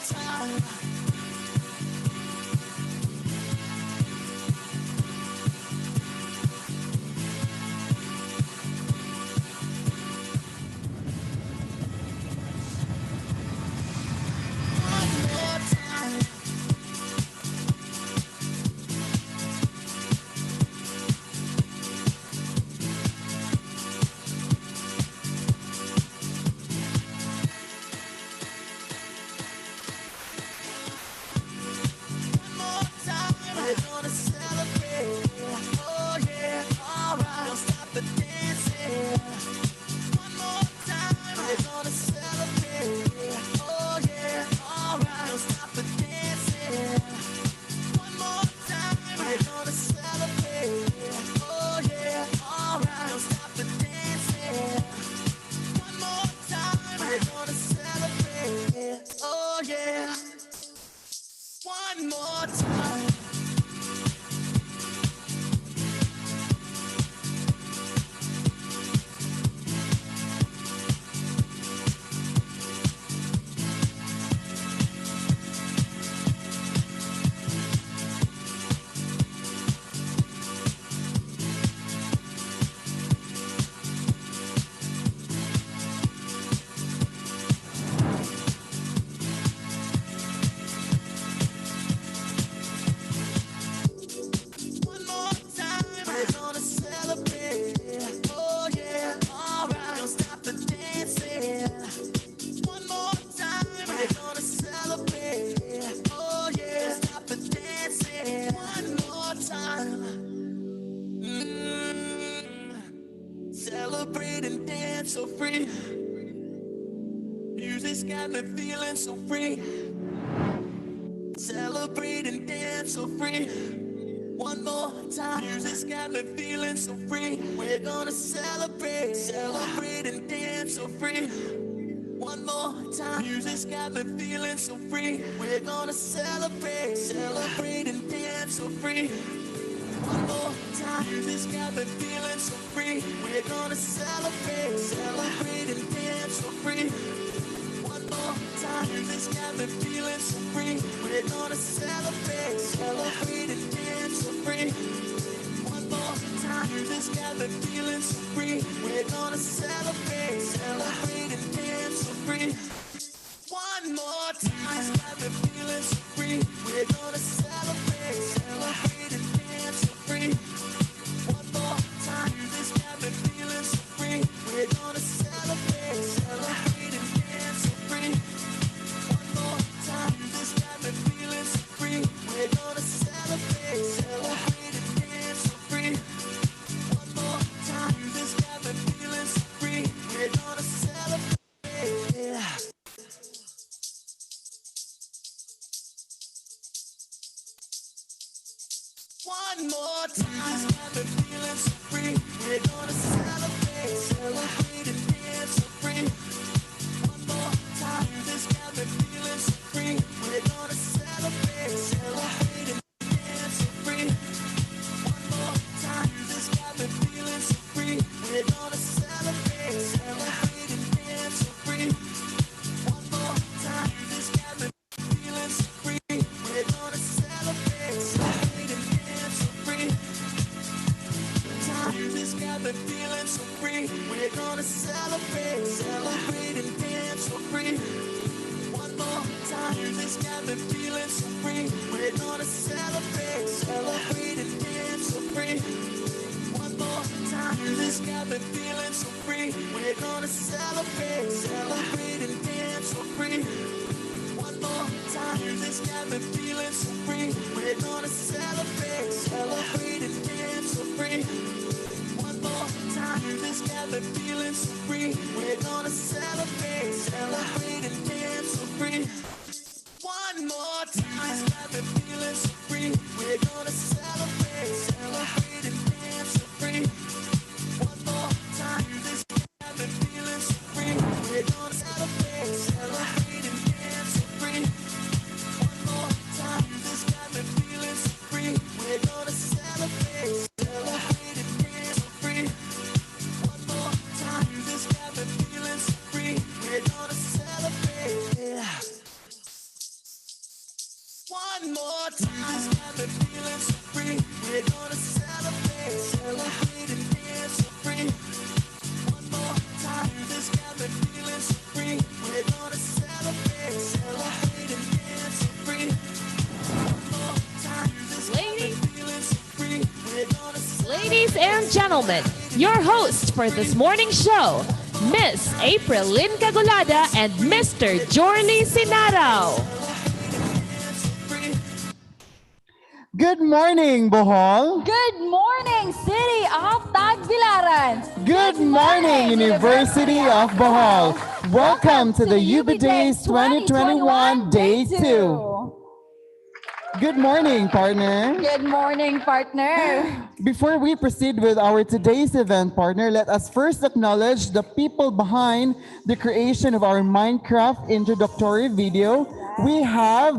time. One more time. One more time. We're gonna celebrate. Oh yeah, alright. Don't stop the dancing. One more time. We're gonna celebrate. Oh yeah, alright. Don't stop the dancing. One more time. We're gonna celebrate. Oh yeah, alright. Don't stop the dancing. One more time. We're gonna celebrate. Oh yeah. One more time. One more time, we're gonna celebrate. Oh yeah, alright, don't stop the dancing. One more time, we're gonna celebrate. Oh yeah, stop the dancing. One more time. Celebrate and dance so free. Music's got me feeling so free. Celebrate and dance so free. One more time. Music's got me feeling so free. We're gonna celebrate, celebrate and dance so free. One more time. Music's got me feeling so free. We're gonna celebrate, celebrate and dance so free. One more time. Music's got me feeling so free. We're gonna celebrate, celebrate and dance so free. One more time. Music's got me feeling so free. We're gonna celebrate, celebrate and dance so free. One more time. Music's got me feeling so free. We're gonna celebrate, celebrate and dance so free. One more time. Music's got me feeling so free. We're gonna celebrate, celebrate and dance so free. One more time. Music's got me feeling so free. We're gonna celebrate, celebrate and dance so free. One more time. Music's got me feeling so free. We're gonna celebrate, celebrate and dance so free. One more time. Music's got me feeling so free. We're gonna celebrate. One more time. Music's got me feeling so free. We're gonna celebrate, celebrate and dance so free. One more time. Music's got me feeling so free. We're gonna celebrate, celebrate and dance so free. One more time. Music's got me feeling so free. We're gonna celebrate, celebrate and dance so free. One more time. Music's got me feeling so free. We're gonna celebrate, celebrate and dance so free. Music's got me feeling so free. We're gonna celebrate, celebrate and dance so free. One more time. Music's got me feeling so free. We're gonna celebrate, celebrate and dance so free. One more time. Music's got me feeling so free. We're gonna celebrate, celebrate and dance so free. One more time. Music's got me feeling so free. We're gonna celebrate, celebrate and dance so free. One more time. Music's got me feeling so free. We're gonna celebrate, celebrate and dance so free. One more time. Music's got me feeling so free. We're gonna celebrate, celebrate and dance so free. One more time. Music's got me feeling so free. We're gonna celebrate, celebrate and dance so free. One more time. Music's got me feeling so free. We're gonna celebrate, celebrate and dance so free. One more time. Music's got me feeling so free. We're gonna celebrate. One more time. This got me feeling so free. We're gonna celebrate, celebrate and dance so free. One more time. This got me feeling so free. We're gonna celebrate, celebrate and dance so free. One more time. This got me feeling so free. We're gonna Ladies and gentlemen, your hosts for this morning show, Miss April Lynn Cagolada and Mr. Jorly Sinaraw. Good morning, Bohol. Good morning, City of Tagbilaran. Good morning, University of Bohol. Welcome to the UB Days 2021 Day 2. Good morning, partner. Good morning, partner. Before we proceed with our today's event, partner, let us first acknowledge the people behind the creation of our Minecraft introductory video. We have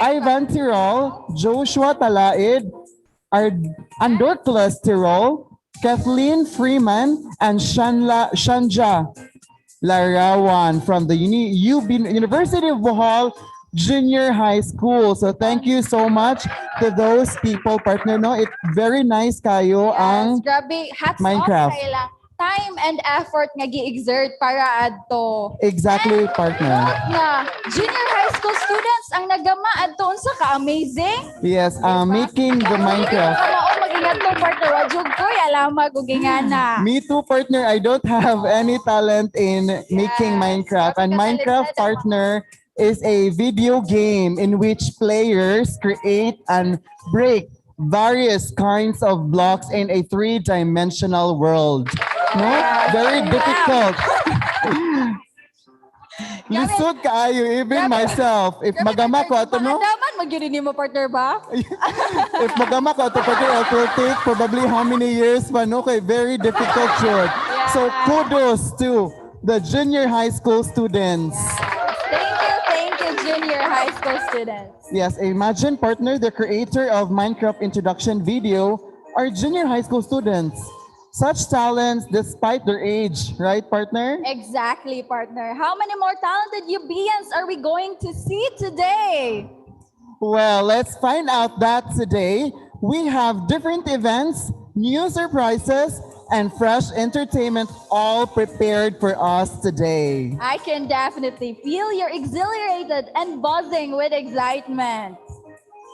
Ivan Tirol, Joshua Talaid, Andorclas Tirol, Kathleen Freeman, and Shanja Larawan from the University of Bohol Junior High School. So thank you so much to those people, partner. No, it's very nice kayo ang Grabe, hats Minecraft. off kaila. Time and effort nga gi-exert para adto. Exactly, partner. Nga, junior high school students ang nagama adto unsa ka amazing. Yes, making the Minecraft. Mao magingat mo partner wa jud ko alama ko gingana. Me too, partner. I don't have any talent in making Minecraft. And Minecraft, partner, is a video game in which players create and break various kinds of blocks in a three-dimensional world. No? Very difficult. Lisod kaayo, even myself. If magama ko ato, no? Daman magyud nimo partner ba? If magama ko ato, partner, it will take probably how many years pa, no? Kay very difficult yun. So kudos to the junior high school students. Thank you, junior high school students. Yes, imagine, partner, the creator of Minecraft introduction video are junior high school students. Such talents despite their age, right, partner? Exactly, partner. How many more talented UBians are we going to see today? Well, let's find out that today. We have different events, new surprises, and fresh entertainment all prepared for us today. I can definitely feel you're exhilarated and buzzing with excitement.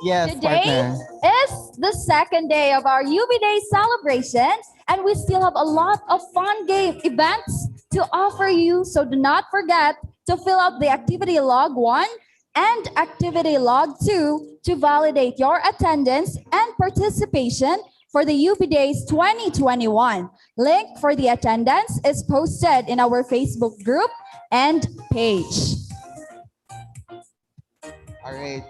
Yes, Today partner. is the second day of our UB Day celebration, and we still have a lot of fun game events to offer you. So do not forget to fill out the activity log 1 and activity log 2 to validate your attendance and participation for the UB Days 2021. Link for the attendance is posted in our Facebook group and page. All right.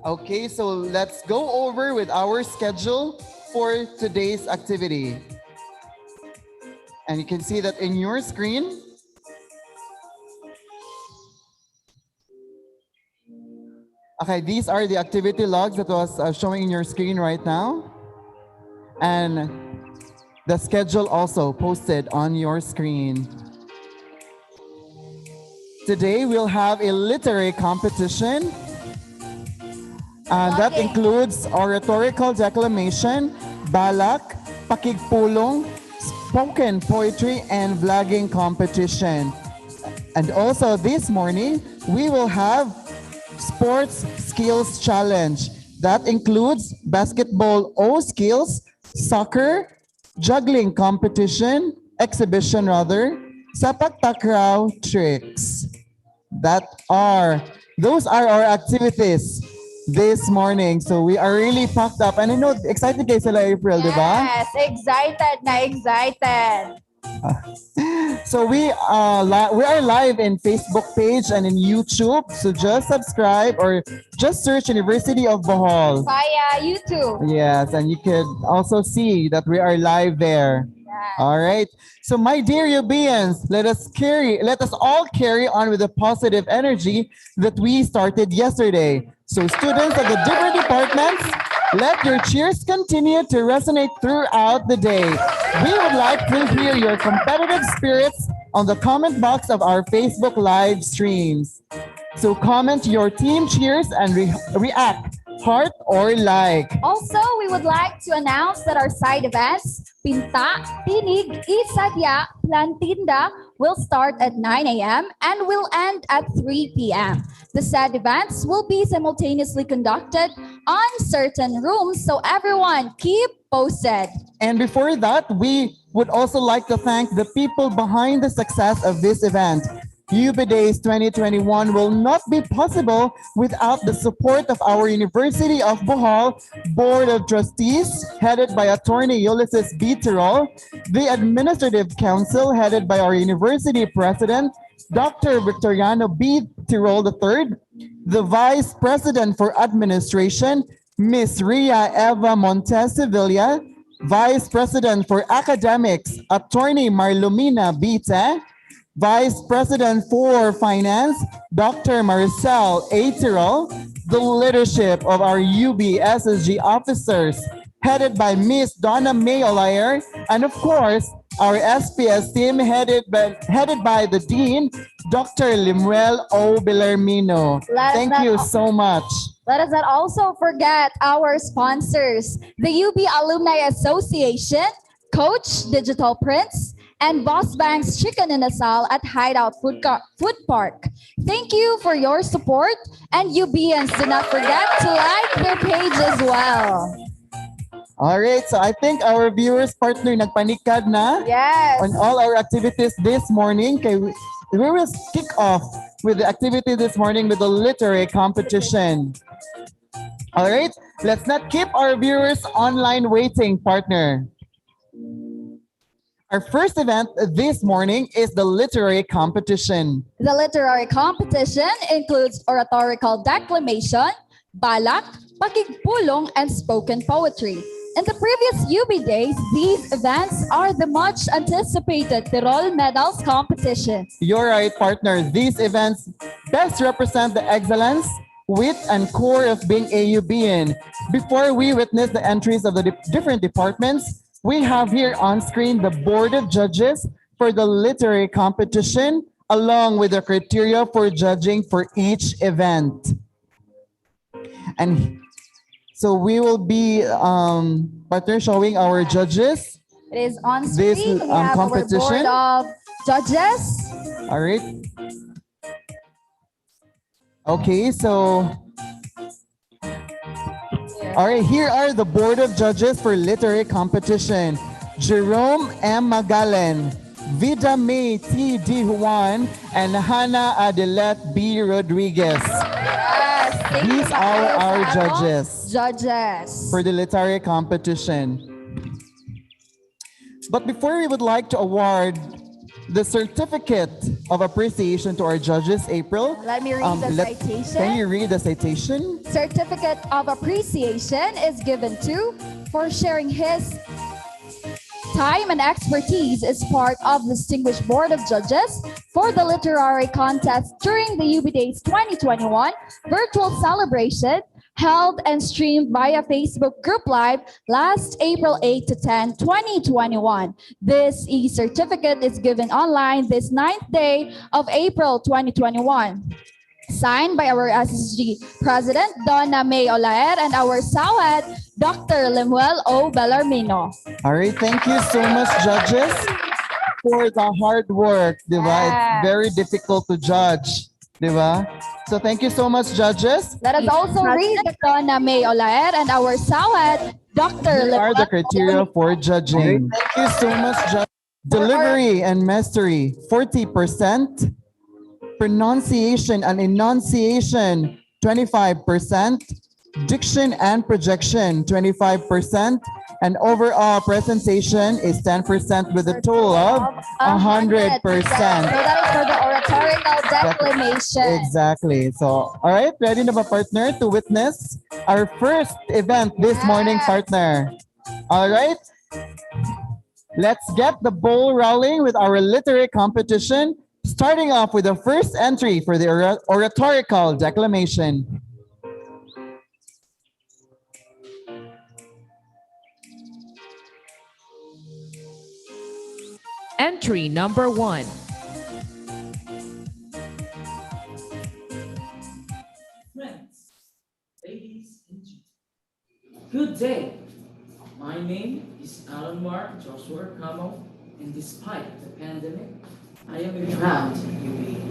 Okay, so let's go over with our schedule for today's activity. And you can see that in your screen. Okay, these are the activity logs that was showing in your screen right now. And the schedule also posted on your screen. Today we'll have a literary competition. That includes oratorical declamation, balak, pakigpulong, spoken poetry, and vlogging competition. And also this morning, we will have sports skills challenge. That includes basketball O skills, soccer, juggling competition, exhibition rather, sapak takraw tricks. Those are our activities this morning. So we are really packed up. And I know, excited kayo sila April, di ba? Yes, excited. So we are live in Facebook page and in YouTube. So just subscribe or just search University of Bohol. Via YouTube. Yes, and you could also see that we are live there. All right. So my dear UBians, let us all carry on with the positive energy that we started yesterday. So students of the different departments, let your cheers continue to resonate throughout the day. We would like to hear your competitive spirits on the comment box of our Facebook live streams. So comment your team cheers and react, heart or like. Also, we would like to announce that our side events, Pinta, Tinig, Isadya, Plantinda, will start at 9 a.m. and will end at 3 p.m. The said events will be simultaneously conducted on certain rooms, so everyone keep posted. And before that, we would also like to thank the people behind the success of this event. UB Days 2021 will not be possible without the support of our University of Bohol Board of Trustees, headed by Attorney Ulysses B. Tirol, the Administrative Council, headed by our University President, Dr. Victoriano B. Tirol III, the Vice President for Administration, Ms. Ria Eva Montes Sevilla, Vice President for Academics, Attorney Marlumina Bite, Vice President for Finance, Dr. Marcel A. Tirol, the leadership of our UB SSG officers, headed by Ms. Donna May Olayer, and of course, our SPS team headed by the Dean, Dr. Limuel O. Belarmino. Thank you so much. Let us not also forget our sponsors, the UB Alumni Association, Coach Digital Prints, and Boss Bank's Chicken in Asal at Hideout Food Park. Thank you for your support, and UBians, do not forget to like their page as well. All right, so I think our viewers partner nagpanikad na Yes. on all our activities this morning. Okay, we will kick off with the activity this morning with the literary competition. All right, let's not keep our viewers online waiting, partner. Our first event this morning is the literary competition. The literary competition includes oratorical declamation, balak, pakigpulong, and spoken poetry. In the previous UB days, these events are the much anticipated Tirol Medals competition. You're right, partner. These events best represent the excellence, wit, and core of being AUBian. Before we witness the entries of the different departments, we have here on screen the Board of Judges for the literary competition, along with the criteria for judging for each event. And so we will be partner showing our judges. It is on This screen. We have competition. our Board of Judges. All right. Okay, so all right, here are the Board of Judges for literary competition. Jerome M. Magalan, Vida May T. D. Juan, and Hannah Adelet B. Rodriguez. Yes, thank you, These are Dr. our Saro. judges Judges. for the literary competition. But before we would like to award the certificate of appreciation to our judges, April. Let me read the citation. Can you read the citation? Certificate of appreciation is given to for sharing his time and expertise as part of the Distinguished Board of Judges for the literary contest during the UB Days 2021 virtual celebration held and streamed via Facebook Group Live last April 8 to 10, 2021. This e-certificate is given online this 9th day of April 2021. Signed by our SSG President, Donna May Olaer, and our SAWED, Dr. Lemuel O. Bellarmino. All right, thank you so much, judges, for the hard work. Diba? Yes. It's very difficult to judge. Diba? So thank you so much, judges. Let us also read Donna May Olaer and our SAWED, Dr. Here are Lemuel. the criteria for judging. Thank you so much, judge. Delivery and mastery, 40%. Pronunciation and enunciation, 25%. Diction and projection, 25%. And overall presentation is 10% with a total of 100%. So that is for the oratorical declamation. Exactly. So, all right, ready na ba, partner, to witness our first event this morning, partner? All right. Let's get the ball rolling with our literary competition, starting off with the first entry for the oratorical declamation. Entry number 1. Good day. My name is Alan Mark Joshua Camo, and despite the pandemic, I am a proud UAE.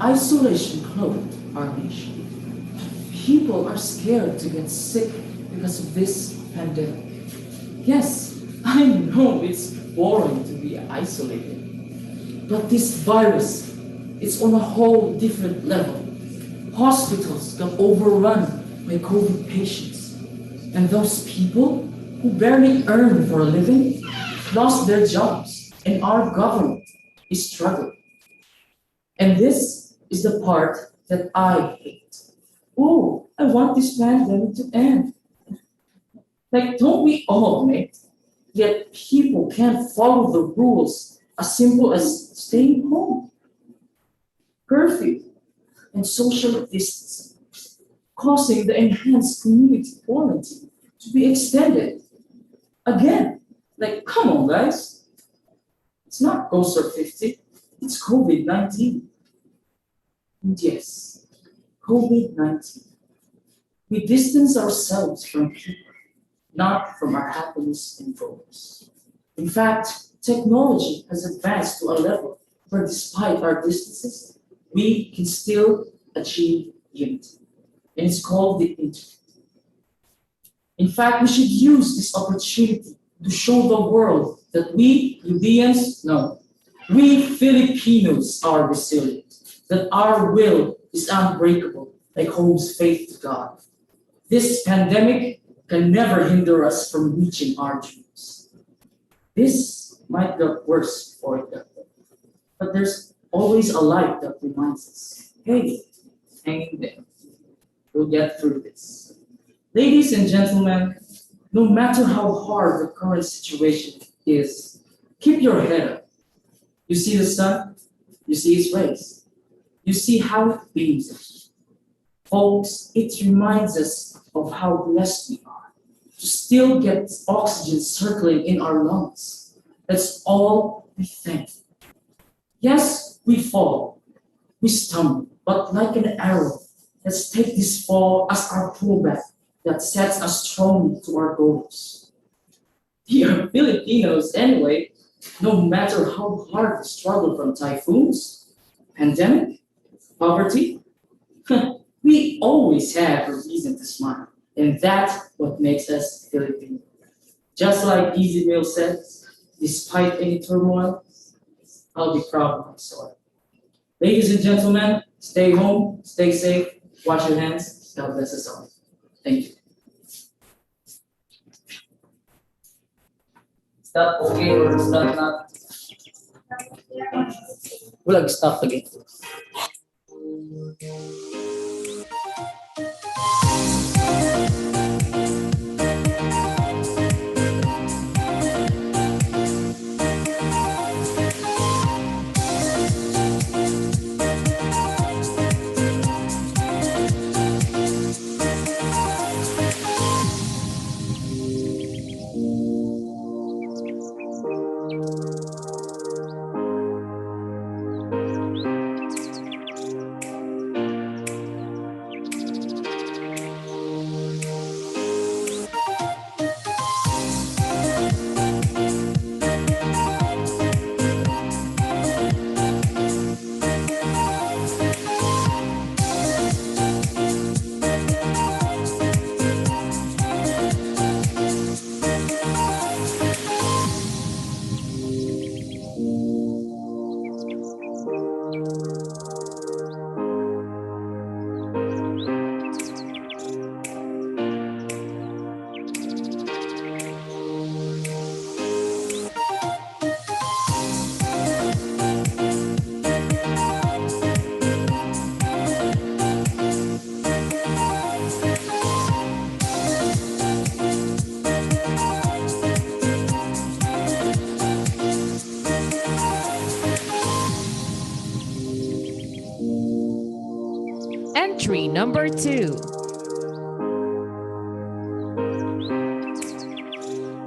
Isolation clothed our nation. People are scared to get sick because of this pandemic. Yes, I know it's boring to be isolated, but this virus is on a whole different level. Hospitals got overrun by COVID patients, and those people who barely earn for a living lost their jobs, and our government is struggling. And this is the part that I hate. Oh, I want this pandemic to end. Like, don't we all, mate? Yet people can't follow the rules as simple as staying home, curfew, and social distancing, causing the enhanced community quarantine to be extended. Again, like, come on, guys. It's not Ghost 50, it's COVID 19. And yes, COVID 19. We distance ourselves from people, not from our happiness and focus. In fact, technology has advanced to a level where, despite our distances, we can still achieve unity. And it's called the internet. In fact, we should use this opportunity to show the world that we, Libyans, no, we Filipinos are resilient, that our will is unbreakable, like Hope's faith to God. This pandemic can never hinder us from reaching our dreams. This might get worse for it, but there's always a light that reminds us, hey, hang in there. We'll get through this. Ladies and gentlemen, no matter how hard the current situation is, keep your head up. You see the sun, you see its rays, you see how it beams at you. Folks, it reminds us of how blessed we are to still get oxygen circulating in our lungs. Let's all be thankful. Yes, we fall, we stumble, but like an arrow, let's take this fall as our pullback that sets us strongly to our goals. We are Filipinos anyway, no matter how hard the struggle from typhoons, pandemic, poverty, we always have a reason to smile. And that's what makes us Filipino. Just like Easy Meal says, despite any turmoil, I'll be proud of my soil. Ladies and gentlemen, stay home, stay safe, wash your hands. God bless us all. Thank you. Is that okay or is that not? We'll stop again. Entry number 2.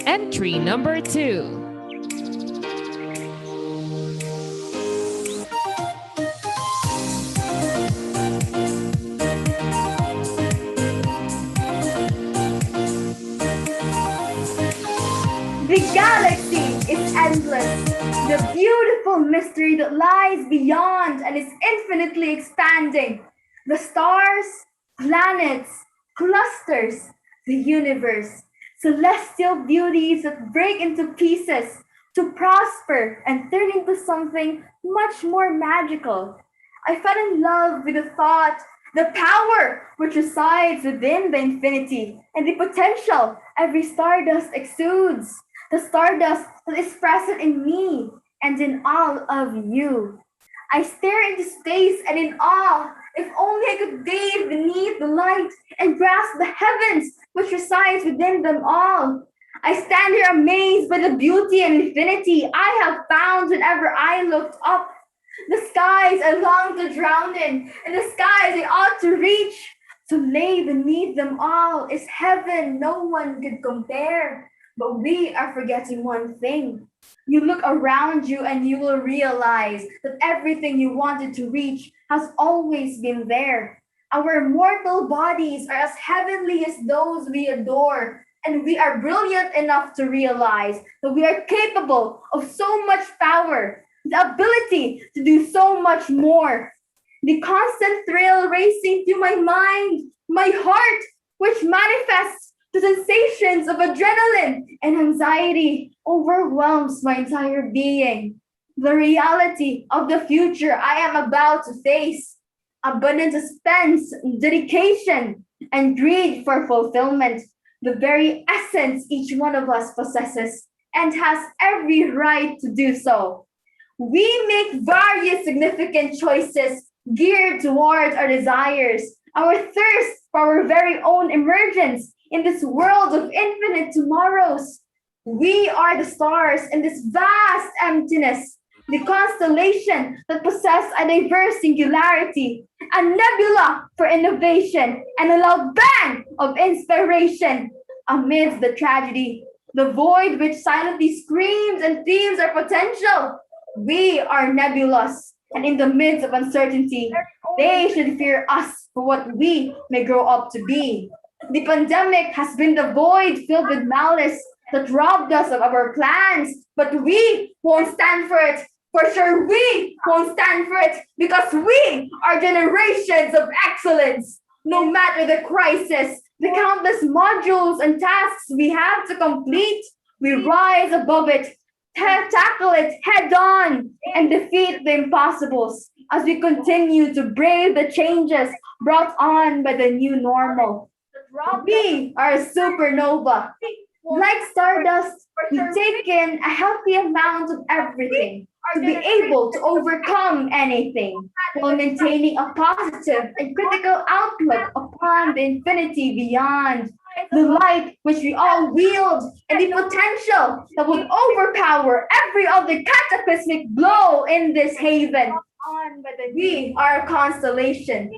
Entry number 2. endless, the beautiful mystery that lies beyond and is infinitely expanding. The stars, planets, clusters, the universe, celestial beauties that break into pieces to prosper and turn into something much more magical. I fell in love with the thought, the power which resides within the infinity, and the potential every stardust exudes, the stardust that is present in me and in all of you. I stare into space and in awe. If only I could bathe beneath the light and grasp the heavens which resides within them all. I stand here amazed by the beauty and infinity I have found whenever I looked up. The skies I long to drown in, and the skies I ought to reach. To lay beneath them all is heaven no one could compare. But we are forgetting one thing. You look around you and you will realize that everything you wanted to reach has always been there. Our mortal bodies are as heavenly as those we adore, and we are brilliant enough to realize that we are capable of so much power, the ability to do so much more. The constant thrill racing through my mind, my heart, which manifests the sensations of adrenaline and anxiety, overwhelms my entire being. The reality of the future I am about to face, abundant suspense, dedication, and greed for fulfillment, the very essence each one of us possesses and has every right to do so. We make various significant choices geared towards our desires, our thirst for our very own emergence in this world of infinite tomorrows. We are the stars in this vast emptiness, the constellation that possess a diverse singularity, a nebula for innovation, and a loud bang of inspiration amidst the tragedy, the void which silently screams and themes our potential. We are nebulous, and in the midst of uncertainty, they should fear us for what we may grow up to be. The pandemic has been the void filled with malice that robbed us of our plans, but we won't stand for it. For sure, we won't stand for it because we are generations of excellence. No matter the crisis, the countless modules and tasks we have to complete, we rise above it, tackle it head on, and defeat the impossibles as we continue to brave the changes brought on by the new normal. We are a supernova. Like stardust, we take in a healthy amount of everything to be able to overcome anything while maintaining a positive and critical outlook upon the infinity beyond. The light which we all wield and the potential that would overpower every other cataclysmic blow in this haven. We are a constellation,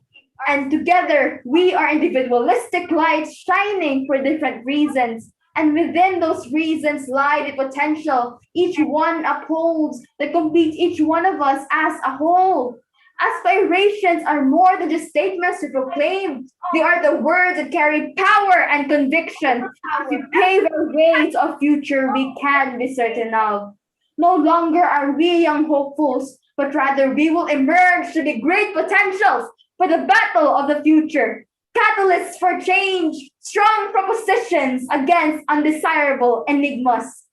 and together we are individualistic lights shining for different reasons. And within those reasons lie the potential each one upholds that complete each one of us as a whole. Aspirations are more than just statements to proclaim. They are the words that carry power and conviction as we pave our way to a future we can be certain of. No longer are we young hopefuls, but rather we will emerge to be great potentials for the battle of the future. Catalysts for change, strong propositions against undesirable enigmas.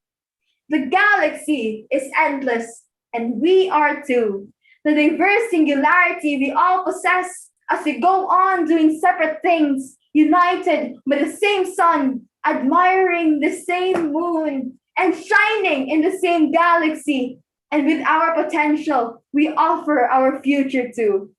The galaxy is endless, and we are too. The diverse singularity we all possess as we go on doing separate things, united by the same sun, admiring the same moon, and shining in the same galaxy. And with our potential, we offer our future too.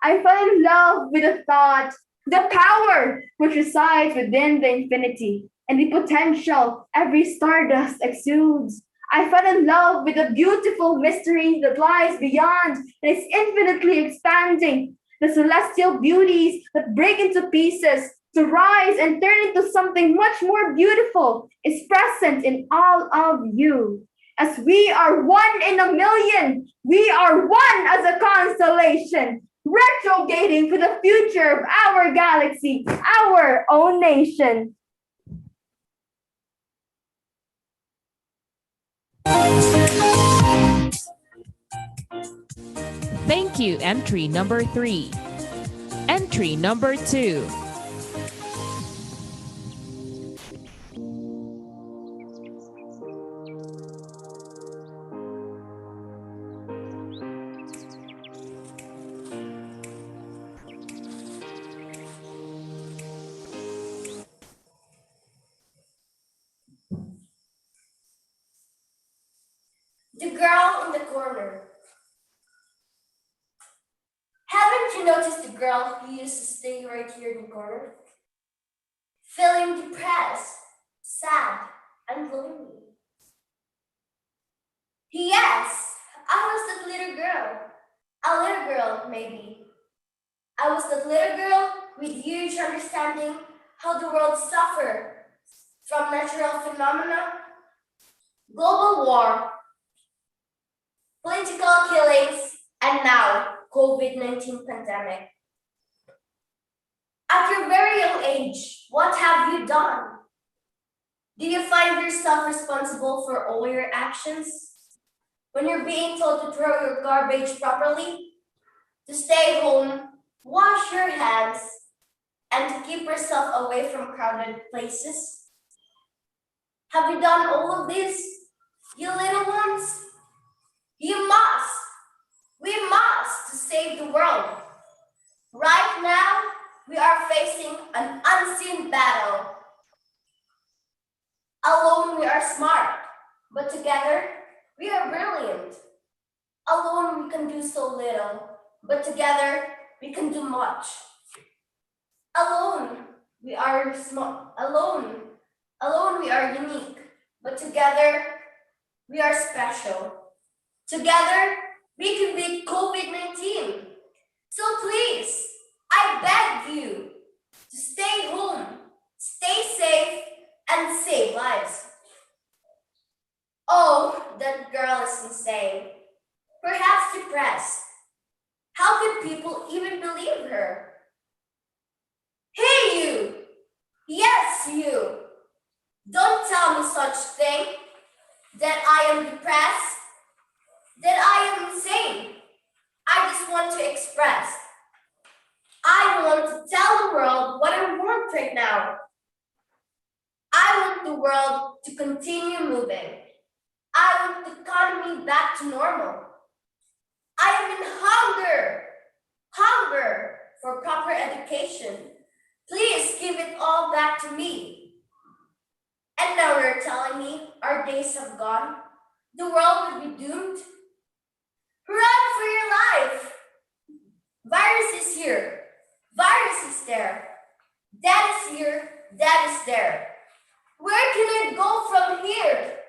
I fell in love with the thought, the power which resides within the infinity, and the potential every stardust exudes. I fell in love with the beautiful mystery that lies beyond and is infinitely expanding, the celestial beauties that break into pieces to rise and turn into something much more beautiful is present in all of you. As we are one in a million, we are one as a constellation, retrograding for the future of our galaxy, our own nation. Thank you, entry number 3. Entry number 2. The girl in the corner. Haven't you noticed the girl who used to stay right here in the corner? Feeling depressed, sad, and lonely. Yes, I was that little girl. A little girl, maybe. I was that little girl with huge understanding how the world suffered from natural phenomena, global war, political killings, and now COVID-19 pandemic. At your very young age, what have you done? Do you find yourself responsible for all your actions? When you're being told to throw your garbage properly, to stay home, wash your hands, and to keep yourself away from crowded places? Have you done all of this, you little ones? You must! We must to save the world. Right now, we are facing an unseen battle. Alone we are smart, but together we are brilliant. Alone we can do so little, but together we can do much. Alone we are small. Alone we are unique, but together we are special. Together we can beat COVID-19. So please, I beg you to stay home, stay safe, and save lives. Oh, that girl is insane. Perhaps depressed. How could people even believe her? Hey, you! Yes, you! Don't tell me such thing. That I am depressed. That I am insane. I just want to express. I want to tell the world what I want right now. I want the world to continue moving. I want the economy back to normal. I am in hunger for proper education. Please give it all back to me. And now you're telling me our days have gone? The world will be doomed? Run for your life! Virus is here. Virus is there. That is here. That is there. Where can I go from here?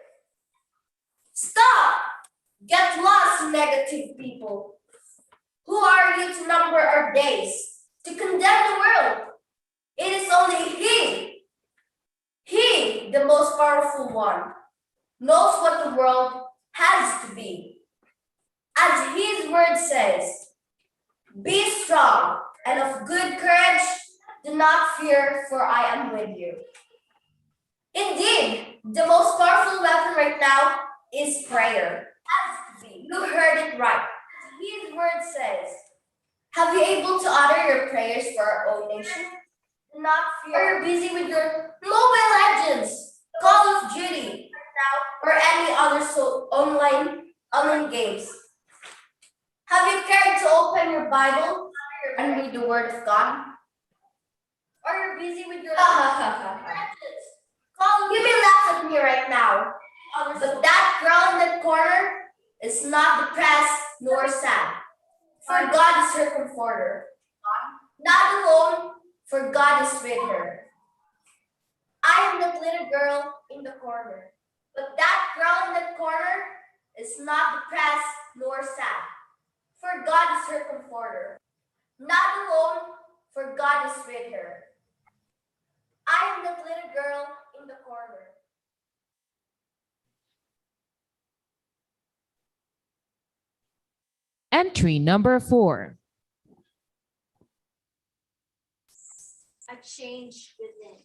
Stop! Get lost, negative people. Who are you to number our days? To condemn the world? It is only He, the most powerful one, knows what the world has to be. As His word says, be strong and of good courage. Do not fear, for I am with you. Indeed, the most powerful weapon right now is prayer. You heard it right. His word says, have you able to utter your prayers for our own nation? Do not fear. Are you busy with your Mobile Legends, Call of Duty, or any other online games? Have you cared to open your Bible and read the Word of God? Are you busy with your Legends? You may laugh at me right now, but that girl in that corner is not depressed nor sad, for God is her comforter. Not alone, for God is with her. I am that little girl in the corner, but that girl in that corner is not depressed nor sad, for God is her comforter. Not alone, for God is with her. I am that little girl in the corner. Entry number 4. A change within.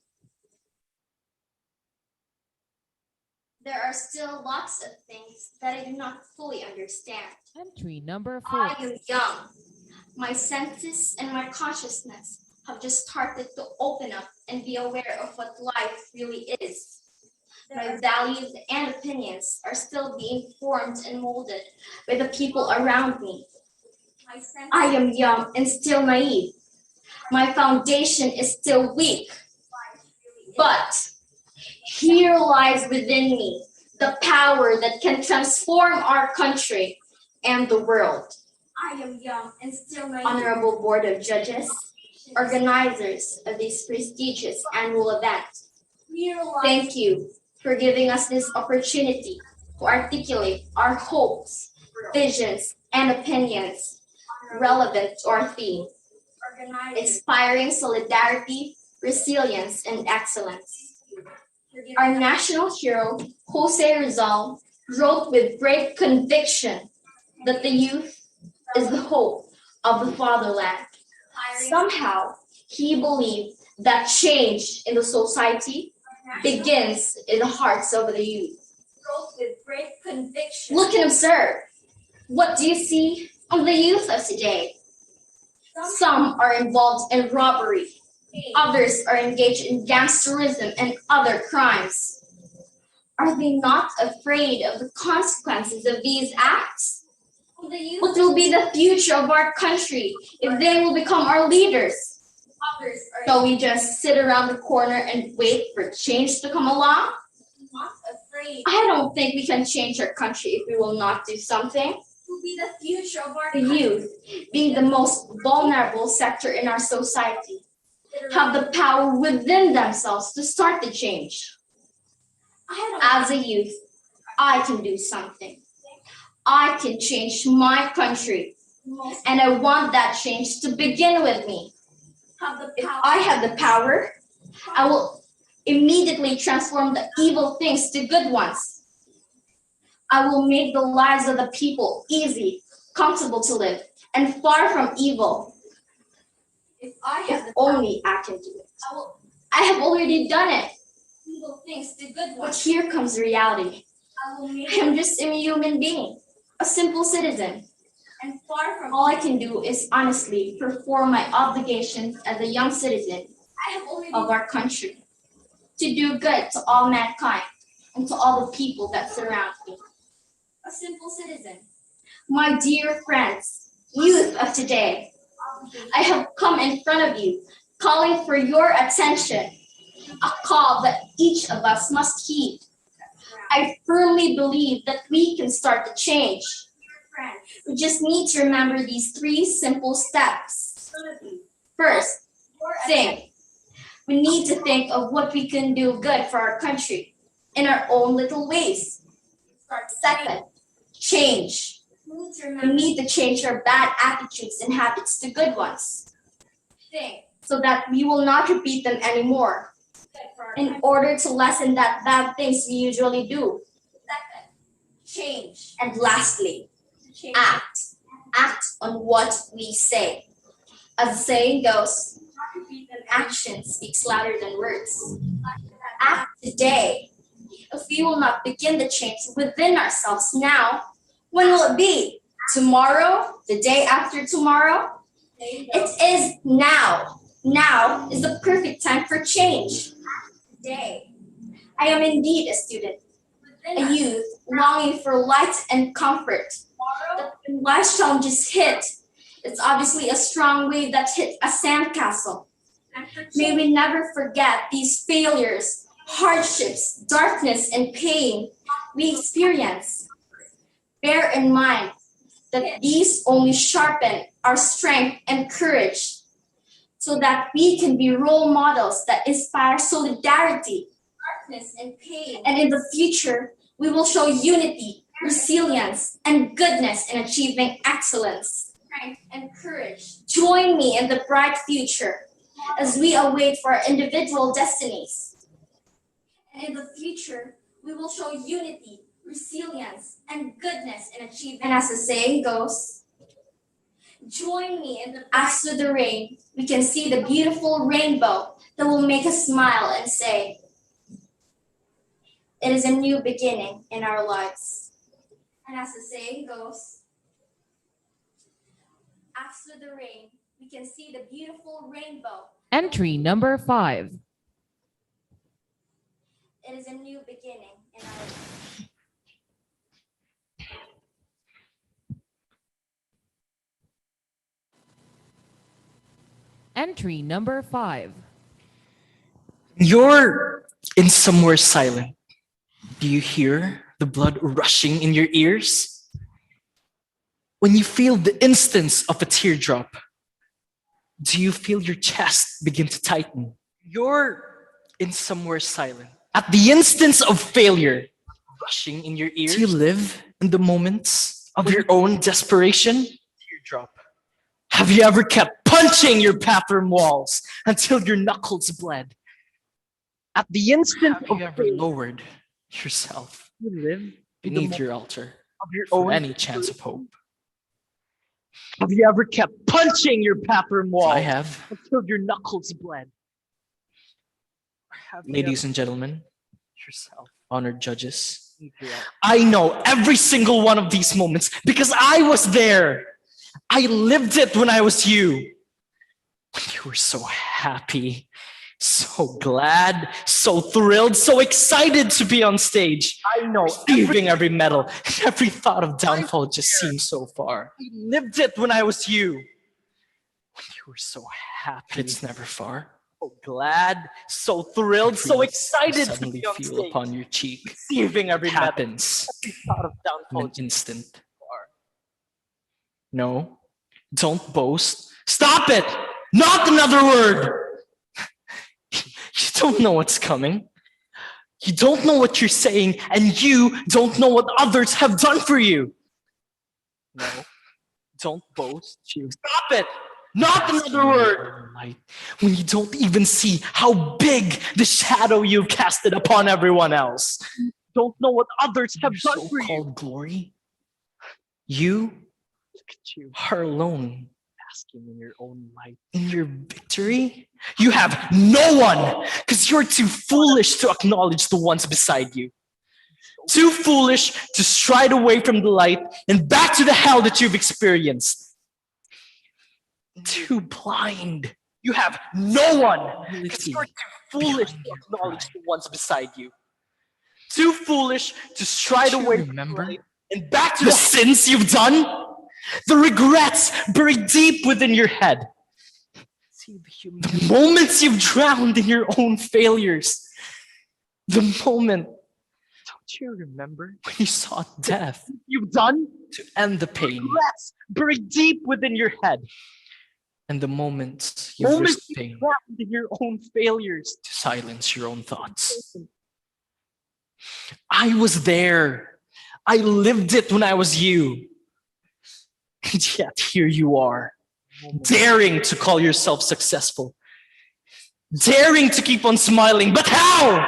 There are still lots of things that I do not fully understand. Entry number I 4. am young. My senses and my consciousness have just started to open up and be aware of what life really is. My values and opinions are still being formed and molded by the people around me. I am young and still naive. My foundation is still weak. But here lies within me the power that can transform our country and the world. I am young and still naive. Honorable Board of Judges, organizers of this prestigious annual event, thank you for giving us this opportunity to articulate our hopes, visions, and opinions relevant to our theme, inspiring solidarity, resilience, and excellence. Our national hero, Jose Rizal, wrote with great conviction that the youth is the hope of the fatherland. Somehow, he believed that change in the society begins in the hearts of the youth. Look and observe. What do you see on the youth of today? Some are involved in robbery. Others are engaged in gangsterism and other crimes. Are they not afraid of the consequences of these acts? What will be the future of our country if they will become our leaders? Shall we just sit around the corner and wait for change to come along? I don't think we can change our country if we will not do something. The youth, being the most vulnerable sector in our society, have the power within themselves to start the change. As a youth, I can do something. I can change my country, and I want that change to begin with me. If I have the power, I will immediately transform the evil things to good ones. I will make the lives of the people easy, comfortable to live, and far from evil. If only I can do it. I have already done it. But here comes reality. I am just a human being, a simple citizen. And all I can do is honestly perform my obligations as a young citizen of our country, to do good to all mankind and to all the people that surround me. A simple citizen. My dear friends, youth of today, I have come in front of you, calling for your attention, a call that each of us must heed. I firmly believe that we can start the change. We just need to remember these 3 simple steps. First, think. We need to think of what we can do good for our country in our own little ways. Second, change. We need to change our bad attitudes and habits to good ones, so that we will not repeat them anymore, in order to lessen that bad things we usually do. Change. And lastly, act. Act on what we say. As the saying goes, action speaks louder than words. Act today. If we will not begin the change within ourselves now, when will it be? Tomorrow? The day after tomorrow? It is now. Now is the perfect time for change. Today, I am indeed a student, a youth longing for light and comfort. But when life's challenges hit, it's obviously a strong wave that hit a sandcastle. May we never forget these failures, hardships, darkness, and pain we experience. Bear in mind that these only sharpen our strength and courage, so that we can be role models that inspire solidarity, and pain. And in the future, we will show unity, resilience, and goodness in achieving excellence. Strength and courage. Join me in the bright future as we await for our individual destinies. And in the future, we will show unity, resilience, and goodness in achieving. And as the saying goes, join me in the as through the rain, we can see the beautiful rainbow that will make us smile and say, It is a new beginning in our lives. And as the saying goes, after the rain, we can see the beautiful rainbow. Entry number 5. It is a new beginning in our lives. Entry number 5. You're in somewhere silent. Do you hear the blood rushing in your ears? When you feel the instance of a teardrop, do you feel your chest begin to tighten? You're in somewhere silent. At the instance of failure rushing in your ears, do you live in the moments of your own desperation? Teardrop. Have you ever kept punching your bathroom walls until your knuckles bled? At the instant have you ever lowered yourself beneath your altar for any chance of hope? Have you ever kept punching your bathroom walls? I have. Until your knuckles bled. Ladies and gentlemen, honored judges, I know every single one of these moments because I was there. I lived it when I was you. When you were so happy, so glad, so thrilled, so excited to be on stage. I know receiving every medal, every thought of downfall just seems so far. I lived it when I was you. When you were so happy, it's never far. So glad, so thrilled, so excited to be on feel stage. Upon your cheek, receiving every happens every thought of downfall in an instant. No, don't boast. Stop it! Not another word. You don't know what's coming. You don't know what you're saying, and you don't know what others have done for you. No, don't boast. Stop it! Not another word. When you don't even see how big the shadow you've casted upon everyone else. Don't know what others have done for you. So-called glory. You are alone. Basking in your own light. In your victory, you have no one because you're too foolish to acknowledge the ones beside you. Too foolish to stride away from the light and back to the hell that you've experienced. Too blind. You have no one because you're too foolish to acknowledge the ones beside you. Too foolish to stride away from the light and back to the sins you've done. The regrets buried deep within your head. The moments you've drowned in your own failures. The moment, don't you remember when you sought death? You've done to end the pain. Regrets buried deep within your head. And the moments you've risked pain drowned in your own failures to silence your own thoughts. I was there. I lived it when I was you. And yet here you are, daring to call yourself successful, daring to keep on smiling. But how?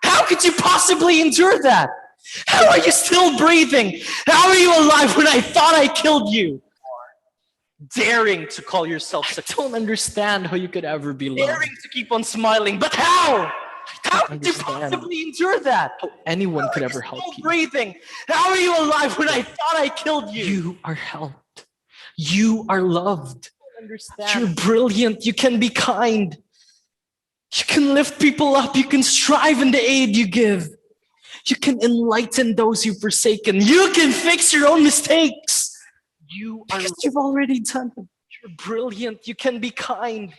How could you possibly endure that? How are you still breathing? How are you alive when I thought I killed you? Daring to call yourself successful. I don't understand how you could ever be loved. Daring to keep on smiling. But how? How could you possibly endure that? How anyone could ever help you? Breathing. How are you alive when I thought I killed you? You are helped. You are loved. You're brilliant. You can be kind. You can lift people up. You can strive in the aid you give. You can enlighten those you've forsaken. You can fix your own mistakes. You are because you've already done them. You're brilliant. You can be kind.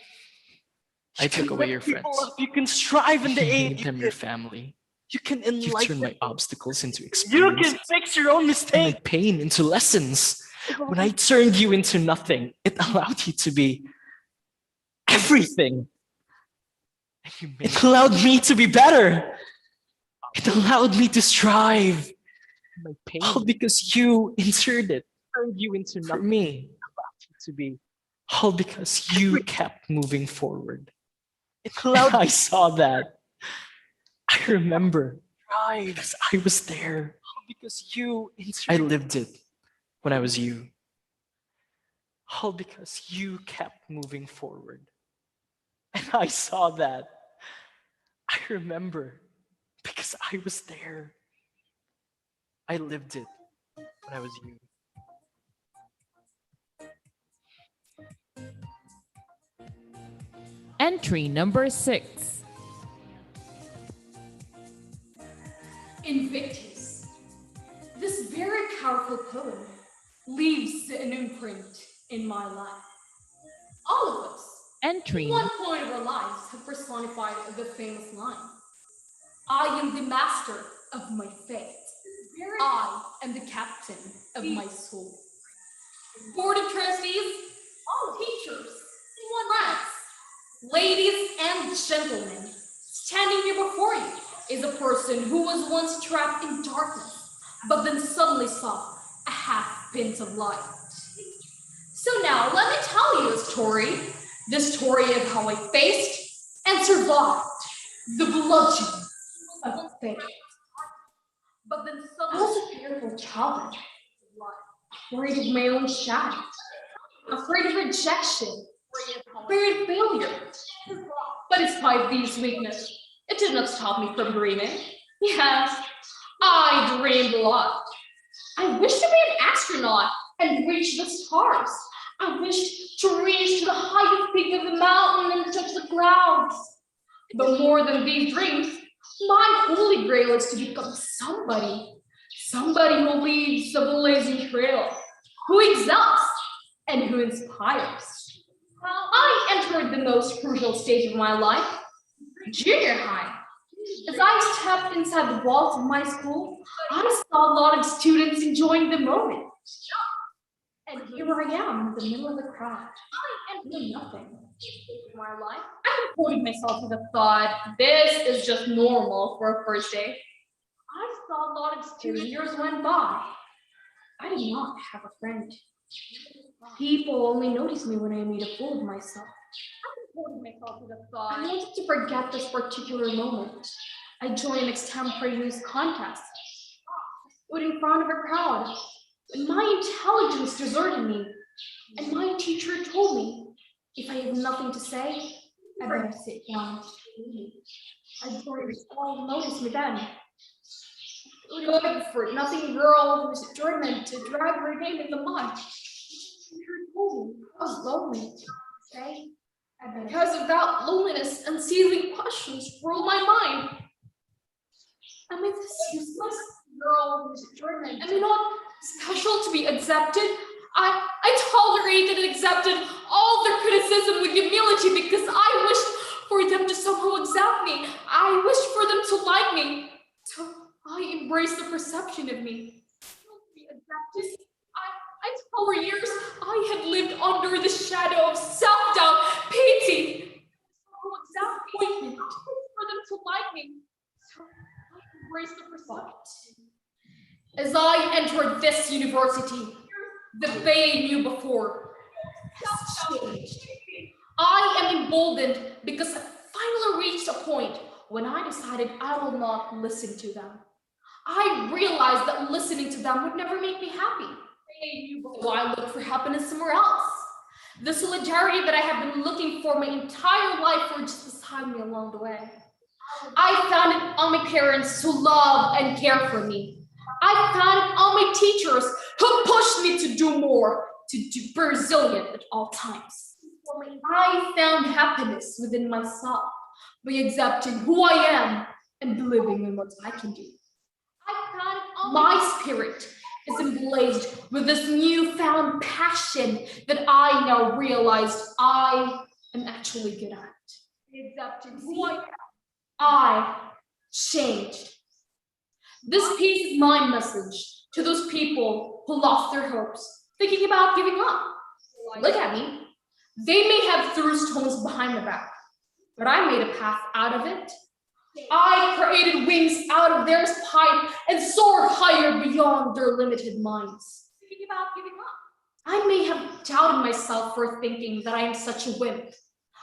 I took away your friends. You can strive in the aid. You made them your family. You can enlighten. You turn my obstacles into experiences. You can fix your own mistakes. My pain into lessons. When I turned you into nothing, it allowed you to be everything. It allowed me to be better. It allowed me to strive. My pain. All because you endured it. Turned you into nothing. For me. Allowed you to be. All because you kept moving forward. It allowed. I saw that. I remember. Because I was there. All because you endured. I lived it. When I was you. All because you kept moving forward. And I saw that. I remember. because I was there. I lived it when I was you. Entry number 6. Invictus. This very powerful poem leaves an imprint in my life. All of us, Entry at one point of our lives, have personified the famous line, I am the master of my fate. I am the captain of my soul. Board of trustees, all teachers, friends, ladies and gentlemen, standing here before you is a person who was once trapped in darkness, but then suddenly saw a half pint of light. So now let me tell you a story, the story of how I faced and survived the bludgeon of fate. But then suddenly I was a fearful child, afraid of my own shadow, afraid of rejection, afraid of failure. But despite these weaknesses, it did not stop me from dreaming. Yes, I dreamed a lot. I wished to be an astronaut and reach the stars. I wished to reach to the highest peak of the mountain and touch the clouds. But more than these dreams, my holy grail is to become somebody who leads the blazing trail, who excels and who inspires. I entered the most crucial stage of my life, junior high. As I stepped inside the walls of my school, I saw a lot of students enjoying the moment. And here I am in the middle of the crowd. I am doing nothing. In my life, I comforted myself with the thought, this is just normal for a first day. I saw a lot of students. Years went by. I did not have a friend. People only notice me when I made a fool of myself. I comforted myself with the thought, I wanted to forget this particular moment. I joined an extemporary news contest. I stood in front of a crowd. And my intelligence deserted me. And my teacher told me, if I have nothing to say, I better sit down. I joined all notice me then. Good for nothing girl who was determined to drag her name in the mud. Teacher told me I was lonely. Say, because of that loneliness, unseasoned questions ruled my mind. Am I this useless girl who's determined? Am I not special to be accepted? I tolerated and accepted all their criticism with humility because I wished for them to somehow accept me. I wished for them to like me. So I embraced the perception of me. To be accepted. For years, I had lived under the shadow of self-doubt, pity, disappointment. For them to like me. So I embraced the perception. As I entered this university, the Bay I knew before has changed. I am emboldened because I finally reached a point when I decided I will not listen to them. I realized that listening to them would never make me happy. So I looked for happiness somewhere else. The solidarity that I have been looking for my entire life were just beside me along the way. I found it on my parents who love and care for me. I found it on my teachers who pushed me to do more, to be resilient at all times. I found happiness within myself by accepting who I am and believing in what I can do. I found it on my spirit is emblazed with this newfound passion that I now realized I am actually good at. Accepting who I changed. This piece is my message to those people who lost their hopes, thinking about giving up. Look at me. They may have threw stones behind my back, but I made a path out of it. I created wings out of their spine and soared higher beyond their limited minds. Thinking about giving up. I may have doubted myself for thinking that I am such a wimp,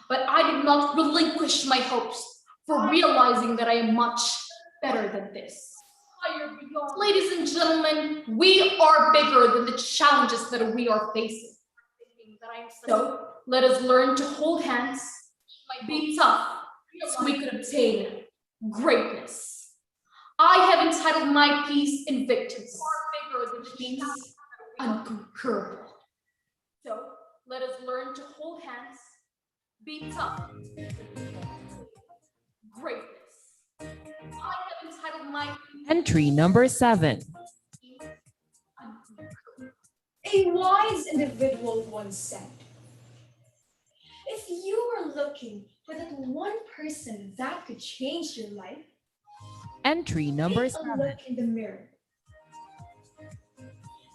but I did not relinquish my hopes for realizing that I am much better than this. Ladies and gentlemen, we are bigger than the challenges that we are facing. So let us learn to hold hands, be tough, so we could obtain greatness. I have entitled my piece Invictus, which means unconquerable. So let us learn to hold hands, be tough, greatness. I have entitled my piece Entry number 7. Unconquerable. A wise individual once said, if you were looking for that one person that could change your life, Entry number take a 7. look in the mirror.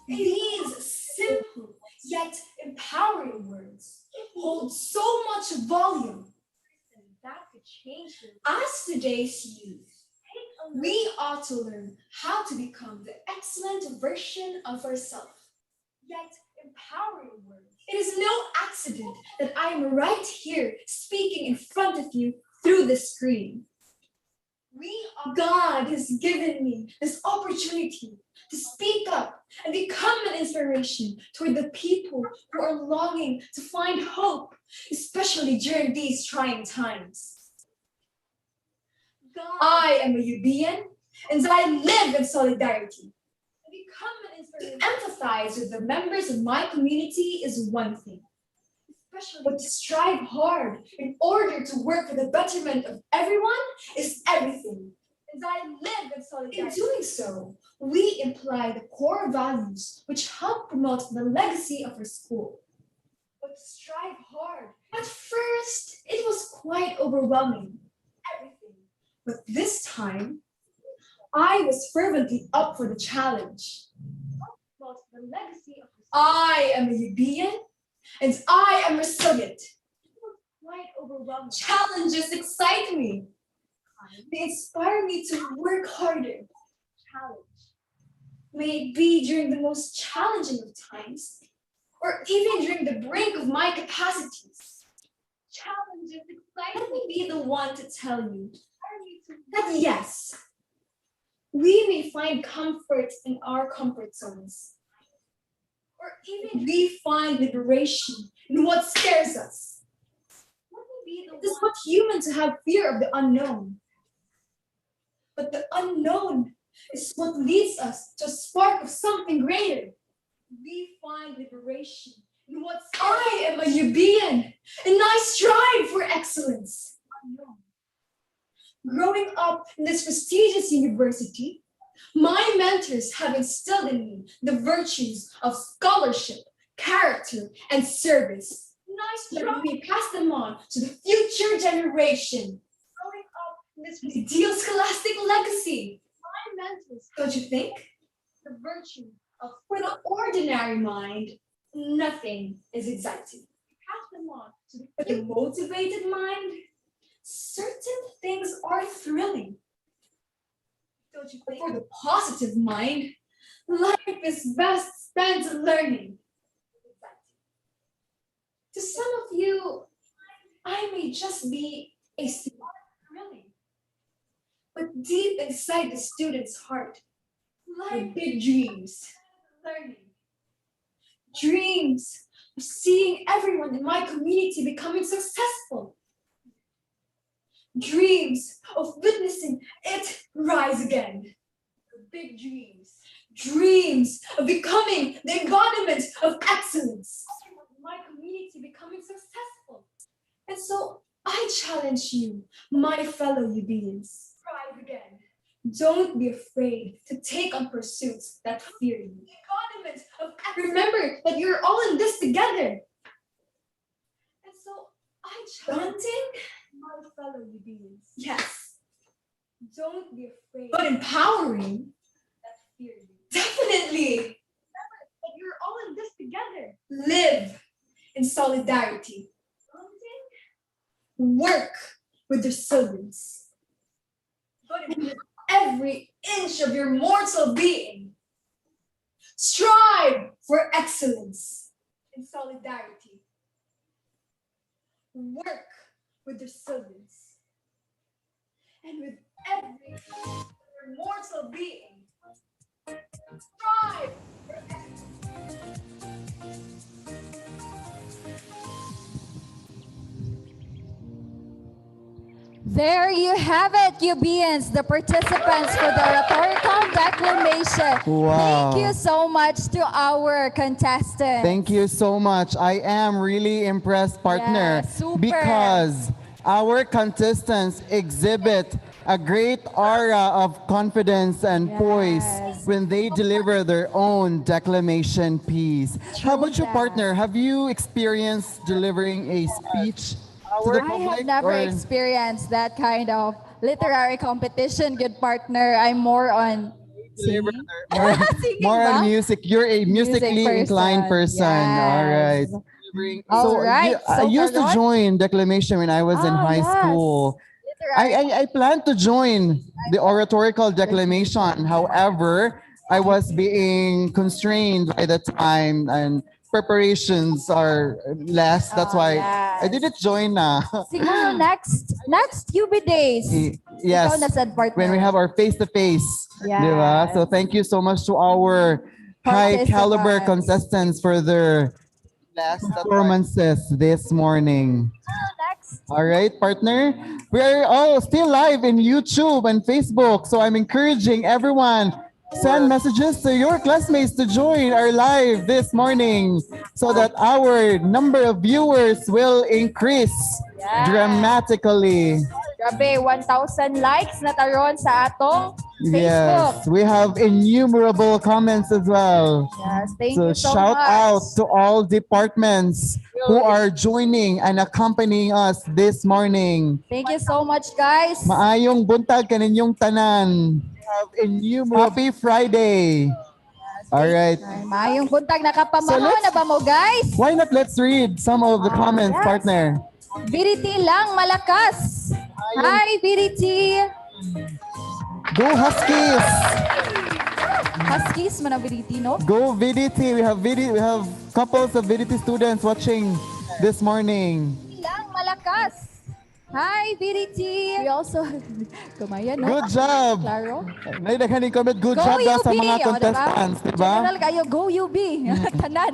These simple yet empowering words hold so much volume that could change your life. As today's youth, we ought to learn how to become the excellent version of ourselves. Yet empowering words. It is no accident that I am right here speaking in front of you through the screen. God has given me this opportunity to speak up and become an inspiration toward the people who are longing to find hope, especially during these trying times. I am a Yubian and I live in solidarity. To empathize with the members of my community is one thing, but to strive hard in order to work for the betterment of everyone is everything. And I live in solidarity. In doing so, we imply the core values which help promote the legacy of our school. But to strive hard. At first, it was quite overwhelming. Everything. But this time, I was fervently up for the challenge. The legacy of I am a Yubian and I am resilient. Quite overwhelming. Challenges excite me. They inspire me to work harder. Challenge. May it be during the most challenging of times, or even during the brink of my capacities. Challenges excite me. Let me be the one to tell you that yes, we may find comfort in our comfort zones. Or even we find liberation in what scares us. It is but human to have fear of the unknown. But the unknown is what leads us to a spark of something greater. We find liberation in what I am a Yubian and I strive for excellence. Growing up in this prestigious university, my mentors have instilled in me the virtues of scholarship, character, and service. Let me pass them on to the future generation. Growing up in this ideal scholastic legacy. My mentors, don't you think? The virtue of for the ordinary mind, nothing is exciting. Pass them on to the motivated mind. Certain things are thrilling. Don't you think? For the positive mind, life is best spent learning. To some of you, I may just be a student, but deep inside the student's heart, life big dreams, learning. Dreams of seeing everyone in my community becoming successful. Dreams of witnessing it rise again. Big dreams. Dreams of becoming the embodiment of excellence. My community becoming successful. And so I challenge you, my fellow Yubians. Rise again. Don't be afraid to take on pursuits that fear you. Embodiment of excellence. Remember that you're all in this together. And so I challenge my fellow Yubians. Yes. Don't be afraid. But empowering. That fear you. Definitely. Remember that you're all in this together. Live in solidarity. Work with resilience. But with every inch of your mortal being. Strive for excellence in solidarity. Work with resilience. And with every mortal being, strive for excellence. There you have it, Cubians, the participants for the rhetorical declamation. Wow. Thank you so much to our contestants. Thank you so much. I am really impressed, partner, Yeah, super. because our contestants exhibit a great aura of confidence and poise Yes. when they deliver their own declamation piece. How about you, that. partner? Have you experienced delivering a speech to the I public? have never or- experienced that kind of literary competition, good partner. I'm more on Deliver singing. more, Singing more on ba? music. You're a musically inclined person. All right. Yes. So All right. I used to Karon? join declamation when I was in Ah, high yes. school. Literary. I plan to join the oratorical declamation. However, I was being constrained by the time and preparations are less. That's why I yes. didn't join na. Siguro next UB days. Yes. Ikaw na sad partner. When we have our face-to-face. Yes. Diba? So thank you so much to our high caliber contestants for their performances this morning. Next. All right, partner. We are all still live in YouTube and Facebook. So I'm encouraging everyone, send messages to your classmates to join our live this morning so that our number of viewers will increase dramatically. Grabe, 1,000 likes na taron sa atong Facebook. Yes, we have innumerable comments as well. Yes, thank So you so shout much. out to all departments who are joining and accompanying us this morning. Thank you so much, guys. Maayong buntag kaninyong tanan. We have innumerable. Happy Friday. All right. Ay, Mayong buntag nakapamahaw So let's- na ba mo, guys? Why not let's read some of the comments, yes. partner? Virity lang malakas. Hi, Virity. Go Huskies! Huskies man ang Virity, no? Go VDT. We have couples of VDT students watching this morning. Virity lang malakas. Hi, Virity. We also, kumayan, no? Good job. Claro. Naidaghan yung comment. Good Go job daw sa UB, mga o, contestants, diba? diba? General kayo, go UB. Tanan.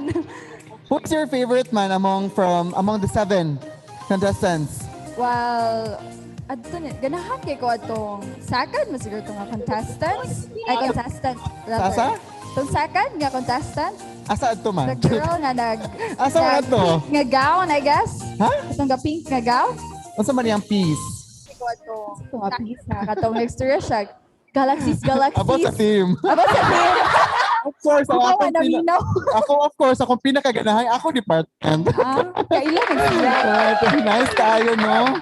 Who's your favorite man among the 7 contestants? Well, adto ni ganahan kay ko atong second mo siguro tong contestants. Ay contestant. rather. Sasa? Tong second nga contestant. Asa to man? The girl nga Asa man to? pink nga gown, I guess. Ha? Itong ga pink nga gown. Unsa man yung peace? Ko atong nga pink nga katong next to siya. Galaxies. About sa team. About sa team. Of course, Ako akong na minaw. akong pinakaganahan, ako department. Kailan ang sila? Nice tayo, no?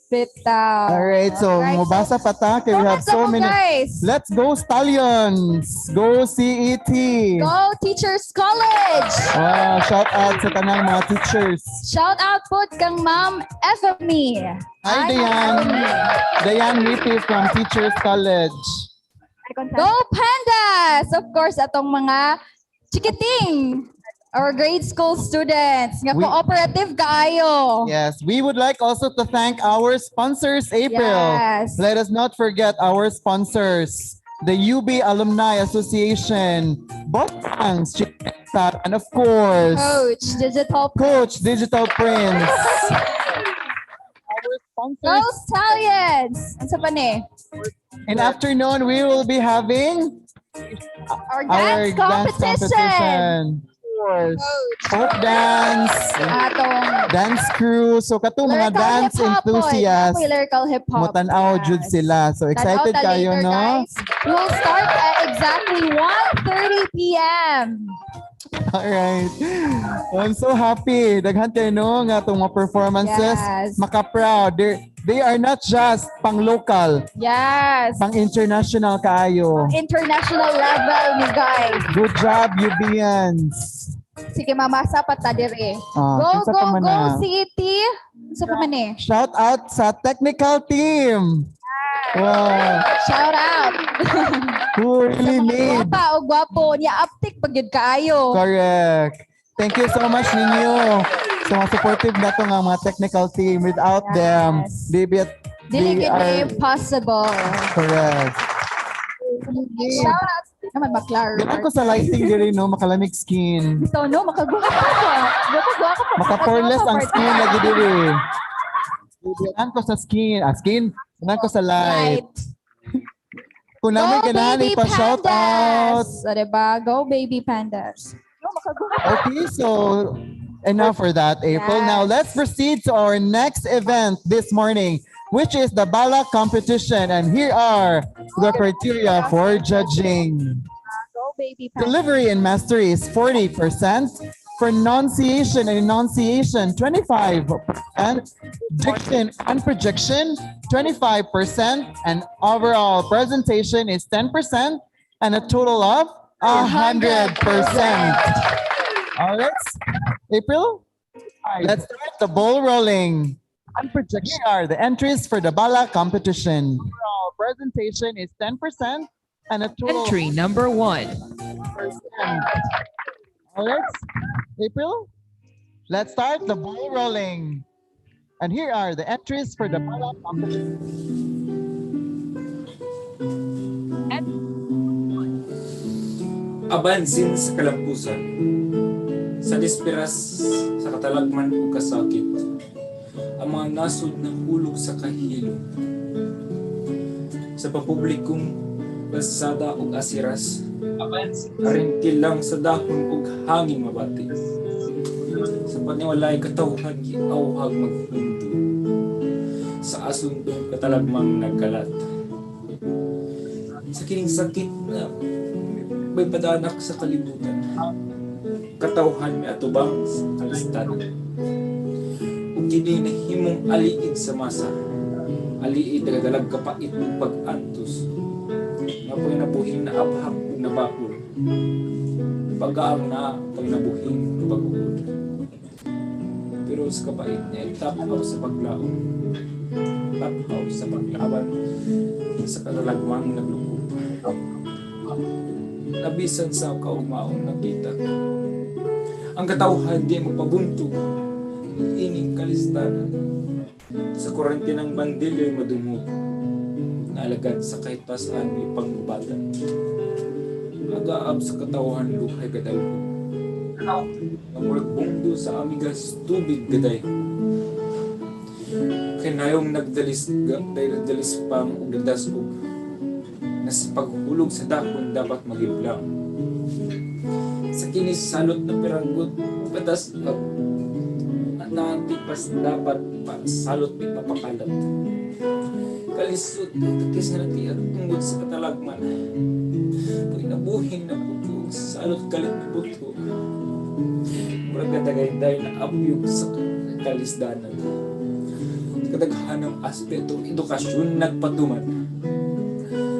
Bitaw. Alright, so mabasa pa ta. Okay, we have so many. Guys. Let's go Stallions! Go CET! Go Teachers College. Wow, shout out sa tanang mga teachers. Shout out po kang Ma'am Evamy. Hi, Dayan. Dayan Rippy from Teachers College. Go Pandas! Of course, atong mga chikiting, our grade school students, nga cooperative kaayo. Yes, we would like also to thank our sponsors, April. Yes. Let us not forget our sponsors, the UB Alumni Association, Botangs, and of course, Coach Digital Prints. Go Stallions! Ano sa pa ni? In afternoon, we will be having Our dance competition. Of course. Folk dance, Atong dance crew. So katong mga lyrical dance hip-hop po. enthusiasts, Lyrical hip-hop. mutanaw jud sila. So excited Tanaw ta kayo, later, no? guys. We will start at exactly 1:30 p.m. Alright. I'm so happy. Daghan kayo, no, nga itong mga performances. Yes. Maka-proud. They are not just pang-local, Yes. pang-international kaayo. International level ni guys. Good job, UBians. Sige, mamasa pa ta dire. Ah, kinsa pa man na? City. Sa pa man eh. Shout out sa technical team. Wow. Shout out. Who really made. Guwapa o gwapo. Niya uptick pag yun kaayo. Correct. Thank you so much ninyo. So mga supportive na to nga mga technical team. Without them, they Dili gid are impossible. correct. Shout out. Naman maklaro. Ganun ko sa lighting diri, no, makalamig skin. So no, makagwapo ka. Gwapo ka. Maka-poreless ang skin lagi diri. Bibilan ko sa skin. Skin? Bibilan ko sa light. Right. Kung Go namin ganahan baby ipa-shout out. pandas! O, diba? Go baby pandas. Okay, so enough for that, April. Now Yes. let's proceed to our next event this morning, which is the Bala competition. And here are the criteria for judging. Go baby pandas. Delivery and mastery is 40%. Pronunciation and enunciation, 25%. Diction and projection, 25%. And overall presentation is 10%. And a total of 100%. All right, April, let's start the ball rolling. And projection. Here are the entries for the Bala competition. Overall presentation is 10%. And a total Entry number 1. percent. All right, April, let's start the ball rolling. And here are the entries for the Bala competition. Abansin sa kalampusan, sa disperas, sa katalagman o kasakit, ang mga nasod na hulog sa kahilo, sa papublikong basada o asiras, arintil lang sa dahon o hangin mabati, sa paniwalay katawhan giawhag magpunto, sa asuntong katalagmang nagkalat, sa kining sakit na may padanak sa kalibutan, katawhan may atubang sa kalistanan, ug kini nahimong aliid sa masa, aliid nagadalag kapait ug pag-antos, napoy nabuhing na abhak ug nabakol, pag-aang na pag nabuhing pag-uod, pero sa kapait niya tapaw sa paglaom, tapaw sa paglaban sa katalagmang naglukop. Nabisan sa kaumaong nakita, ang katawhan di magpabuntog, ining kalistanan, sa kurentinang bandilyo'y madungog, nalagad sa kahit pasaan may pangbatan, agaab sa katawhan luhay kadalgo, namurag bungdo sa amigas tubig gaday, kinayong nagdalis pang ug nagdasog, na sa paghulog sa dahon dapat magiblang. Sa kinis salot na piranggot, patas naantipas dapat salot di papakalat. Kalisod, kakis na nati at tungod sa katalagman. Pag nabuhin na puto, salot kalit na puto. Murag katagay-day na apyog sa kalisdanan. Kadaghanang aspeto, edukasyon nagpatuman.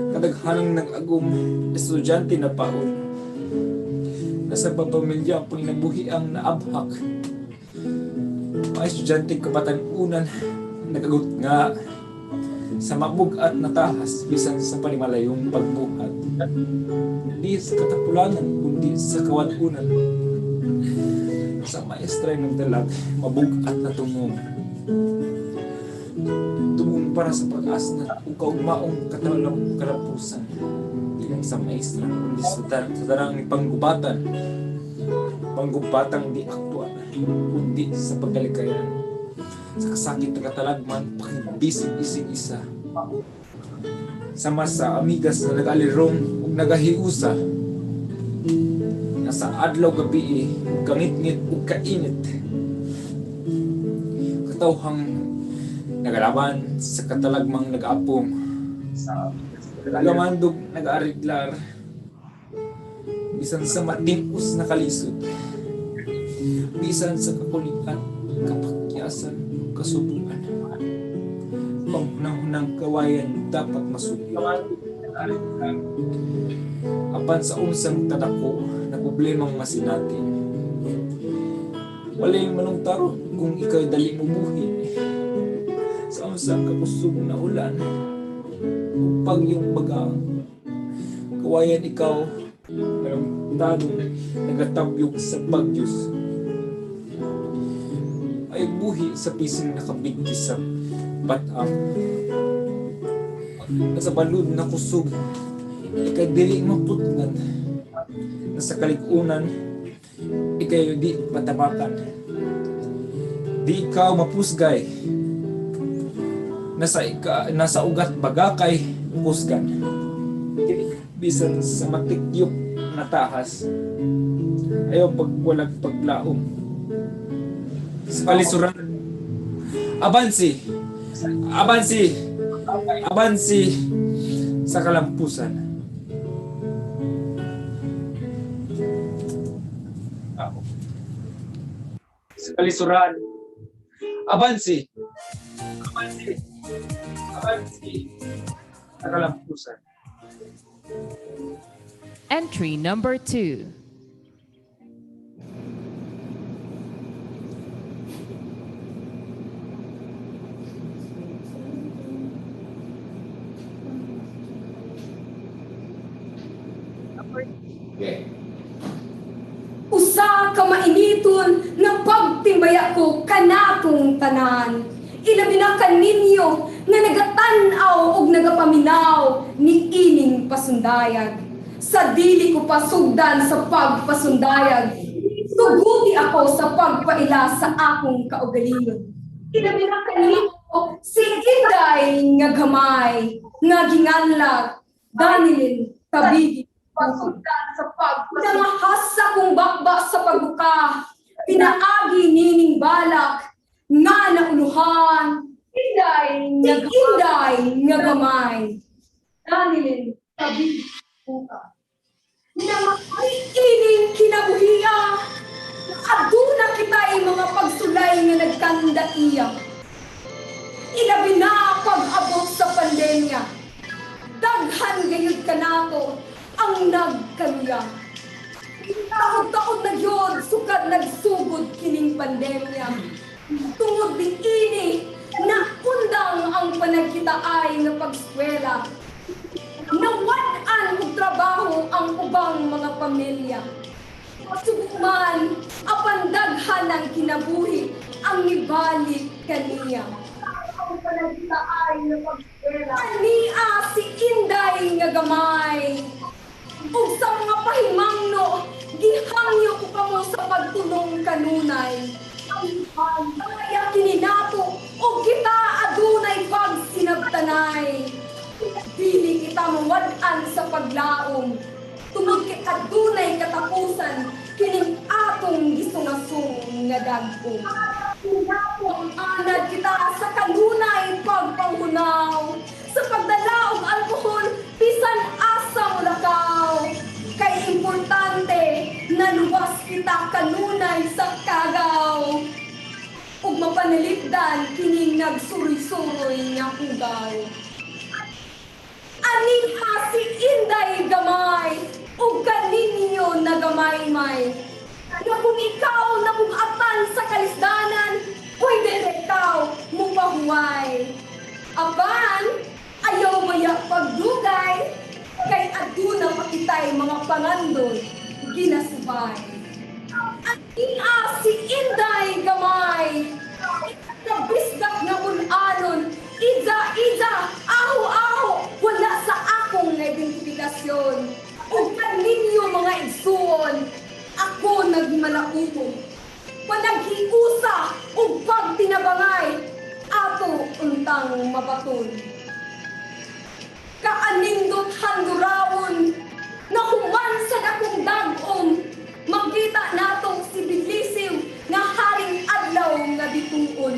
Kadaghanang nag-agum, estudyante na paon. Nasa papamilya pang nabuhi ang naabhak. Mga estudyante kapatanunan, nagagot nga sa mabugat na tahas bisan sa palimalayong pagbuhat. Hindi sa katapulanan, kundi sa kawanunan. Sa maestra ng dalag, mabugat na tungong. Para sa pag-asa na ukaugmaong kalapusan, hindi lang sa maestra, kundi sa darang ni panggubatan, panggubatang di aktual, kundi sa pagkalikayan, sa kasakit na katalagman, pakibisig ising isa, sa masa amigas na nag-alirong ug nagahiusa, nasa adlaw gabi, kangit-ngit ug kainit, katawhang nagalaban sa katalagmang nag-apong, gamandog nag-ariglar, bisan sa matingkus na kalisod, bisan sa kakulitan, kapakyasan, kasubuan, pangunang kawayan dapat masugyo. Apan sa unsang tadako na problemang masinatin, walay manungtaro kung ikaw dali mo buhi. Sa unsang kapusog na ulan, upag yung bagang, kawayan ikaw, tanong nagatabyog sa bagyos. Ay buhi sa pising nakabigkis sa batang. Nasa balud na kusog, ikay dili maputngan. Nasa kalikunan, ikay di patabakan. Di ikaw mapusgay, nasa ugat baga kay kusgan. Bisan sa matikyop na tahas, ayaw pagwalag paglaom. Sa kalisuran, abansi, abansi, abansi sa kalampusan. Sa kalisuran, abansi, abansi, abansi sa kalampusan. Entry number 2. Usa ka mainiton nga pagtimbaya ko kanatong tanan. Ilabi na kaninyo nga nagatanaw og nagapaminaw ni ining pasundayag. Sa dili ko pasugdan sa pagpasundayag. Tuguti ako sa pagpaila sa akong kaugalingon. Ilabi na kaninyo si Inday nga gamay, nga ginganlag, danilin, tabigi, pasugdan sa pagpasundayag. Sa kong bakba sa pagbuka, pinaagi nining balak, nga nauluhan, Inday nga gamay, danilin, tabigi, puka. Namatay ining kinabuhiya, aduna kita'y mga pagsulay nga nagkanda iya. Ilabi na pag-abot sa pandemya, daghan gayud ka nato ang nagkaluya. Taon-taon na yun, sukad nagsugod kining pandemya. Tungod din ini, na undang ang panagkitaay nga pagskwela. Nawan-an og trabaho ang ubang mga pamilya. Subuman, apan daghan ang kinabuhi ang nibalik kaniya. Ang panagkitaay nga pagskwela. Ania si Inday nga gamay. Ug sa mga pahimangno, gihangyo ko pa mo sa pagtulong kanunay. Kaya kininato, o kita adunay pagsinabtanay. Dili kita mawad-an sa paglaom. Tungod kay adunay katapusan, kining atong gisungasong nga dagko. Anad kita sa kanunay pagpanghunaw, sa pagdala og alkohol, bisan asa mo lakaw. Kay importante na luwas kita kanunay sa kagaw. Ug mapanalipdan kining nagsuroy-suroy nga hugaw. Aning si Inday gamay, ug kaninyo na gamay-may. Na kung ikaw nabugatan sa kalisdanan, pwede ikaw mupahuway. Apan, ayaw maya pagdugay, kay aduna pakitay mga pangandon, ginasubay. Aning si Inday gamay, nabisdak nga bunanon, Iza, aho, wala sa akong identifikasyon. Ug kaninyo mga igsuon, ako nagmalaumo. Panaghiusa ug pagtinabangay, ato untang mabaton. Kaanindot handurawon, na human sa dakong dagom, magkita natong sibilisiw nga haring adlaw nga bituon.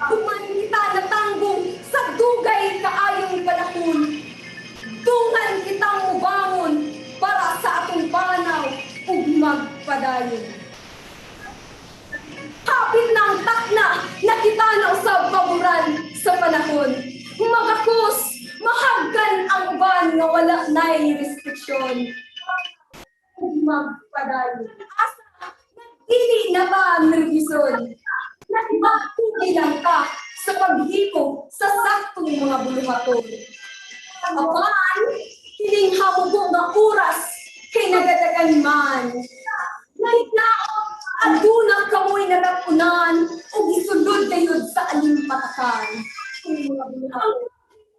Human kita natanggong sa dugay kaayong panahon. Tungan kitang ubangon para sa atong panaw ug magpadayon. Hapit na ang takna na kita na usab paboran sa panahon. Magakos, mahagkan ang uban nga wala na'y restriksyon. Ug magpadayon. Asa, dili na ba ang revisyon? Nagpapuli lang ka sa paghimo sa saktong mga buluhaton. Apan, kining hamubo nga oras kay nagadagan man. Nahitlaot, aduna kamoy natapunan o gisulod kayod sa alimpatakan. Ang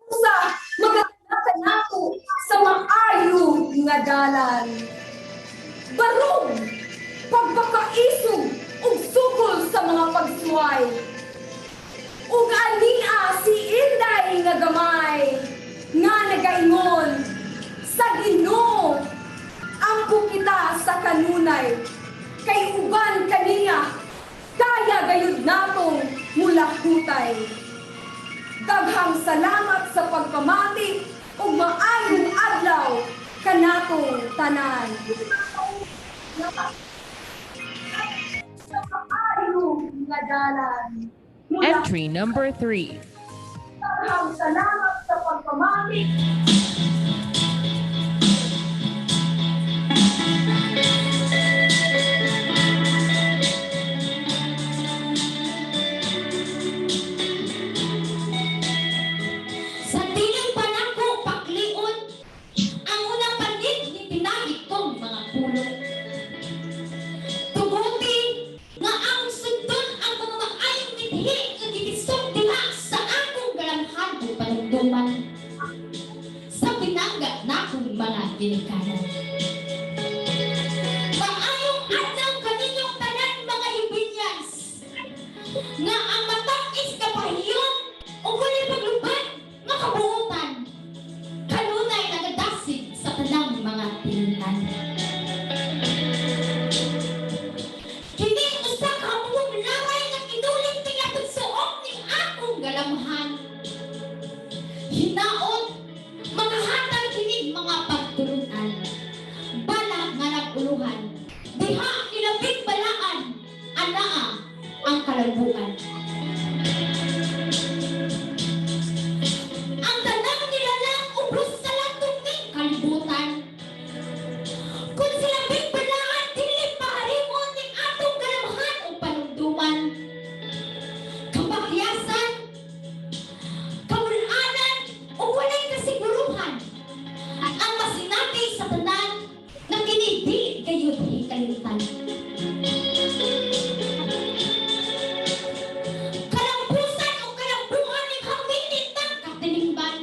usa, magagatan nato sa maayo nga dalan. Barong, pagpakaisog ug sukol sa mga pagsuway. Ug ania paingon, sa Ginoo, ampo kita sa kanunay, kay uban kaniya, kaya gayud natong mulakutay. Daghang salamat sa pagpamati ug maayong adlaw kanatong tanan. Sa maayong nga dalan. Entry number 3. Daghang salamat sa pagpamati. Sa tiling panako paklion, ang unang panit ni pinagit kong mga pulong. Tumuti nga ang sundon ang mga maayong nithi nga gitisok diha sa akong galamhan o panunduman. Sa pinanggat na akong mga ginikanan. Maayong adlaw kaninyong tanan mga Hibinyas, nga ang matang is kapahiyon o walay paglubad nga kabuutan. Kanunay nagadasig sa tanang mga tinitan. Kini usa ka hamong laway nga kinuling tingatod suok ning akong galamhan. Hinaot, mga hatag kinig mga pagtulunan. Bala nga naguluhan. Diha kilabing balaan, anaa ang kalabuan. Ang tanang nilalang ubos sa latong ning kalibutan. Kung sila bing balaan, dili paharimon ning atong galamhan o panunduman. Kapahyasan, kamulanan, o walay kasiguruhan. Ang masinati sa tanan na kinidi kayo hikalitan. Kalampusan o kalambuan ning hamilit ng katilingban.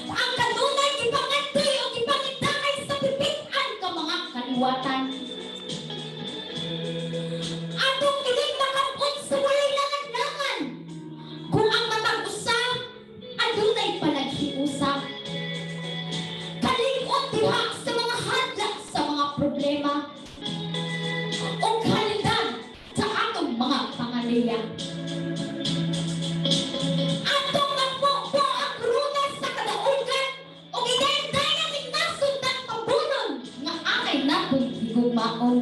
Ang kanunay gipangantoy o gipangitangay sa pipitan ka mga kaliwatan. Atong kiling makapot sa walay langan-langan. Kung ang matang usa, adunay panaghiusap. Kalingon diha sa mga hadlak sa mga problema. O kalidad sa atong mga pangaliya. Atong magpokpo ang runas sa kadaugan o gidayan-dayan ning nasod ng pabunon nga angay natong higumaon.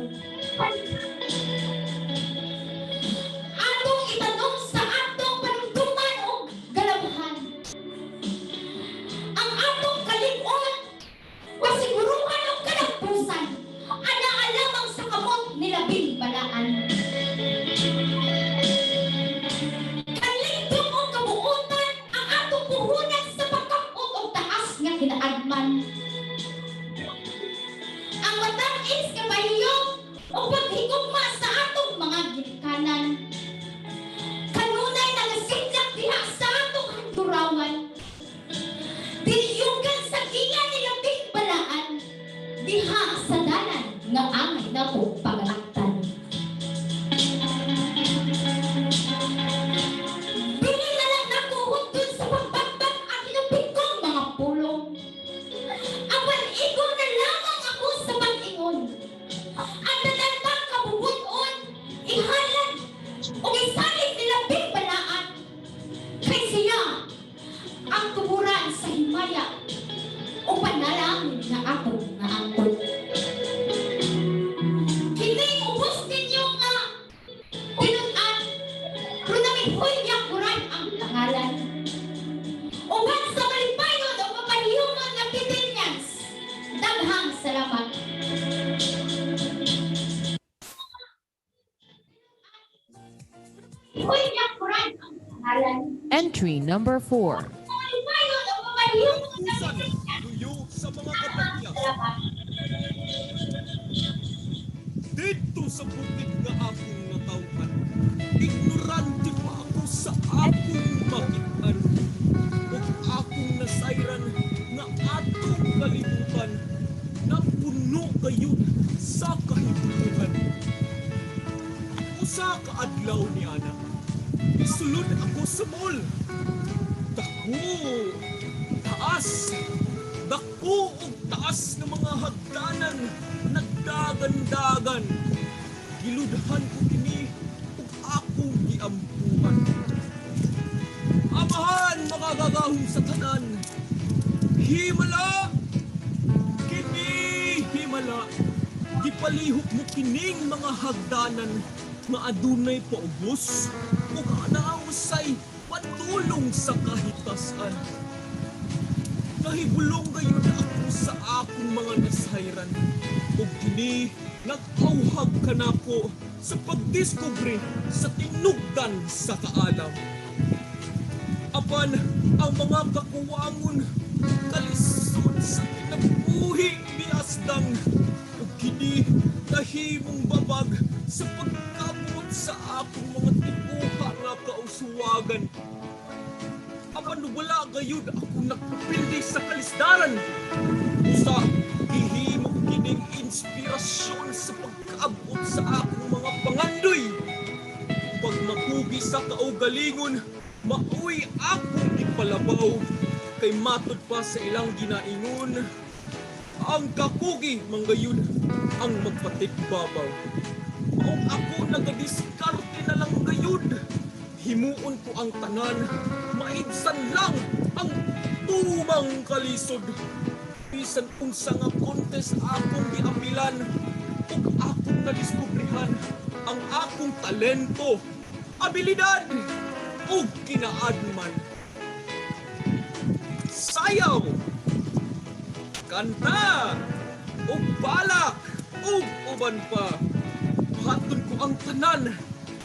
Atong itanong sa atong panunduman o galamhan. Ang atong kalig-on, wasiguruhan o kalampusan, ana-alamang sa kamot nilabing balaan. Kalingdong o kabuutan ang atong puhunan sa pagkakot o taas nga kinaagman. Ang matangis kabayong o paghigugma sa atong mga ginikanan. Kanunay nagasidlak diha sa atong handurawan. Diliyugan sa gingan nilabing balaan. Diha sa dalan nga angay na po pagalaktan. Dili na lang nakuhod dun sa pagbagbag at hinupin kong mga pulong. Ang pag-igon na lamang ako sa pag-ingon. Ang nanandang kabubuton, ihalan o isalit nilabing balaan. Kay siya, ang tuburan sa himaya o panalangin na ako na angkot. Kini ubos ninyo nga tinutan, runamihoy niya kuran ang pangalan. Uban sa malipayon o mapaliyungan na Pilipinas, daghang salamat. Hoy niya kuran ang pangalan. Entry number 4. Malipayon o mapaliyungan na Pilipinas, Tuyo sa mga daghang kapatid. salamat. Dito sa bukid nga akong natawhan, ignorante pa ako sa akong makitan. Ug akong nasayran nga atong kalibutan, napuno kayo sa kahibutuhan. Usa ka adlaw ni Ana, isulod ako sa mall. Dako, taas, dako ug taas ng mga hagdanan, nagdagan-dagan. Giludhan ko kini ug akong giampuan. Amahan makagagahong sa tanan. Himala, kini himala. Gipalihok mo kining mga hagdanan nga adunay paubos ug anausay patulong sa kahitasan. Nahibulong gayon ako sa akong mga nasayran ug kini nag-auhag kanako sa pagdiskubre sa tinugdan sa kaalam. Apan ang mga kakuwangon kalisod sa kinabuhi miasdang ug kini nahimong babag sa pagkabot sa akong mga tibuha nga kausuwagan. Apan wala gayud ako nagpapildi sa kalisdaran. Usa gihimo kining inspirasyon sa pagkaabot sa akong mga pangandoy. Pag makugi sa kaugalingon, maoy akong ipalabaw. Kay matud pa sa ilang ginaingon, ang kakugi manggayon ang magpatitbabaw. Maong ako nagadiskarte na lang gayud. Himuon ko ang tanan, maibsan lang ang tumang kalisod. Bisan unsa nga contest akong giapilan, ug akong nadiskubrihan ang akong talento, abilidad, ug kinaadman. Sayaw, kanta, ug balak, ug uban pa. Hatod ko ang tanan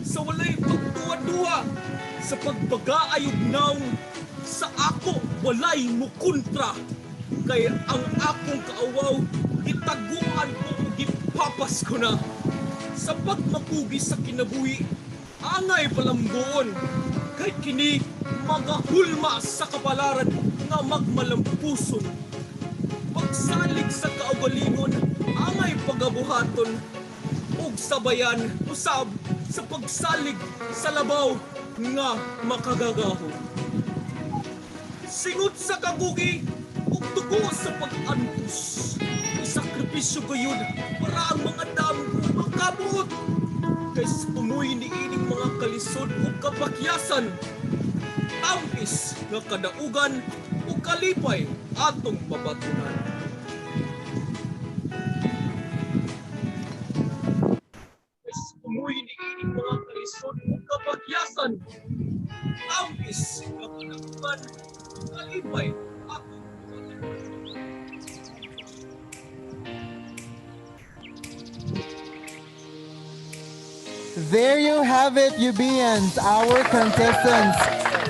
sa walay pagduwa-duwa, sa pagbagaayog naong sa ako walay mukontra. Kay ang akong kaawaw gitaguan ko ug gipapas ko na. Sa pagmakugi sa kinabuhi, angay palambuon. Kay kini magahulma sa kapalaran nga magmalampuson. Pagsalig sa kaugalingon, angay pagabuhaton. Ug sabayan usab sa pagsalig sa labaw nga makagagahon. Singot sa kagugi ug tugo sa pag-antos. Isakripisyo gayud para ang mga damo makabuot. Kay sa pumoy ni ining mga kalisod ug kapakyasan. Tampis nga kadaugan ug kalipay atong mabatunan. Umuwi ni ining mga kalisod ug kapakyasan. Tampis nga kadaugan ug kalipay atong mabatunan. There you have it, Yubians, our contestants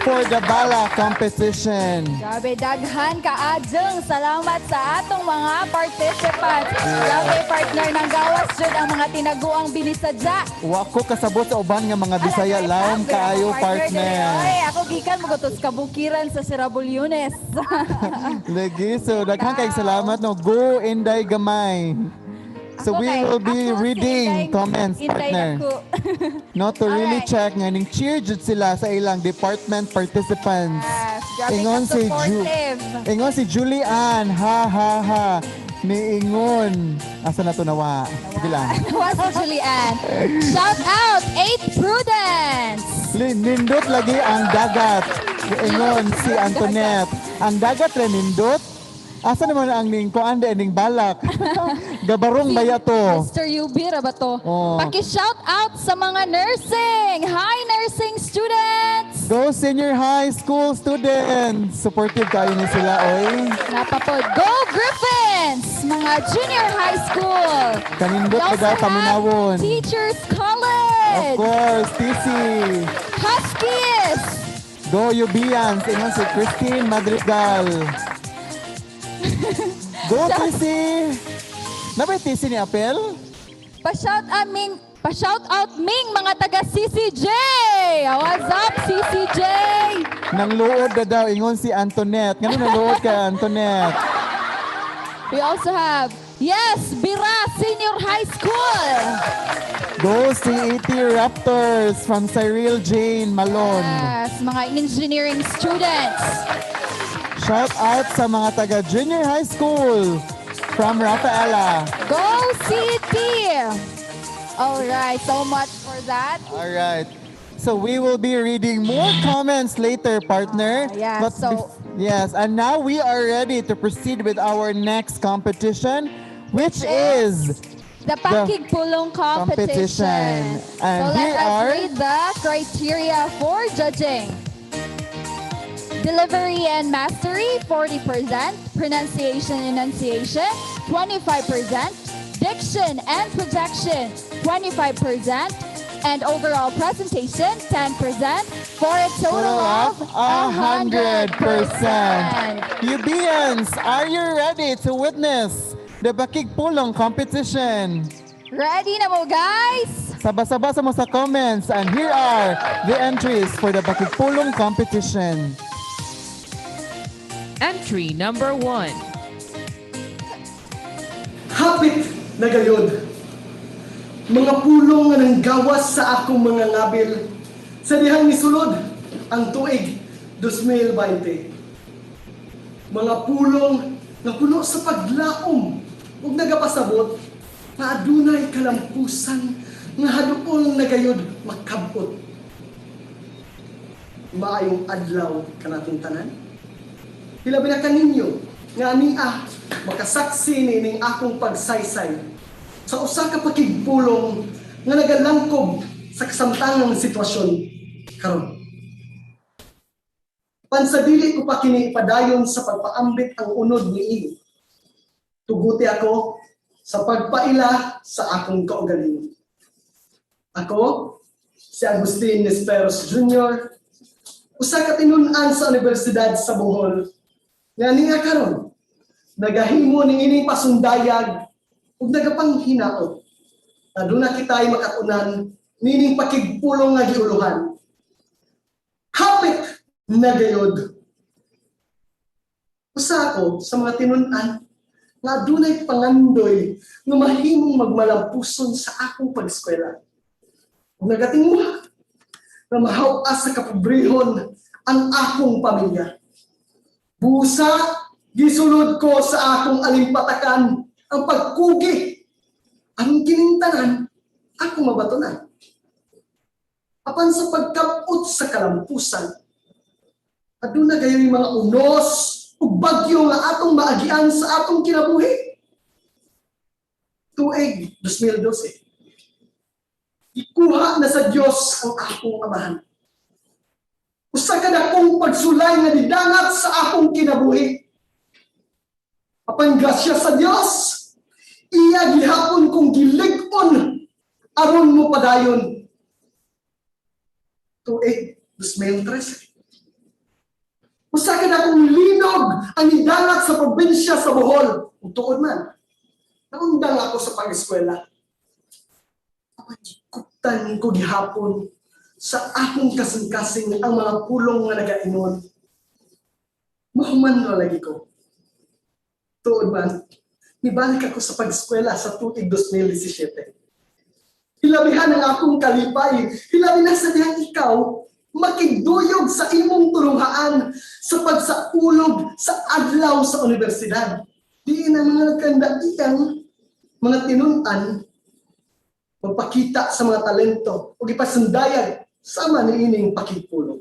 for the Bala competition. Grabe, daghan kaadjeng salamat sa atong mga participants. Grabe, partner ng gawas jud ang mga tinaguang binisadya. Wako kasabot sa uban nga mga Bisaya, laom kaayo partner. Ay, ako gikan magutos kabukiran sa Sirabulyones. Lagi, so daghang kay salamat no. Go Inday Gamay. So we will be reading comments, partner. Not to really check nga ning cheer jud sila sa ilang department participants. Ingon si Julian, ha ha ha. Niingon. Asa na to nawa? Sige lang. Nawa si Julian. Shout out 8 Prudence. Nindot lagi ang dagat. Ingon si Antoinette. Ang dagat rin nindot. Asa naman ang ning kuan ning balak? Gabarong baya to. Mr. Yubi ra ba to? Oh. Paki-shout out sa mga nursing. Hi nursing students. Go senior high school students. Supportive kayo ni sila, oy. Napapod. Go Griffins! Mga junior high school. Kanindot ka daw paminawon. Teachers College. Of course, TC. Huskies. Go Yubians. Ingon si Christine Madrigal. Go TC. Nabay TC ni Apel? Pa-shout out Ming mga taga CCJ. What's up CCJ? Nang luod na daw ingon si Antoinette. Ngano nang luod ka Antoinette? We also have Bira Senior High School. Go CET Raptors from Cyril Jane Malone. Yes, mga engineering students. Shout out sa mga taga junior high school from Rafaela. Go City! All right, so much for that. All right. So we will be reading more comments later, partner. Yeah, But yes, and now we are ready to proceed with our next competition, which is the Pakigpulong competition. And so here let us are read the criteria for judging. Delivery and mastery, 40%. Pronunciation enunciation, 25%. Diction and projection, 25%. And overall presentation, 10%. For a total of 100%. Ubians, are you ready to witness the Pakigpulong competition? Ready na mo, guys? Sabasa-basa mo sa comments, and here are the entries for the Pakigpulong competition. Entry number 1. Hapit na gayod. Mga pulong nga nanggawas sa akong mga ngabil. Sa dihang misulod ang tuig 2020. Mga pulong nga puno sa paglaom ug nagapasabot na adunay kalampusan nga haduol na gayod makabot. Maayong adlaw kanatong tanan. Hilabi na kaninyo nga makasaksi ning akong pagsaysay sa usa ka pakigpulong nga nagalangkob sa kasamtangang sitwasyon karon. Pansadili ko pa kini ipadayon sa pagpaambit ang unod niini. Tuguti ako sa pagpaila sa akong kaugalingon. Ako, si Agustin Nesperos Jr., usa ka tinun-an sa Universidad sa Bohol, nga niya karon nagahimo ning ining pasundayag ug nagapanghinaot. Aduna kitay makatunan nining pakigpulong nga giuluhan. Hapit na gayod. Usa ako sa mga tinun-an nga adunay pangandoy nga mahimong magmalampuson sa akong pag-eskwela. Ug nagatinguha na mahaw-as sa kapobrehon ang akong pamilya. Busa, gisulod ko sa akong alimpatakan ang pagkugi. Ang kinintanan, ako mabatunan. Apan sa pagkapot sa kalampusan, aduna gayon mga unos ug bagyo nga atong maagian sa atong kinabuhi. Tuig 2012. Ikuha na sa Dios ang akong amahan. Usa ka dakong pagsulay nga nidangat sa akong kinabuhi. Apan grasya sa Dios, iya gihapon kong gilig-on aron mo padayon. Tuig 2013. Usa ka dakong linog ang nidangat sa probinsya sa Bohol. Ug tuod man, naundang ako sa pag-eskwela. Apan gikutan ko gihapon sa akong kasing-kasing ang mga pulong nga nagainon. Mahuman na lagi ko. Tuod man, nibalik ako sa pag-eskwela sa tuig 2017. Hilabihan ang akong kalipay, hilabi na sa dihang ikaw, makigduyog sa imong turunghaan sa pagsaulog sa adlaw sa universidad. Diin ang mga nagkandaiyang mga tinun-an magpakita sa mga talento o ipasundayag sama ni ining pakigpulong.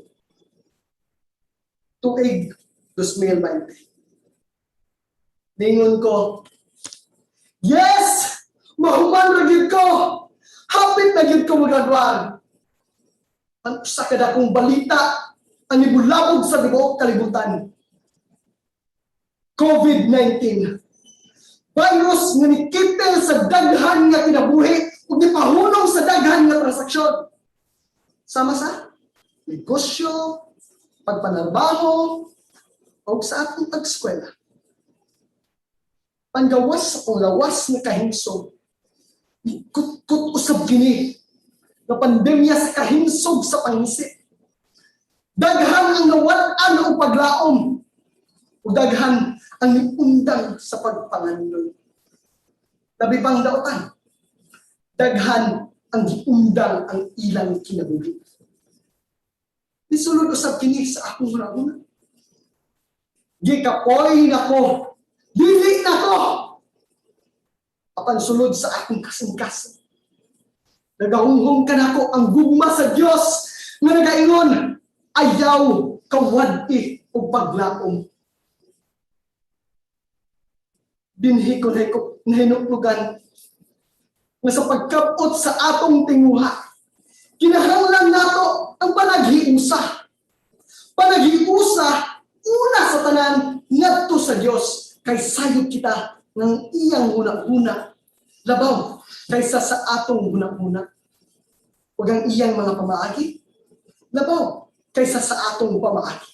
Tuig 2020. Ningon ko, yes! Mahuman na gid ko! Hapit na gid ko magagwaan! Ang usa ka dakong balita ang ibulabog sa tibuok kalibutan. COVID-19. Virus nga nikipil sa daghan nga kinabuhi ug gipahunong sa daghan nga transaksyon. Sama sa negosyo, pagpanarbaho, o sa atong pag-eskwela. Panggawas sa panglawas nga kahinsog, ikut-kut usab gini nga pandemya sa kahinsog sa pangisip. Daghan ang nawad-an o paglaom, o daghan ang niundang sa pagpangandoy. Labi pang daotan, daghan ang giundang ang ilang kinabuhi. Nisulod usab kini sa akong rauna. Gikapoy nako. Dili nako. Apan sulod sa akong kasing-kasing. Nagahunghong ka nako ang gugma sa Dios nga nagaingon, ayaw kawadi o paglaom. Binhi ko na hinuklugan nga sa pagkapot sa atong tinguha, kinahanglan nato ang panaghiusa. Panaghiusa, una sa tanan, ngadto sa Dios, kay sayod kita ng iyang huna-huna. Labaw, kaysa sa atong huna-huna. Huwag ang iyang mga pamaagi. Labaw, kaysa sa atong pamaagi.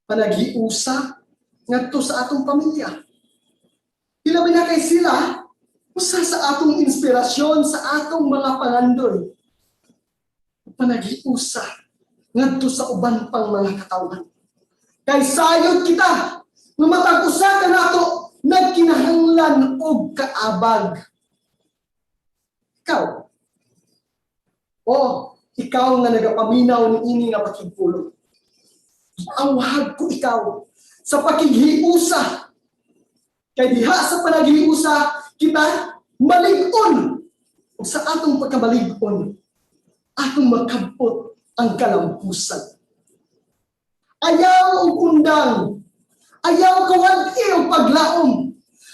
Panaghiusa, ngadto sa atong pamilya. Hilabi na kay sila, usa sa atong inspirasyon sa atong mga pangandoy. Panaghiusa, ngadto sa uban pang mga katawhan. Kay sayod kita, nga matag-usa ka nato, nagkinahanglan og kaabag. Ikaw, ikaw nga nagapaminaw ni ini nga pakigpulo. Awhag ko ikaw sa pakighiusa. Kay diha sa panaghiusa, kita malig-on. Ug sa atong pagkamalig-on, atong makabot ang kalampusan. Ayaw og undang, ayaw kawadi og paglaom.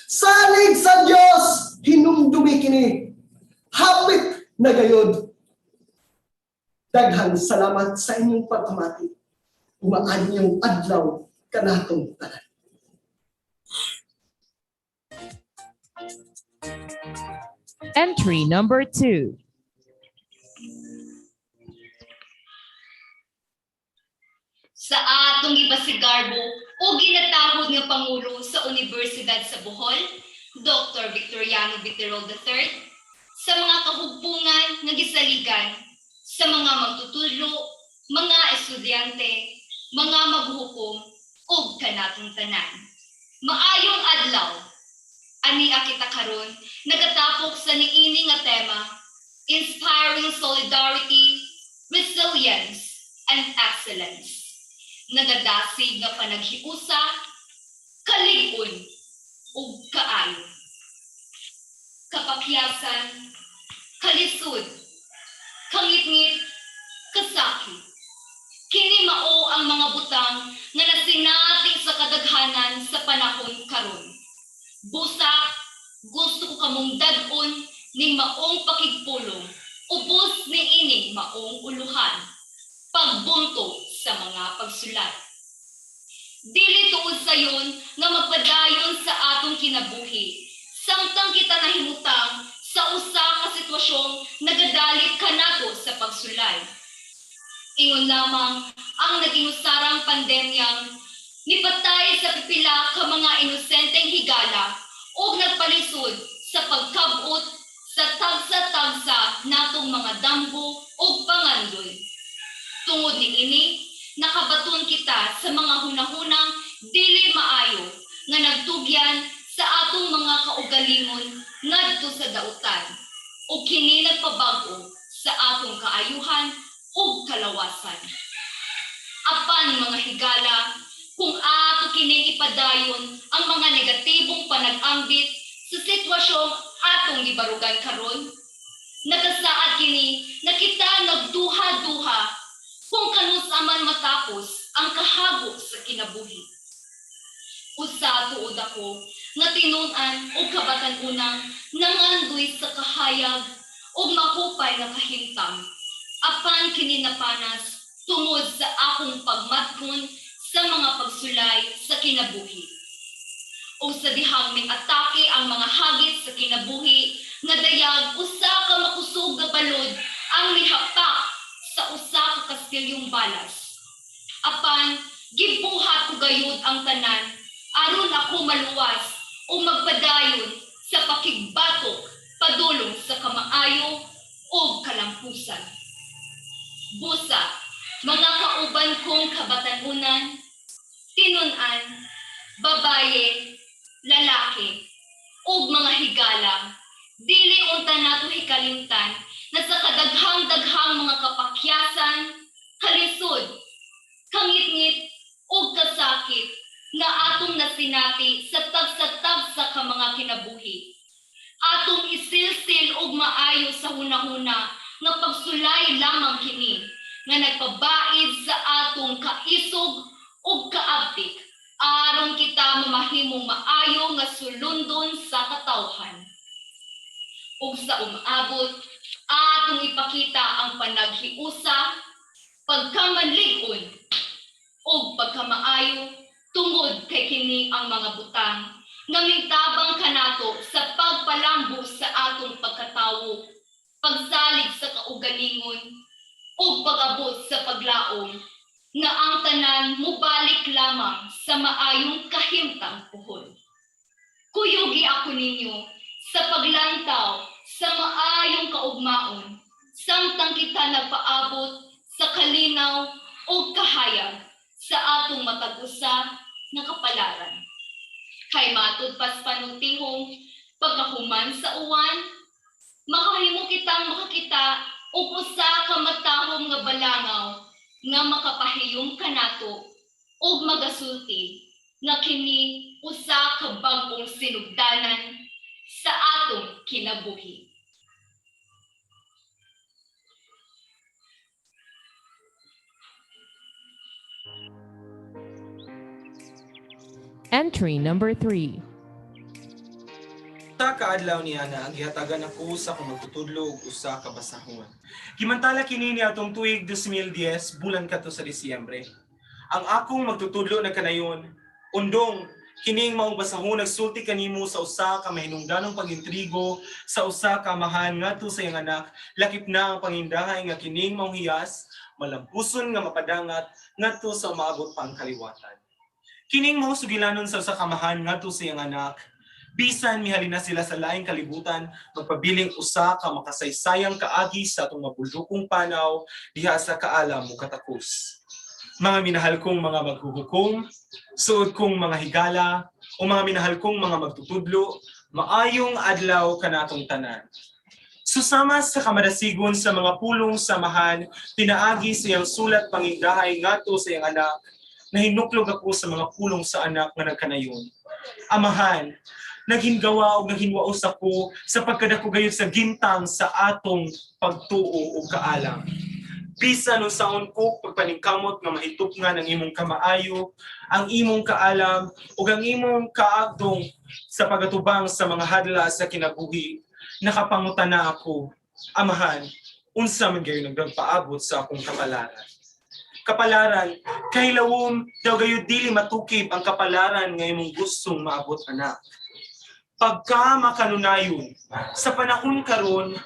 Salig sa Dios, hinumdumi kini. Hapit na gayod. Daghang salamat sa inyong pagpamati. Umaan niyong adlaw kanatong tanan. Entry number 2. Sa atong gibasigarbo o ginatahod nga Pangulo sa Universidad sa Bohol, Dr. Victoriano Biterol III, sa mga kahugpungan nga gisaligan, sa mga magtutulo, mga estudyante, mga maghukom, ug kanatong tanan. Maayong adlaw, ani kita karon nagatapok sa niini nga tema, Inspiring Solidarity, Resilience, and Excellence. Nagadasig nga panaghiusa, kalig-on, ug kaayo. Kapakyasan, kalisod, kangit-ngit, kasakit. Kini mao ang mga butang nga nasinati sa kadaghanan sa panahon karon. Busa, gusto ko kamong dag-on ning maong pakigpulong, ubos ni ining maong uluhan, pagbunto sa mga pagsulat. Dili tuod sayon nga magpadayon sa atong kinabuhi, samtang kita nahimutang sa usa ka sitwasyong nagadalit kanato sa pagsulay. Ingon lamang ang naging usarang pandemyang nipatay sa pipila ka mga inosenteng higala o nagpalisod sa pagkabot sa tagsa-tagsa natong mga dambo o pangandoy. Tungod ni ini, nakabaton kita sa mga hunahunang dili maayo nga nagtugyan sa atong mga kaugalingon ngadto sa dautan o kini nagpabago sa atong kaayuhan ug kalawasan. Apan mga higala, kung ato kining ipadayon ang mga negatibong panag-ambit sa sitwasyong atong gibarugan karon, nagasaad kini na kita nagduha-duha kung kanus aman matapos ang kahagok sa kinabuhi. Usa tuod ako nga tinun-an o kabatan-unang nangandoy sa kahayag o mahupay nga kahimtang, apan kini napanas tungod sa akong pagmatkon sa mga pagsulay sa kinabuhi. O sa dihang may atake ang mga hagit sa kinabuhi nga dayag usa ka makusog nga balod ang mihapak sa usa ka kastilyong balas. Apan gibuhat ko gayud ang tanan aron ako maluwas o magpadayon sa pakigbatok padulong sa kamaayo o kalampusan. Busa, mga kauban kong kabatanunan, tinun-an, babaye, lalaki, ug mga higala, dili unta nato hikalimtan na sa kadaghang-daghang mga kapakyasan, kalisod, kangit-ngit, ug kasakit, sinati sa tagsa-tagsa ka mga kinabuhi. Atong isilsil og maayo sa hunahuna nga pagsulay lamang kini nga nagpabaid sa atong kaisog ug kaabtik aron kita mamahimong maayo nga sulundon sa katawhan. Ug sa umabot, atong ipakita ang panaghiusa, pagkamanlig-on, ug pagkamaayo tungod kay kini ang mga butang nga mintabang kanato sa pagpalambo sa atong pagkatawo, pagsalig sa kaugalingon, ug pag-abot sa paglaom, nga ang tanan mubalik lamang sa maayong kahimtang puhon. Kuyugi ako ninyo sa paglantaw sa maayong kaugmaon, samtang kita nagpaabot sa kalinaw o kahayag sa atong matag-usa nga kapalaran. Kay matud pas panutihong pagkahuman sa uwan, makahimo kitang makakita o usa ka matahom nga balangaw nga makapahiyom kanato ug magasulti nga kini usa ka bag-ong sinugdanan sa atong kinabuhi. Entry number 3. Usa ka adlaw niya na gihatagan ako sa kung magtutudlo og usa ka basahon. Himantala kini ni atong tuig 2010 bulan kadto sa Disyembre. Ang akong magtutudlo na kanayon, undong kining maong basahon nagsulti kanimo sa usa ka mahinungdanong pagintrigo sa usa ka amahan ngadto sa iyang anak, lakip na ang pangindahay nga kining maong hiyas, malampuson nga mapadangat ngadto sa maabot pang kaliwatan. Kining maong sugilanon sa usa ka amahan ngadto sa iyang anak, bisan mihalin na sila sa laing kalibutan, magpabiling usa ka makasaysayang kaagi sa atong mabuldukong panaw diha sa kaalam mo katakos. Mga minahal kong mga maghuhukom, suod kong mga higala, o mga minahal kong mga magtutudlo, maayong adlaw kanatong tanan. Susama sa kamadasigon sa mga pulong samahan, pinaagi sa iyang sulat pangindahay ngadto sa iyang anak, nahinuklog ako sa mga pulong sa anak nga nagkanayon. Amahan, naghingawa o naghinwaos ako sa pagkadako gayud sa gintang sa atong pagtuo o kaalam. Bisan unsaon ko pagpaningkamot nga mahitupngan ang imong kamaayo, ang imong kaalam ug ang imong kaagdong sa pagatubang sa mga hadla sa kinabuhi, nakapangutana ako, amahan, unsa man gayon nagpaabot sa akong kapalaran. Kapalaran, kahilawom daw gayud dili matukib ang kapalaran nga imong gustong maabot anak. Pagka makanunayon, sa panahon karon,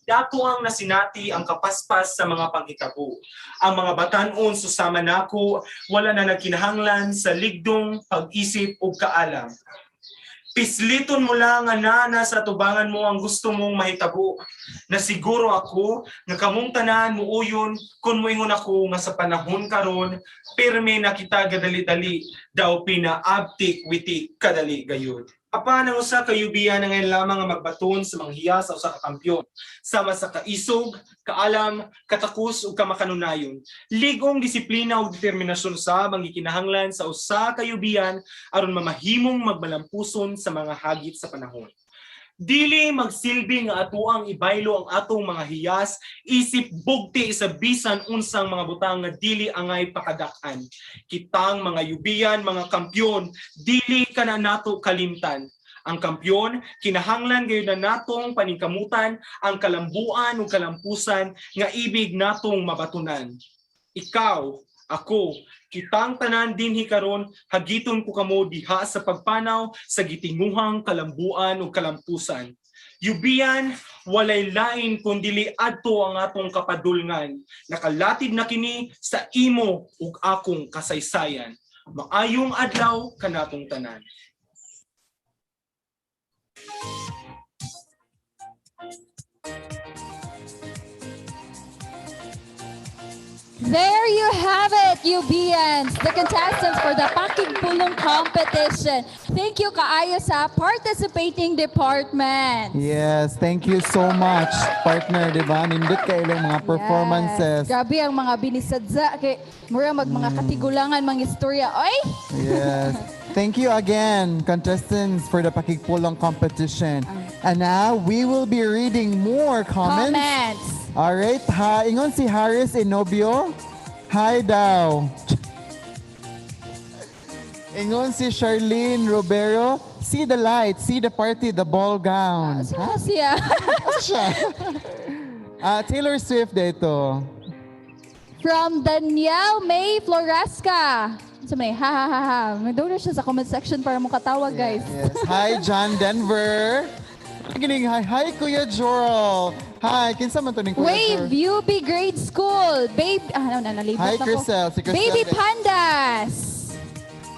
dato ang nasinati ang kapaspas sa mga panghitabo. Ang mga batan-on susama nako, wala na nagkinahanglan sa ligdong pag-isip o kaalam. Pisliton mo lang nga nana sa tubangan mo ang gusto mong mahitabo. Na siguro ako nga kamong tanan muuyon kun moingon ako nga sa panahon karon pirme na kita gadali-dali daw pinaabtik witi kadali gayud. Apan ang usa ka yubian na ngayon lamang ang magbaton sa mga hiya sa usa ka kampyon. Sama sa kaisog, kaalam, katakos ug kamakanunayon. Ligong disiplina ug determinasyon sa gikinahanglan sa usa ka yubian aron mamahimong magmalampuson sa mga hagit sa panahon. Dili magsilbi nga atuang ibaylo ang atong mga hiyas, isip bugti sa bisan unsang mga butang nga dili angay pakadak-an. Kitang mga yubian, mga kampyon, dili kana nato kalimtan. Ang kampyon, kinahanglan gayon na natong paningkamutan ang kalambuan o kalampusan nga ibig natong mabatunan. Ikaw, ako, kitang tanan dinhi karon hagiton ko kamo diha sa pagpanaw sa gitinguhang kalambuan ug kalampusan. Yubian, walay lain kundili adto ang atong kapadulngan. Nakalatid na kini sa imo ug akong kasaysayan. Maayong adlaw kanatong tanan. There you have it, UBNs, the contestants for the Pakigpulong competition. Thank you kaayo sa participating department. Yes, thank you so much, partner, di ba? Nindot kayo ilang mga performances. Grabe ang mga binisadza kay mura mga katigulangan mga istorya. Oy! Yes. Thank you again, contestants, for the Pakigpulong competition. And now, we will be reading more comments. All right. Ha, ingon si Harris Inobio. Hi daw. Ingon si Charlene Robero. See the light, see the party, the ball gown. Siya. Taylor Swift dito. From Danielle May Floresca. So may ha ha ha ha. May doon na siya sa comment section para mo katawag, guys. Yes. Hi, John Denver. Gining, hi, Kuya Joral. Hi, kinsa man to ning Kuya Wave Joral? UB Grade School. Babe, nalibot Hi, ako. Crisel. Si Crisel Baby din. Pandas.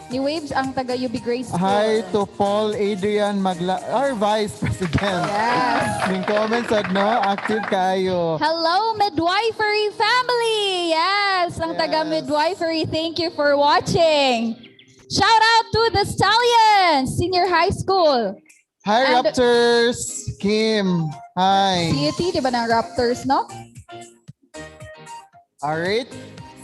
Ni Waves ang taga UB Grade School. Hi to Paul Adrian our Vice President. Yes. Ning comments at no, active kayo. Hello, Midwifery family! Yes, ang taga Midwifery, thank you for watching. Shout out to the Stallions, Senior High School. Hi, And- Raptors. Kim. Hi. City, di ba ng Raptors, no? All right.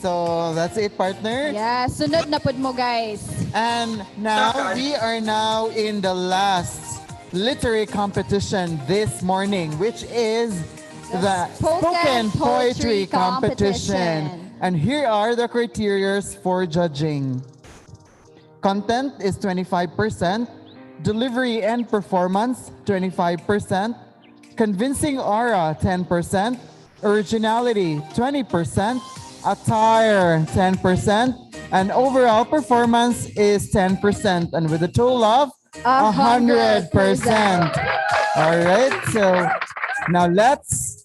So that's it, partner. Yeah, sunod na pod mo, guys. And now we are now in the last literary competition this morning, which is the spoken poetry competition. And here are the criteria for judging. Content is 25%, delivery and performance 25%, convincing aura 10%, originality 20%, attire 10%, and overall performance is 10%, and with a total of 100%. All right, so now let's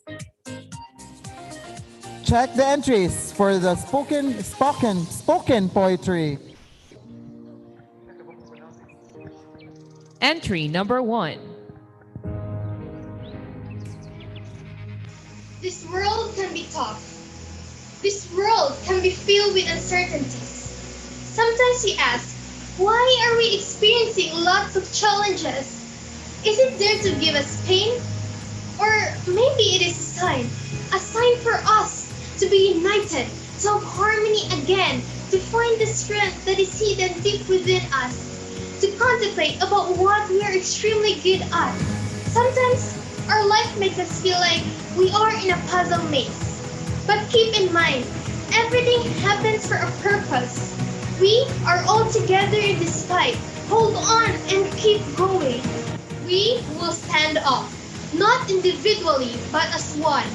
check the entries for the spoken poetry. Entry number 1. This world can be tough. This world can be filled with uncertainties. Sometimes we ask, why are we experiencing lots of challenges? Is it there to give us pain? Or maybe it is a sign for us to be united, to have harmony again, to find the strength that is hidden deep within us, to contemplate about what we are extremely good at. Sometimes our life makes us feel like we are in a puzzle maze. But keep in mind, everything happens for a purpose. We are all together in this fight. Hold on and keep going. We will stand up, not individually, but as one.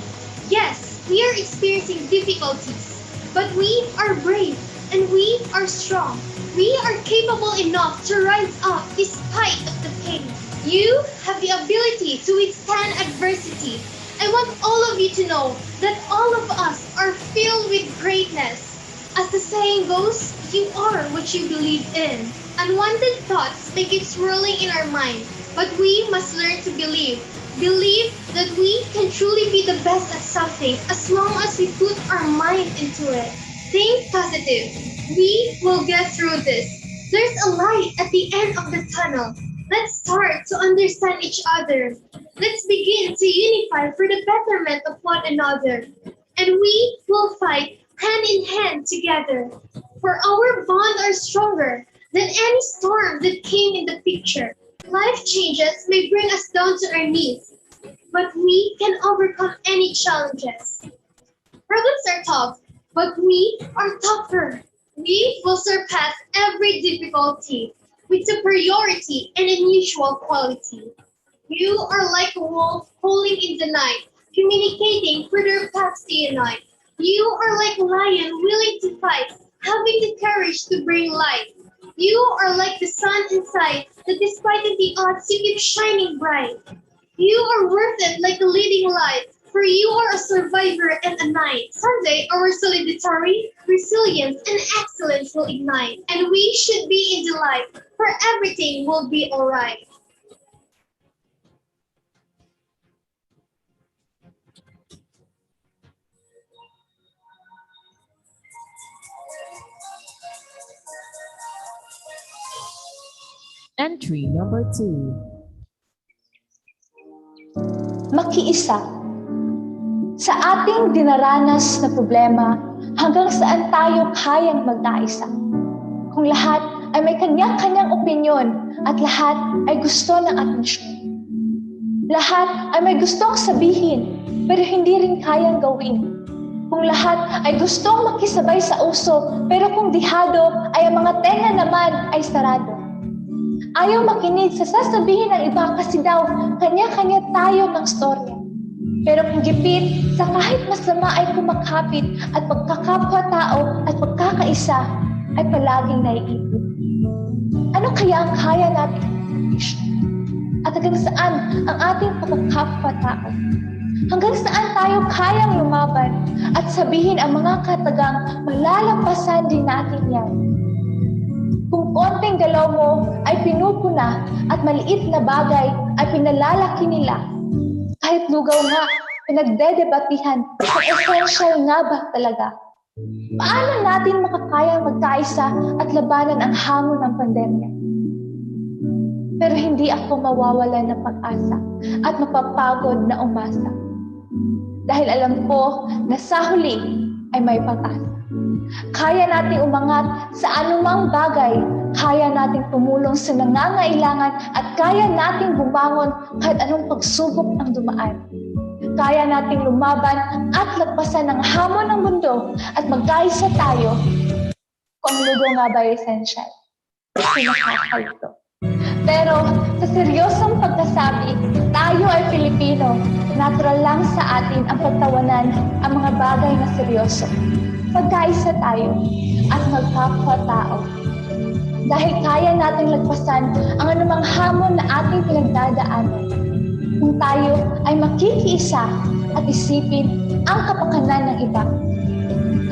Yes, we are experiencing difficulties, but we are brave and we are strong. We are capable enough to rise up despite of the pain. You have the ability to withstand adversity. I want all of you to know that all of us are filled with greatness. As the saying goes, you are what you believe in. Unwanted thoughts may keep swirling in our mind, but we must learn to believe. Believe that we can truly be the best at something as long as we put our mind into it. Think positive. We will get through this. There's a light at the end of the tunnel. Let's start to understand each other. Let's begin to unify for the betterment of one another. And we will fight hand in hand together. For our bond are stronger than any storm that came in the picture. Life changes may bring us down to our knees, but we can overcome any challenges. Problems are tough, but we are tougher. We will surpass every difficulty with superiority and unusual quality. You are like a wolf howling in the night, communicating for their paths to unite. You are like a lion willing to fight, having the courage to bring light. You are like the sun inside, that despite the odds you keep shining bright. You are worth it like a leading light, for you are a survivor and a knight. Someday our solidarity, resilience, and excellence will ignite, and we should be in delight, for everything will be alright. Entry number 2. Makiisa. Sa ating dinaranas na problema, hanggang saan tayo kayang magkaisa? Kung lahat ay may kanya-kanyang opinyon at lahat ay gusto ng atensyon. Lahat ay may gustong sabihin, pero hindi rin kayang gawin. Kung lahat ay gustong makisabay sa uso, pero kung dihado ay ang mga tenga naman ay sarado. Ayaw makinig sa sasabihin ng iba kasi daw kanya-kanya tayo ng storya. Pero kung gipit sa kahit masama ay kumakapit at pagkakapwa-tao at pagkakaisa ay palaging naiipit. Ano kaya ang kaya natin at hanggang saan ang ating pagkakapwa-tao? Hanggang saan tayo kayang lumaban at sabihin ang mga katagang malalampasan din natin yan? Kung konting galaw mo ay pinupuna at maliit na bagay ay pinalalaki nila, kahit lugaw nga, pinagdedebatihan kung essential nga ba talaga. Paano natin makakayang magkaisa at labanan ang hamon ng pandemya? Pero hindi ako mawawalan ng pag-asa at mapapagod na umasa. Dahil alam ko na sa huli ay may pag-asa. Kaya nating umangat sa anumang bagay, kaya nating tumulong sa nangangailangan at kaya nating bumangon kahit anong pagsubok ang dumaan. Kaya nating lumaban at lagpasan ang hamon ng mundo at magkaisa tayo kung ang lugo nga ba ay essential. Pinakakalito. Pero sa seryosong pagkasabi, tayo ay Pilipino. Natural lang sa atin ang pagtawanan ang mga bagay na seryoso. Magkaisa tayo at magkapwa-tao. Dahil kaya natin lagpasan ang anumang hamon na ating pinagdadaanan. Kung tayo ay makikiisa at isipin ang kapakanan ng iba.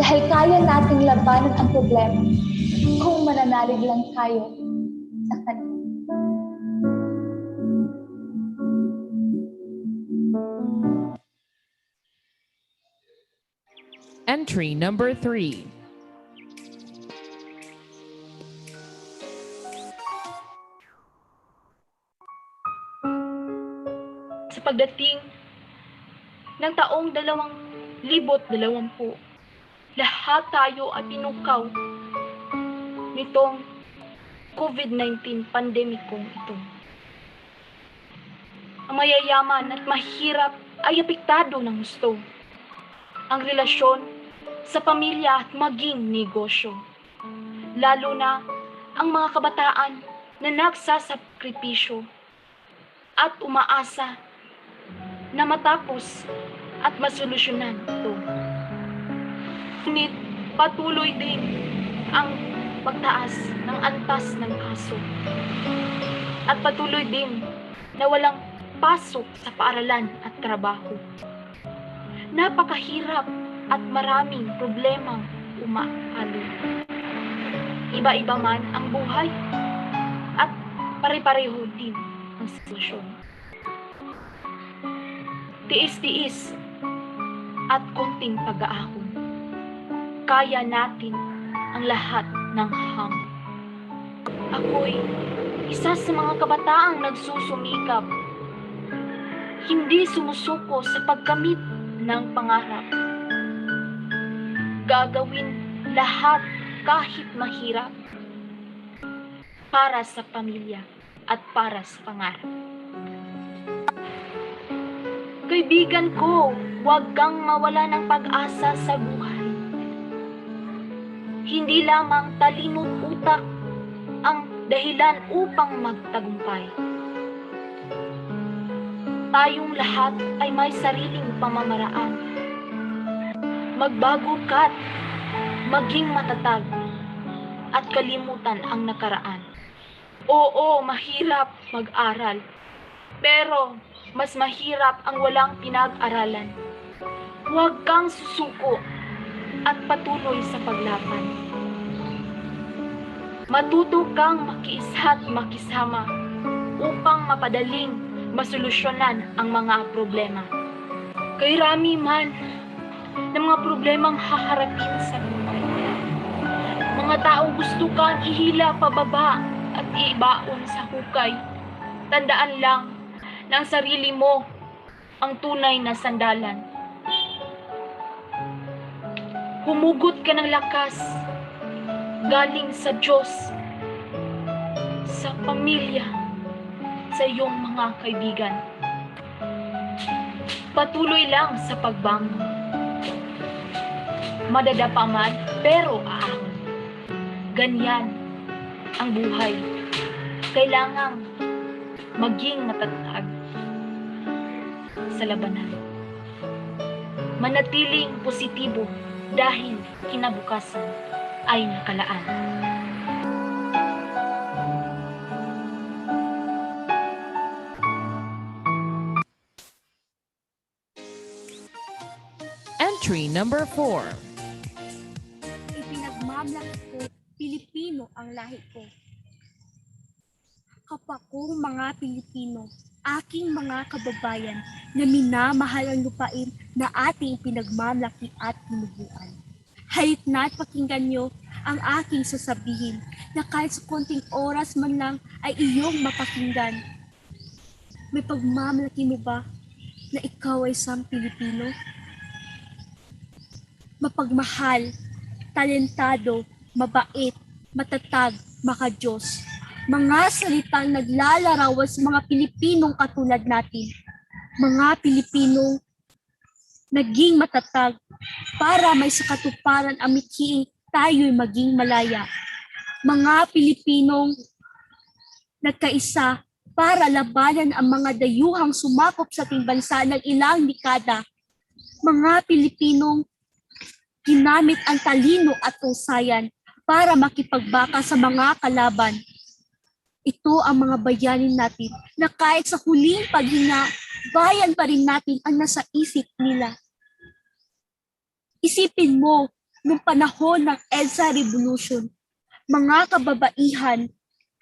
Dahil kaya nating labanan ang problema kung mananalig lang tayo sa kanila. Entry number 3. Sa pagdating ng taong 2020, lahat tayo ay pinukaw nitong COVID-19 pandemikong ito. Ang mayayaman at mahirap ay apektado ng gusto. Ang relasyon sa pamilya at maging negosyo. Lalo na ang mga kabataan na nagsasakripisyo at umaasa na matapos at masolusyonan ito. Ngunit patuloy din ang pagtaas ng antas ng kaso. At patuloy din na walang pasok sa paaralan at trabaho. Napakahirap at maraming problemang umahalo. Iba-iba man ang buhay at pare-pareho din ang sitwasyon. Tiis-tiis at konting pag-aahon. Kaya natin ang lahat ng hamon. Ako'y isa sa mga kabataang nagsusumikap, hindi sumusuko sa pagkamit ng pangarap. Gagawin lahat kahit mahirap para sa pamilya at para sa pangarap. Kaibigan ko, huwag kang mawala ng pag-asa sa buhay. Hindi lamang talino't utak ang dahilan upang magtagumpay. Tayong lahat ay may sariling pamamaraan. Magbago ka't maging matatag at kalimutan ang nakaraan. Oo, mahirap mag-aral, pero mas mahirap ang walang pinag-aralan. Huwag kang susuko at patuloy sa paglaban. Matuto kang makiisa at makisama upang mapadaling masolusyonan ang mga problema. Kay rami man ng mga problemang haharapin sa buhay. Mga taong gusto kang ihila pababa at ibaon sa hukay. Tandaan lang na ang sarili mo ang tunay na sandalan. Humugot ka ng lakas galing sa Diyos, sa pamilya, sa iyong mga kaibigan. Patuloy lang sa pagbangon. Madadapa man, pero aahon. Ganyan ang buhay. Kailangang maging matatag sa labanan. Manatiling positibo dahil kinabukasan ay nakalaan. Entry number 4. Ipinagmamalaki ko, Pilipino ang lahi ko. Kapakong mga Pilipino, aking mga kababayan na minamahal ang lupain na ating pinagmamalaki at pinubuan. Halip na't pakinggan nyo ang aking sasabihin na kahit sa konting oras man lang ay iyong mapakinggan. May pagmamalaki mo ba na ikaw ay isang Pilipino? Mapagmahal, talentado, mabait, matatag, makadiyos. Mga salitang naglalarawan sa mga Pilipinong katulad natin. Mga Pilipinong naging matatag para may sakatuparan ang mithiing tayo'y maging malaya. Mga Pilipinong nagkaisa para labanan ang mga dayuhang sumakop sa ating bansa ng ilang dekada. Mga Pilipinong ginamit ang talino at husayan para makipagbaka sa mga kalaban. Ito ang mga bayanin natin na kahit sa huling paghinga, bayan pa rin natin ang nasa isip nila. Isipin mo, nung panahon ng EDSA Revolution, mga kababaihan,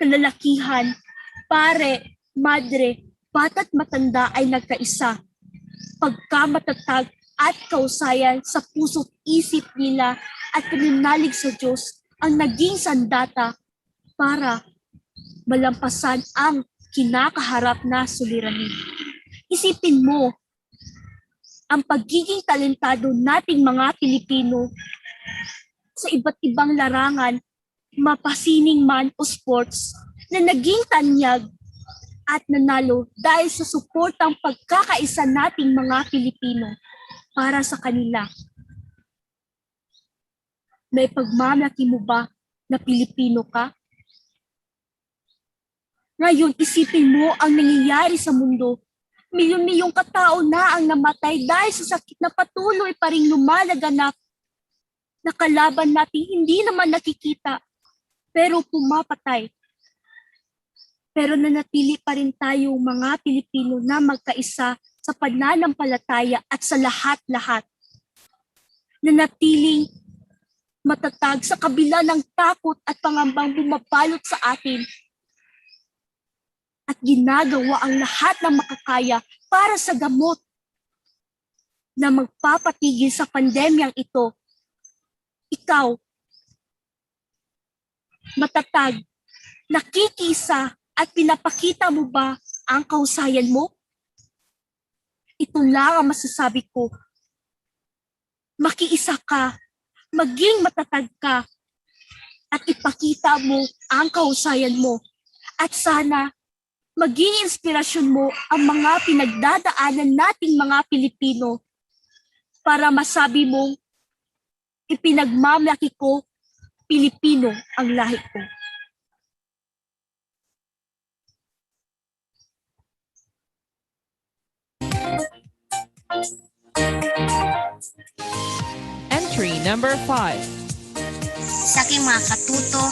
kalalakihan, pare, madre, bata't matanda ay nagkaisa. Pagkamatatag at kausayan sa puso't isip nila at pinanalig sa Diyos ang naging sandata para malampasan ang kinakaharap na suliranin. Isipin mo, ang pagiging talentado nating mga Pilipino sa iba't ibang larangan, mapasining man o sports, na naging tanyag at nanalo dahil sa suportang pagkakaisa nating mga Pilipino para sa kanila. May pagmamalaki mo ba na Pilipino ka? Ngayon, isipin mo ang nangyayari sa mundo. Milyon-milyong katao na ang namatay dahil sa sakit na patuloy pa rin lumalaganap na kalaban natin hindi naman nakikita pero pumapatay. Pero nanatili pa rin tayo mga Pilipino na magkaisa sa pananampalataya at sa lahat-lahat. Nanatiling matatag sa kabila ng takot at pangambang bumabalot sa atin. At ginagawa ang lahat ng makakaya para sa gamot na magpapatigil sa pandemyang ito. Ikaw, matatag, nakikisa at pinapakita mo ba ang kahusayan mo? Ito lang ang masasabi ko. Makiisa ka, maging matatag ka, at ipakita mo ang kahusayan mo. At sana, maging inspirasyon mo ang mga pinagdadaanan nating mga Pilipino para masabi mong ipinagmamalaki ko, Pilipino ang lahi ko. Entry number 5. Sa aking mga katuto,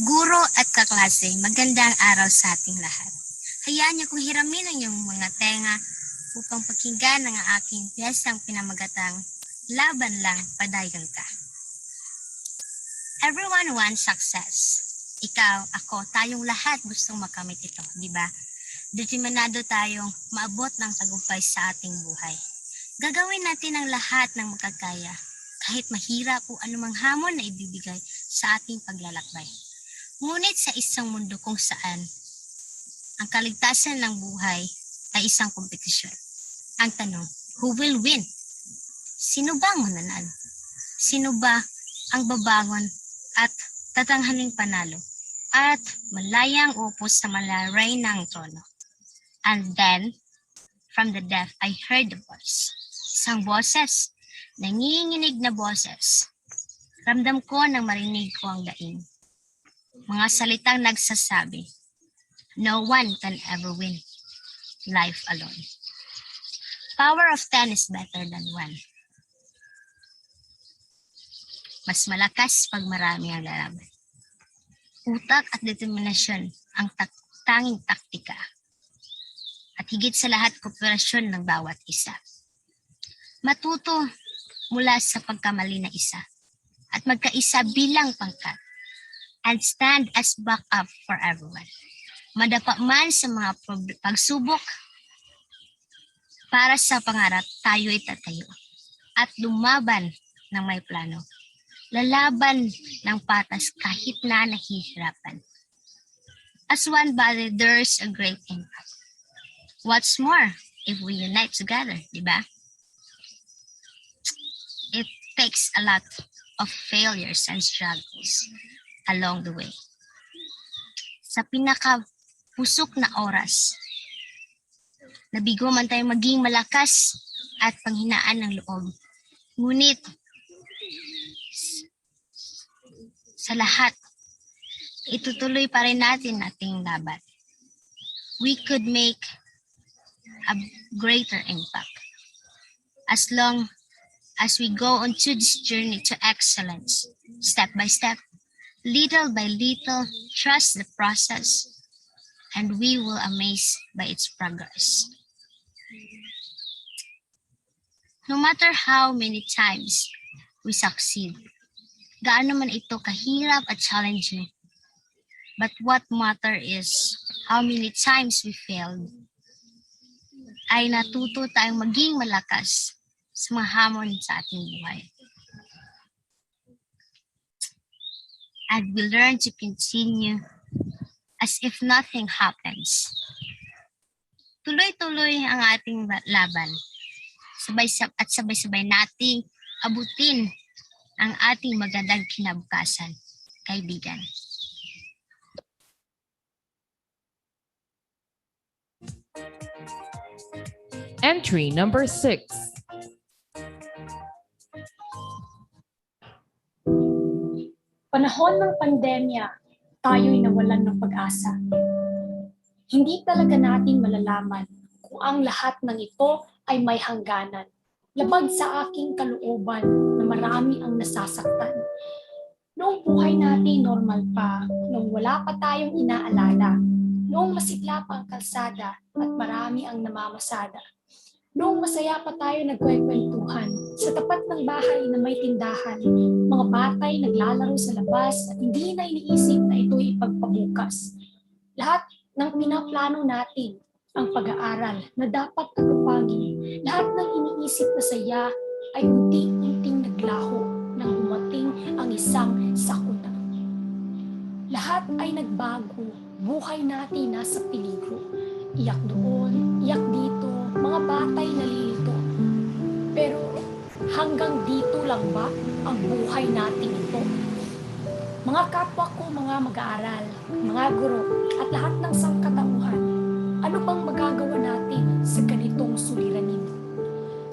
guro at kaklase, magandang araw sa ating lahat. Hayaan niyo kong hiramin ang iyong mga tenga upang pakinggan ang aking piyesang pinamagatang Laban Lang, Padayon Ka. Everyone wants success. Ikaw, ako, tayong lahat gustong makamit ito, di ba? Determinado tayong maabot ng tagumpay sa ating buhay. Gagawin natin ang lahat ng magkakaya, kahit mahirap o anumang hamon na ibibigay sa ating paglalakbay. Ngunit sa isang mundo kung saan ang kaligtasan ng buhay ay isang kompetisyon, ang tanong, who will win? Sino ba ang mananalo? Sino ba ang babangon at tatanghaling panalo at malayang upos sa malaray ng trono? And then, from the depth, I heard the voice. Isang boses, nanginginig na boses. Ramdam ko nang marinig ko ang daing. Mga salitang nagsasabi, no one can ever win life alone. Power of 10 is better than 1. Mas malakas pag marami ang lalaban. Utak at determinasyon ang tanging taktika. At higit sa lahat, kooperasyon ng bawat isa. Matuto mula sa pagkamali na isa at magkaisa bilang pangkat and stand as backup for everyone. Madapa man sa mga pagsubok, para sa pangarap tayo'y tatayo at lumaban ng may plano. Lalaban ng patas kahit na nahihirapan. As one body, there's a great impact. What's more, if we unite together, di ba? It takes a lot of failures and struggles along the way. Sa pinakapusok na oras, nabigo man tayo maging malakas at panghinaan ng loob. Ngunit, sa lahat, itutuloy pa rin natin ating laban. We could make a greater impact as long as we go on to this journey to excellence, step by step, little by little, trust the process, and we will amaze by its progress. No matter how many times we succeed, gaano man ito kahirap at challenging, but what matter is how many times we failed, ay natuto tayong maging malakas sa mga hamon sa ating buhay. And we learn to continue as if nothing happens. Tuloy-tuloy ang ating laban. Sabay-sabay nating abutin ang ating magandang kinabukasan, kaibigan. Entry number 6. Panahon ng pandemya, tayo'y nawalan ng pag-asa. Hindi talaga natin malalaman kung ang lahat ng ito ay may hangganan. Labag sa aking kalooban na marami ang nasasaktan. Noong buhay natin normal pa, noong wala pa tayong inaalala, noong masigla pa ang kalsada at marami ang namamasada. Noong masaya pa tayo nagkwekwentuhan sa tapat ng bahay na may tindahan, mga batay naglalaro sa labas at hindi na iniisip na ito'y ipagpabukas. Lahat ng pinaplano natin, ang pag-aaral na dapat agapagin, lahat ng iniisip na saya ay unti-unting naglaho nang dumating ang isang sakuna. Lahat ay nagbago, buhay natin nasa peligro. Iyak doon, iyak dito, mga batay nalilito. Pero hanggang dito lang ba ang buhay natin ito? Mga kapwa ko, mga mag-aaral, mga guro, at lahat ng sangkatauhan, ano bang magagawa natin sa ganitong suliranin?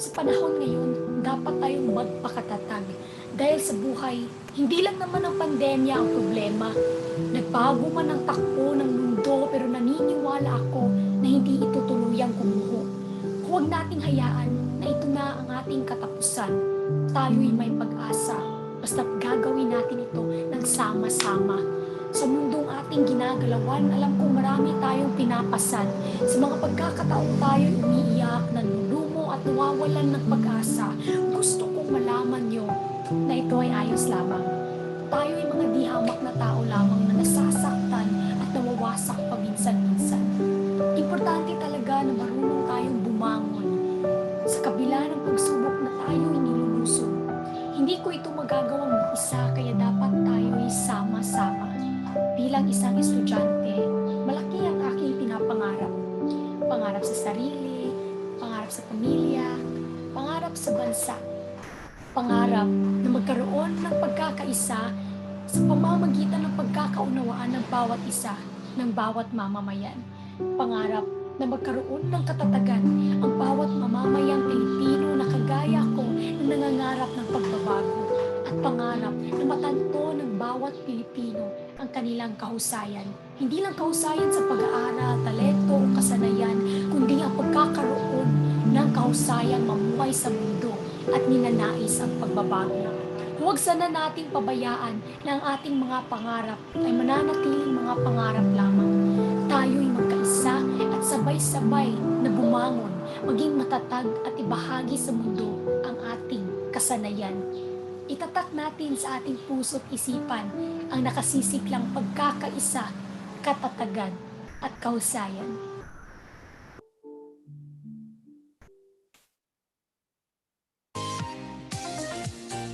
Sa panahon ngayon, dapat tayong magpakatatag dahil sa buhay, hindi lang naman ang pandemya ang problema. Nagbago man ang takbo ng mundo pero naniniwala ako na hindi ito tuluyang gumuho. Huwag nating hayaan na ito na ang ating katapusan. Tayo'y may pag-asa basta't gagawin natin ito ng sama-sama. Sa mundong ating ginagalawan, alam kong marami tayong pinapasan. Sa mga pagkakataon tayo'y umiiyak, nanlulumo at nawawalan ng pag-asa. Gusto kong malaman niyo na ito ay ayos lamang. Tayo'y mga dihamak na tao lamang na nasasaktan at nawawasak paminsan-minsan. Importante talaga na marunong tayong bumangon. Sa kabila ng pagsubok na tayo'y nilulusog, hindi ko ito magagawang mag-isa kaya dapat tayo'y sama-sama. bilang isang estudyante, malaki ang aking pinapangarap. Pangarap sa sarili, pangarap sa pamilya, pangarap sa bansa. Pangarap na magkaroon ng pagkakaisa sa pamamagitan ng pagkakaunawaan ng bawat isa, ng bawat mamamayan. Pangarap na magkaroon ng katatagan ang bawat mamamayang Pilipino na kagaya ko na nangangarap ng pagbabago. At pangarap na matanto ng bawat Pilipino ang kanilang kahusayan. Hindi lang kahusayan sa pag-aaral, talento o kasanayan, kundi ang pagkakaroon ng kahusayang mamuhay sa mundo at ninanais ang pagbabago. Huwag sana nating pabayaan na ang ating mga pangarap ay mananatiling mga pangarap lamang. Tayo'y magkaisa at sabay-sabay na bumangon, maging matatag at ibahagi sa mundo ang ating kasanayan. Itatak natin sa ating puso't isipan ang nakasisiklang pagkakaisa, katatagan at kahusayan.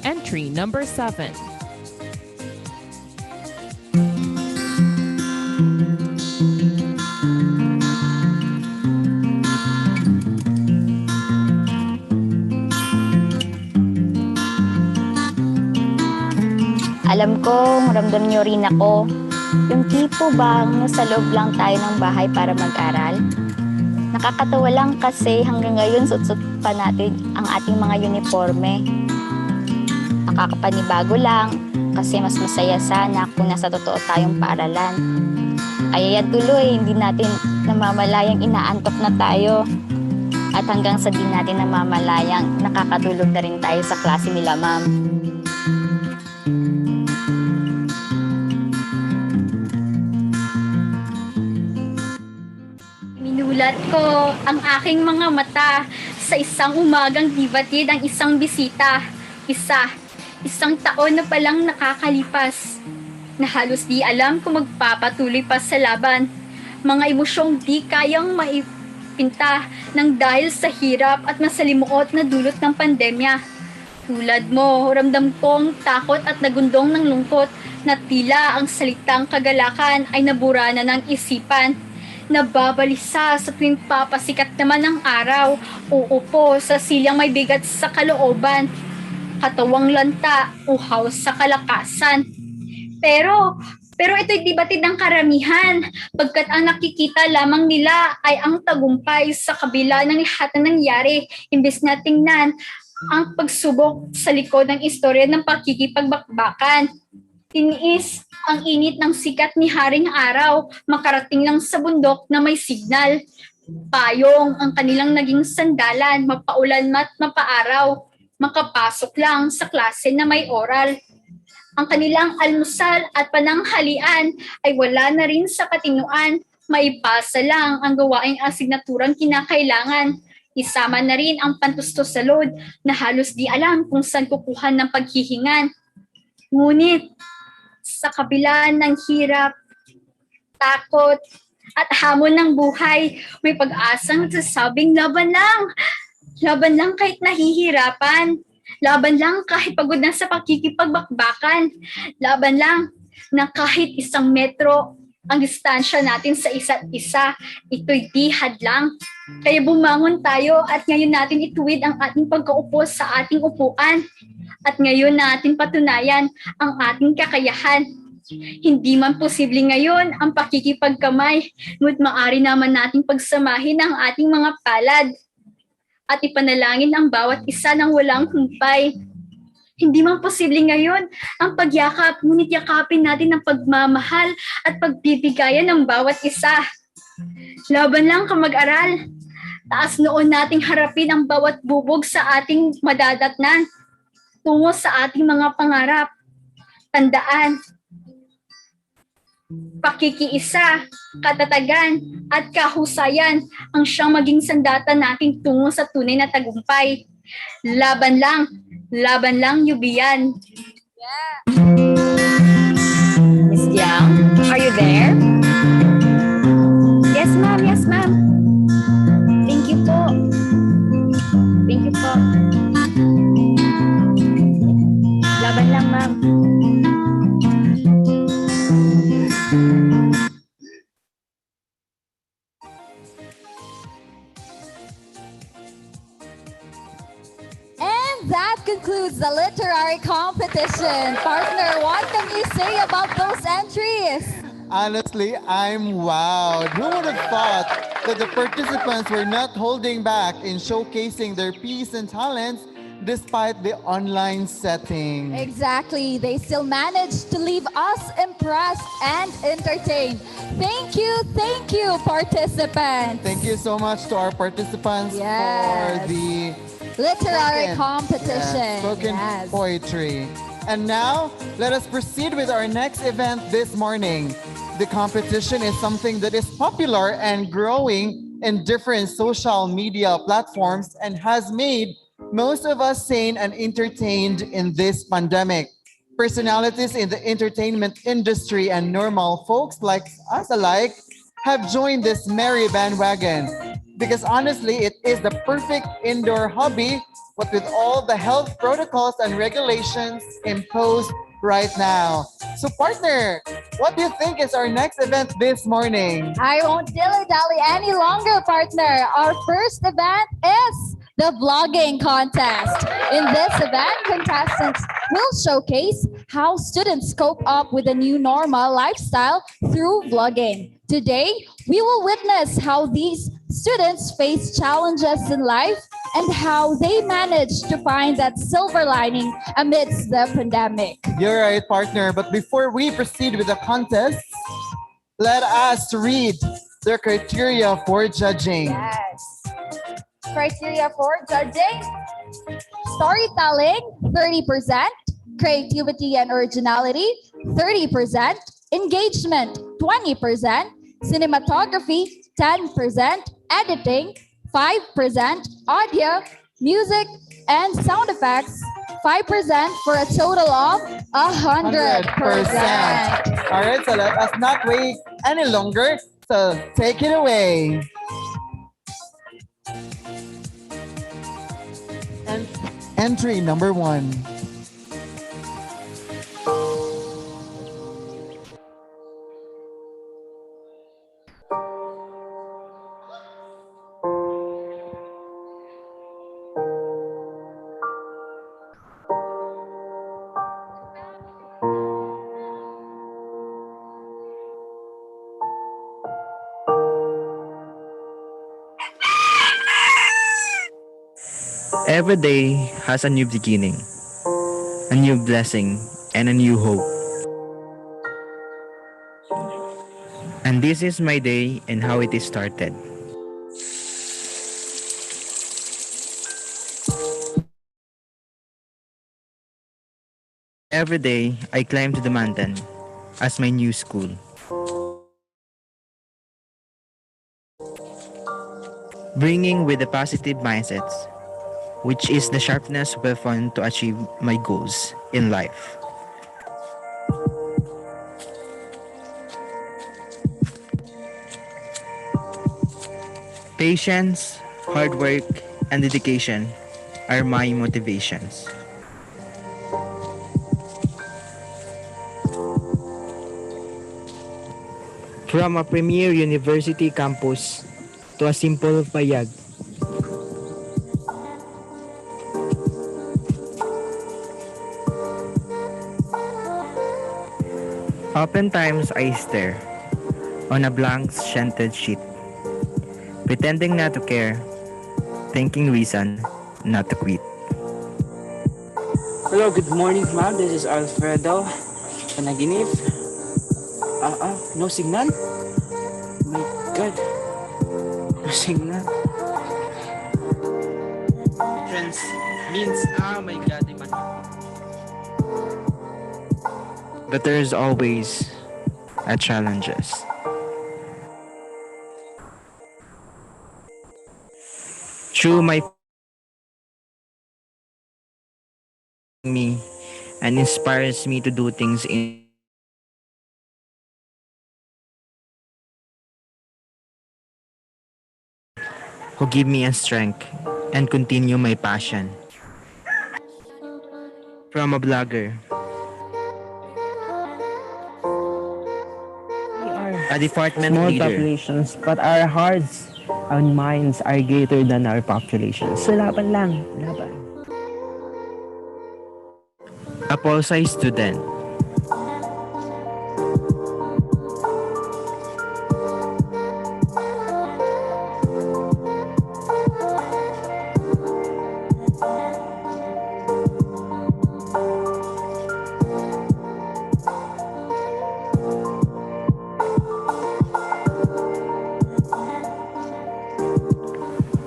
Entry number 7. Alam kong ramdam niyo rin ako. Yung tipo bang nasa loob lang tayo ng bahay para mag-aral? Nakakatawa lang kasi hanggang ngayon suot-suot pa natin ang ating mga uniforme. Nakakapanibago lang kasi mas masaya sana kung nasa totoo tayong paaralan. Ay ayan tuloy, hindi natin namamalayang inaantok na tayo. At hanggang sa di natin namamalayang nakakatulog na rin tayo sa klase nila, ma'am. Minulat ko ang aking mga mata sa isang umagang dibatid ang isang bisita. Isang taon na palang nakakalipas na halos di alam kung magpapatuloy pa sa laban. Mga emosyong di kayang maipinta ng dahil sa hirap at masalimuot na dulot ng pandemya. Tulad mo, ramdam kong takot at nagundong ng lungkot na tila ang salitang kagalakan ay nabura na ng isipan. Nababalisa sa tuwing papasikat naman ng araw, uupo sa silyang may bigat sa kalooban, katawang lanta, uhaw sa kalakasan. Pero ito'y di batid ng karamihan, pagkat ang nakikita lamang nila ay ang tagumpay sa kabila ng lahat na nangyari, imbes na tingnan ang pagsubok sa likod ng istorya ng pakikipagbakbakan. Tiniis ang init ng sikat ni Haring Araw, makarating lang sa bundok na may signal. Payong ang kanilang naging sandalan, mapaulan mat mapaaraw, makapasok lang sa klase na may oral. Ang kanilang almusal at pananghalian ay wala na rin sa katinuan, maipasa lang ang gawaing asignaturang kinakailangan. Isama na rin ang pantustos sa load na halos di alam kung saan kukuhan ng paghihingan. Ngunit, sa kabila ng hirap, takot, at hamon ng buhay, may pag-asang nagsasabing laban lang. Laban lang kahit nahihirapan. Laban lang kahit pagod na sa pakikipagbakbakan. Laban lang na kahit 1 metro ang distansya natin sa isa't isa, ito'y di hadlang. Kaya bumangon tayo at ngayon natin ituwid ang ating pagkaupo sa ating upuan. At ngayon natin patunayan ang ating kakayahan. Hindi man posible ngayon ang pakikipagkamay, ngunit maaari naman nating pagsamahin ang ating mga palad at ipanalangin ang bawat isa ng walang humpay. Hindi man posible ngayon ang pagyakap, ngunit yakapin natin ang pagmamahal at pagbibigayan ng bawat isa. Laban lang kamag-aral. Taas noon nating harapin ang bawat bubog sa ating madadatnan tungo sa ating mga pangarap. Tandaan, pakikiisa, katatagan, at kahusayan ang siyang maging sandata natin tungo sa tunay na tagumpay. Laban lang, Yubian. Miss Jiang, are you there? Yes, ma'am. Thank you po. Laban lang, ma'am. competition. Partner, what can you say about those entries? Honestly, I'm wowed. Who would have thought that the participants were not holding back in showcasing their peace and talents despite the online setting? Exactly. They still managed to leave us impressed and entertained. Thank you, participants. Thank you so much to our participants Yes. for the Literary spoken- competition. spoken Yes. poetry. And now, let us proceed with our next event this morning. The competition is something that is popular and growing in different social media platforms and has made most of us sane and entertained in this pandemic. Personalities in the entertainment industry and normal folks like us alike have joined this merry bandwagon because honestly, it is the perfect indoor hobby, but with all the health protocols and regulations imposed right now. So, partner, what do you think is our next event this morning? I won't dilly-dally any longer, partner. Our first event is the vlogging contest. In this event, contestants will showcase how students cope up with the new normal lifestyle through vlogging. Today, we will witness how these students face challenges in life and how they manage to find that silver lining amidst the pandemic. You're right, partner. But before we proceed with the contest, let us read the criteria for judging. Yes. Criteria for judging: storytelling, 30%, creativity and originality, 30%, engagement, 20%, cinematography, 10%, editing, 5%, audio, music, and sound effects, 5%, for a total of 100%. All right, so let us not wait any longer. So take it away. And entry number 1. Every day has a new beginning, a new blessing, and a new hope. And this is my day and how it is started. Every day, I climb to the mountain as my new school. Bringing with the positive mindsets, which is the sharpness weapon to achieve my goals in life. Patience, hard work, and dedication are my motivations. From a premier university campus to a simple payag, oftentimes I stare on a blank scented sheet, pretending not to care, thinking reason not to quit. Hello, good morning, ma'am. This is Alfredo. Panaginip. No signal? My God. No signal. Friends means, oh my God, but there is always a challenges. Through my me and inspires me to do things in who give me a strength and continue my passion. From a blogger, a department Small leader, populations, but our hearts and minds are greater than our populations. So laban lang, laban. a Apologize student.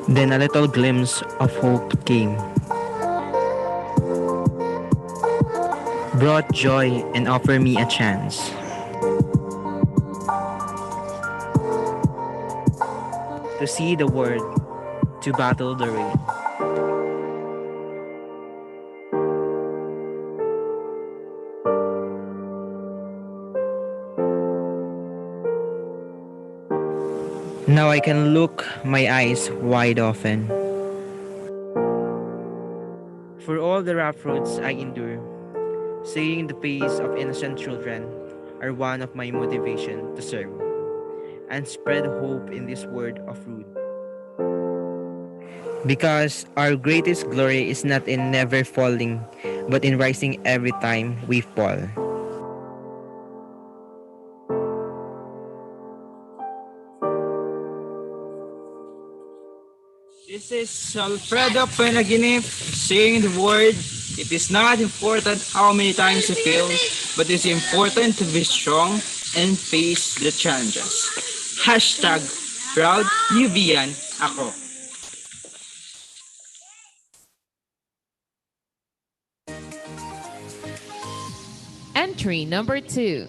Then a little glimpse of hope came, brought joy and offered me a chance to see the world, to battle the rain. Now I can look my eyes wide open. For all the rough roads I endure, seeing the face of innocent children are one of my motivation to serve and spread hope in this world of rude. Because our greatest glory is not in never falling, but in rising every time we fall. This is Alfredo Penaginip saying the word. It is not important how many times you fail, but it's important to be strong and face the challenges. Hashtag proud UBian ako. Entry number 2.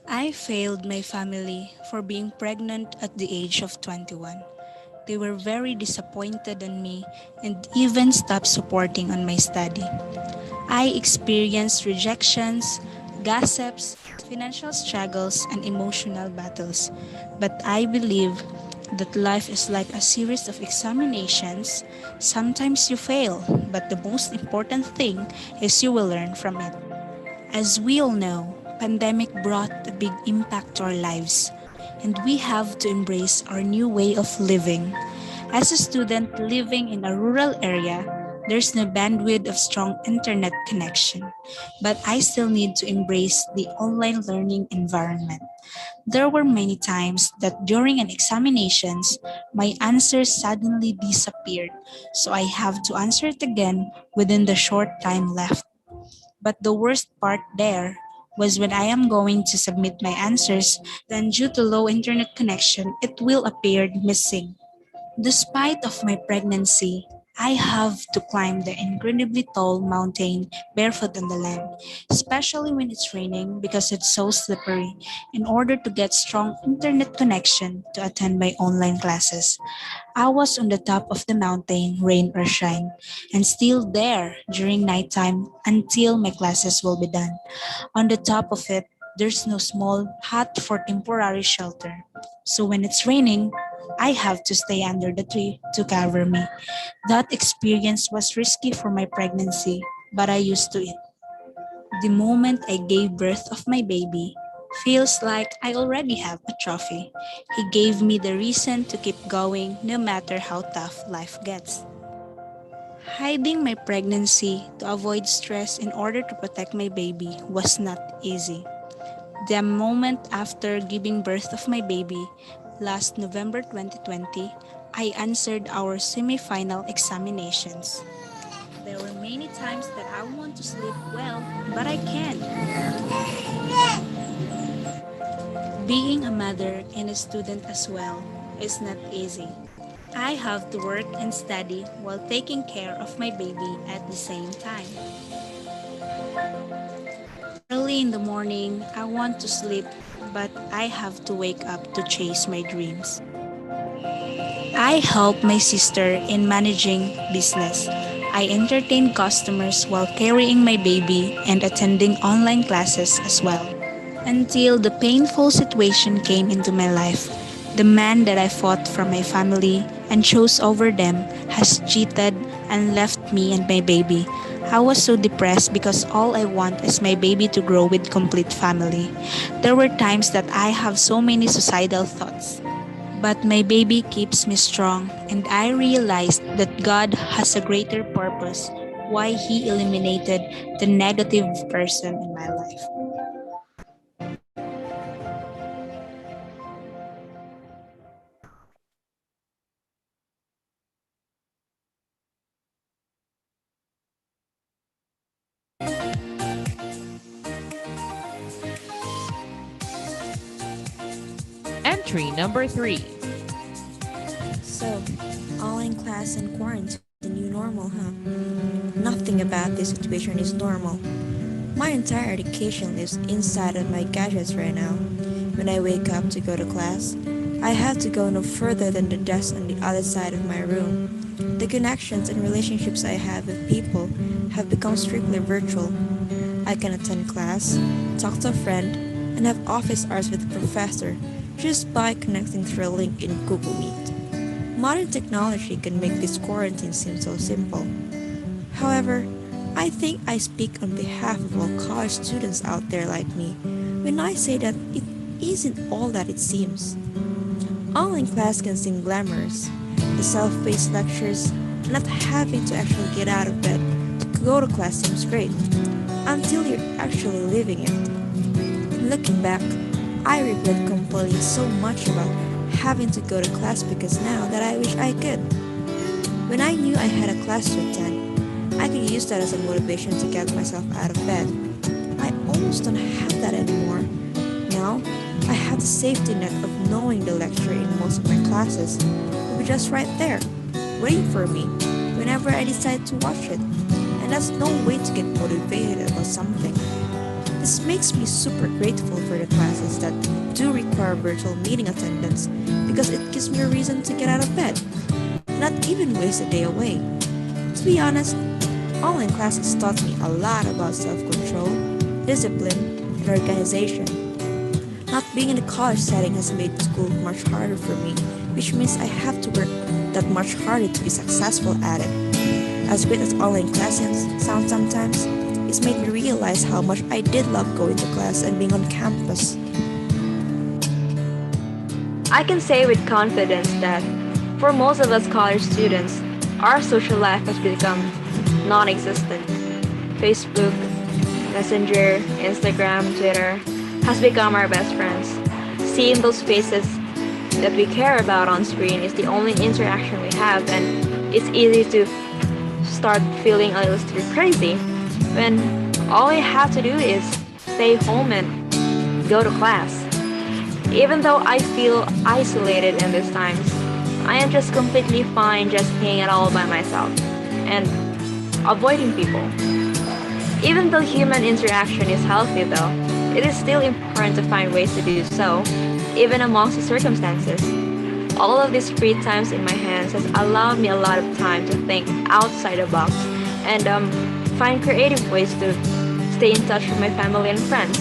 I failed my family for being pregnant at the age of 21. They were very disappointed in me and even stopped supporting on my study. I experienced rejections, gossips, financial struggles, and emotional battles. But I believe that life is like a series of examinations. Sometimes you fail, but the most important thing is you will learn from it. As we all know, pandemic brought a big impact to our lives, and we have to embrace our new way of living. As a student living in a rural area, there's no bandwidth of strong internet connection, but I still need to embrace the online learning environment. There were many times that during an examinations, my answers suddenly disappeared, so I have to answer it again within the short time left. But the worst part there was when I am going to submit my answers, then due to low internet connection, it will appear missing. Despite of my pregnancy, I have to climb the incredibly tall mountain barefoot on the land, especially when it's raining because it's so slippery, in order to get strong internet connection to attend my online classes. I was on the top of the mountain, rain or shine, and still there during nighttime until my classes will be done. On the top of it, there's no small hut for temporary shelter. So when it's raining, I have to stay under the tree to cover me. That experience was risky for my pregnancy, but I used to it. The moment I gave birth of my baby feels like I already have a trophy. He gave me the reason to keep going no matter how tough life gets. Hiding my pregnancy to avoid stress in order to protect my baby was not easy. The moment after giving birth of my baby, last November 2020, I answered our semi-final examinations. There were many times that I want to sleep well, but I can't. Being a mother and a student as well is not easy. I have to work and study while taking care of my baby at the same time. Early in the morning, I want to sleep, but I have to wake up to chase my dreams. I help my sister in managing business. I entertain customers while carrying my baby and attending online classes as well. Until the painful situation came into my life. The man that I fought from my family and chose over them has cheated and left me and my baby. I was so depressed because all I want is my baby to grow with complete family. There were times that I have so many suicidal thoughts. But my baby keeps me strong, and I realized that God has a greater purpose why He eliminated the negative person in my life. Entry number 3. So, online class and quarantine the new normal, huh? Nothing about this situation is normal. My entire education lives inside of my gadgets right now. When I wake up to go to class, I have to go no further than the desk on the other side of my room. The connections and relationships I have with people have become strictly virtual. I can attend class, talk to a friend, and have office hours with a professor just by connecting through a link in Google Meet. Modern technology can make this quarantine seem so simple. However, I think I speak on behalf of all college students out there like me when I say that it isn't all that it seems. Online class can seem glamorous. The self-paced lectures, and not having to actually get out of bed to go to class seems great, until you're actually living it. Looking back, I regret complaining so much about having to go to class because now that I wish I could. When I knew I had a class to attend, I could use that as a motivation to get myself out of bed. I almost don't have that anymore. Now, I have the safety net of knowing the lecture in most of my classes will be just right there, waiting for me whenever I decide to watch it. And that's no way to get motivated about something. This makes me super grateful for the classes that do require virtual meeting attendance because it gives me a reason to get out of bed, not even waste a day away. To be honest, online classes taught me a lot about self-control, discipline, and organization. Not being in a college setting has made school much harder for me, which means I have to work that much harder to be successful at it. As great as online classes sound sometimes, it's made me realize how much I did love going to class and being on campus. I can say with confidence that for most of us college students, our social life has become non-existent. Facebook, Messenger, Instagram, Twitter has become our best friends. Seeing those faces that we care about on screen is the only interaction we have, and it's easy to start feeling a little crazy when all we have to do is stay home and go to class. Even though I feel isolated in these times, I am just completely fine just hanging out all by myself and avoiding people. Even though human interaction is healthy though, it is still important to find ways to do so, even amongst the circumstances. All of these free times in my hands has allowed me a lot of time to think outside the box and find creative ways to stay in touch with my family and friends,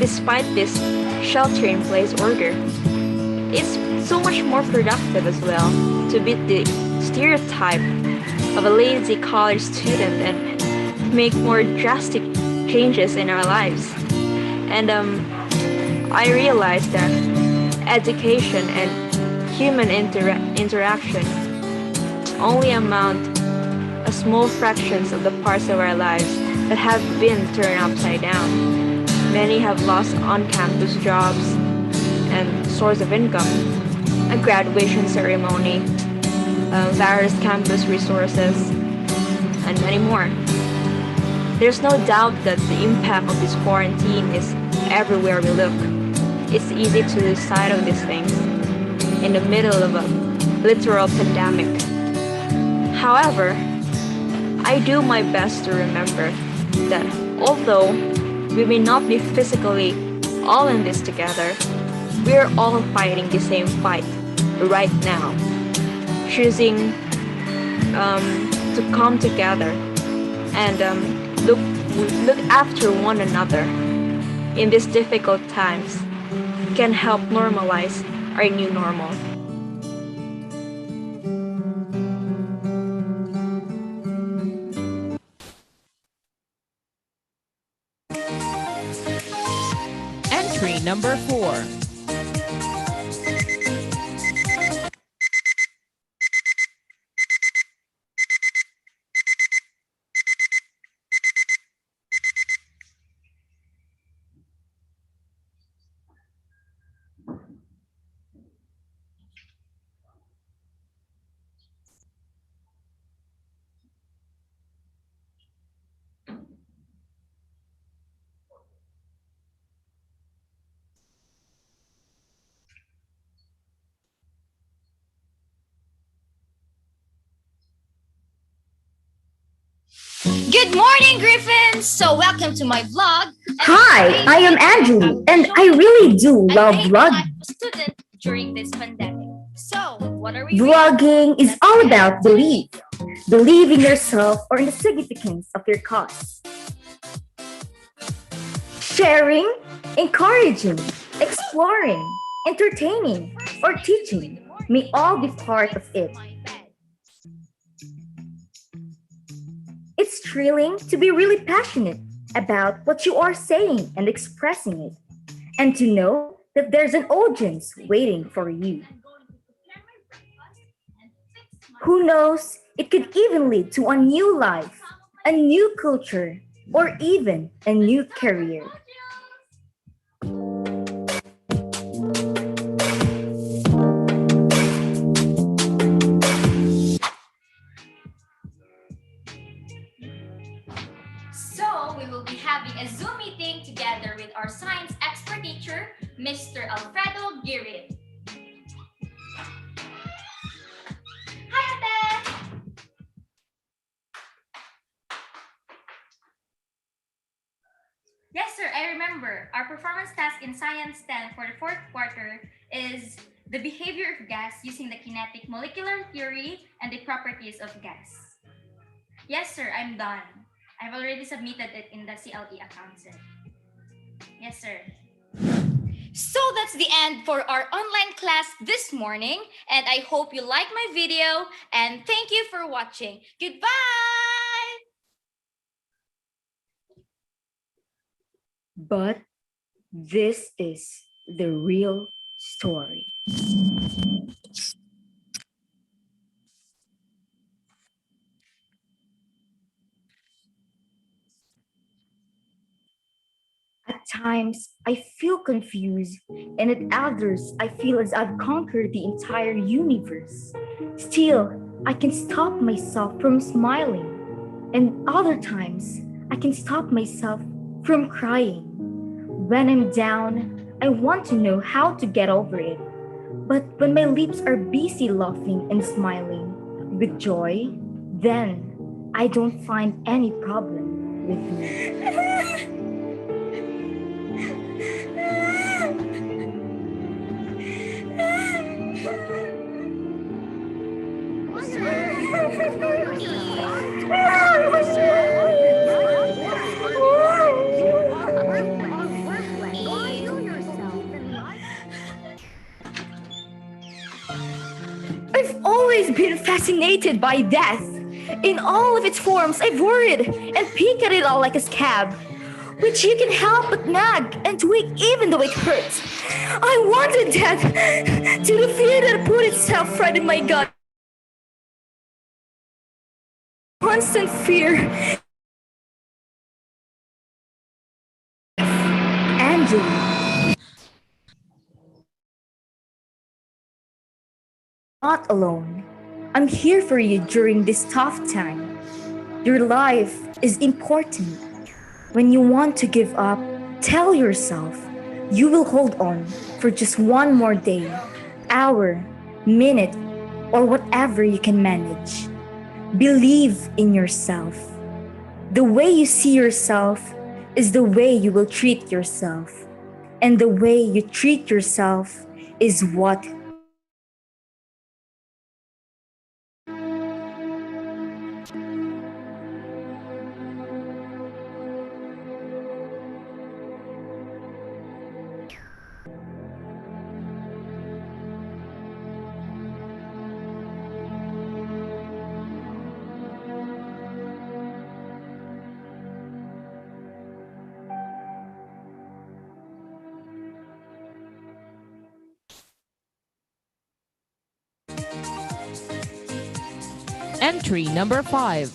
despite this shelter-in-place order. It's so much more productive as well to beat the stereotype of a lazy college student and make more drastic changes in our lives. And I realized that education and human interaction only amount a small fractions of the parts of our lives that have been turned upside down. Many have lost on-campus jobs and source of income, a graduation ceremony, various campus resources, and many more. There's no doubt that the impact of this quarantine is everywhere we look. It's easy to lose sight of these things in the middle of a literal pandemic. However, I do my best to remember that although we may not be physically all in this together, we are all fighting the same fight right now, choosing to come together and look after one another in these difficult times can help normalize our new normal. entry number 4. Good morning, Griffins! So welcome to my vlog. Hi, I am Andrew, and I really do love vlogging. Student during this pandemic. So, what are we Vlogging is all about belief. Believe in yourself or in the significance of your cause. Sharing, encouraging, exploring, entertaining, or teaching may all be part of it. It's thrilling to be really passionate about what you are saying and expressing it, and to know that there's an audience waiting for you. Who knows, it could even lead to a new life, a new culture, or even a new career. So, we will be having a Zoom meeting together with our science expert teacher, Mr. Alfredo Girit. Hi, Ate! Yes, sir, I remember. Our performance task in Science 10 for the fourth quarter is the behavior of gas using the kinetic molecular theory and the properties of gas. Yes, sir, I'm done. I've already submitted it in the CLE account, sir. Yes, sir. So that's the end for our online class this morning, and I hope you like my video, and thank you for watching. Goodbye! But this is the real story. At times, I feel confused, and at others, I feel as I've conquered the entire universe. Still, I can stop myself from smiling, and other times, I can stop myself from crying. When I'm down, I want to know how to get over it. But when my lips are busy laughing and smiling with joy, then I don't find any problem with me. I've always been fascinated by death. In all of its forms, I've worried and peeked at it all like a scab, which you can help but nag and tweak even though it hurts. I wanted death to the fear that put itself right in my gut. Constant fear. Angela. Not alone. I'm here for you during this tough time. Your life is important. When you want to give up, tell yourself you will hold on for just one more day, hour, minute, or whatever you can manage. Believe in yourself. The way you see yourself is the way you will treat yourself. And the way you treat yourself is what Entry number 5.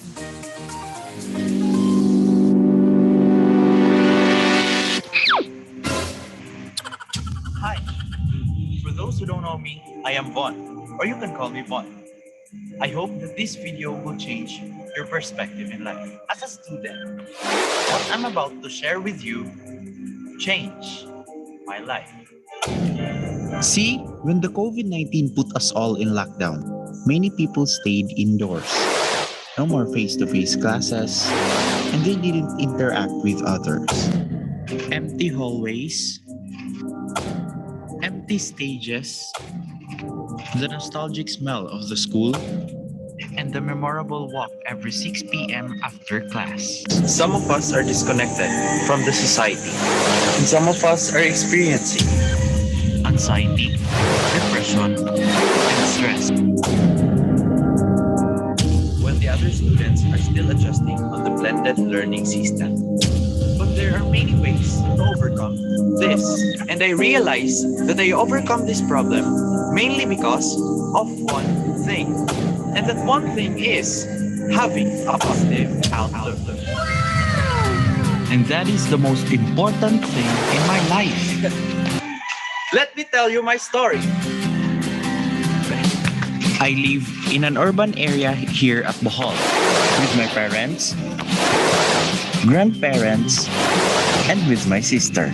Hi. For those who don't know me, I am Von, or you can call me Von. I hope that this video will change your perspective in life. As a student, what I'm about to share with you changed my life. See, when the COVID-19 put us all in lockdown, many people stayed indoors. No more face-to-face classes, and they didn't interact with others. Empty hallways, empty stages, the nostalgic smell of the school, and the memorable walk every 6 p.m. after class. Some of us are disconnected from the society, and some of us are experiencing Anxiety, depression, and stress. while the other students are still adjusting on the blended learning system. But there are many ways to overcome this, and I realize that I overcome this problem mainly because of one thing. And that one thing is having a positive outlook. And that is the most important thing in my life. Let me tell you my story. I live in an urban area here at Bohol with my parents, grandparents, and with my sister.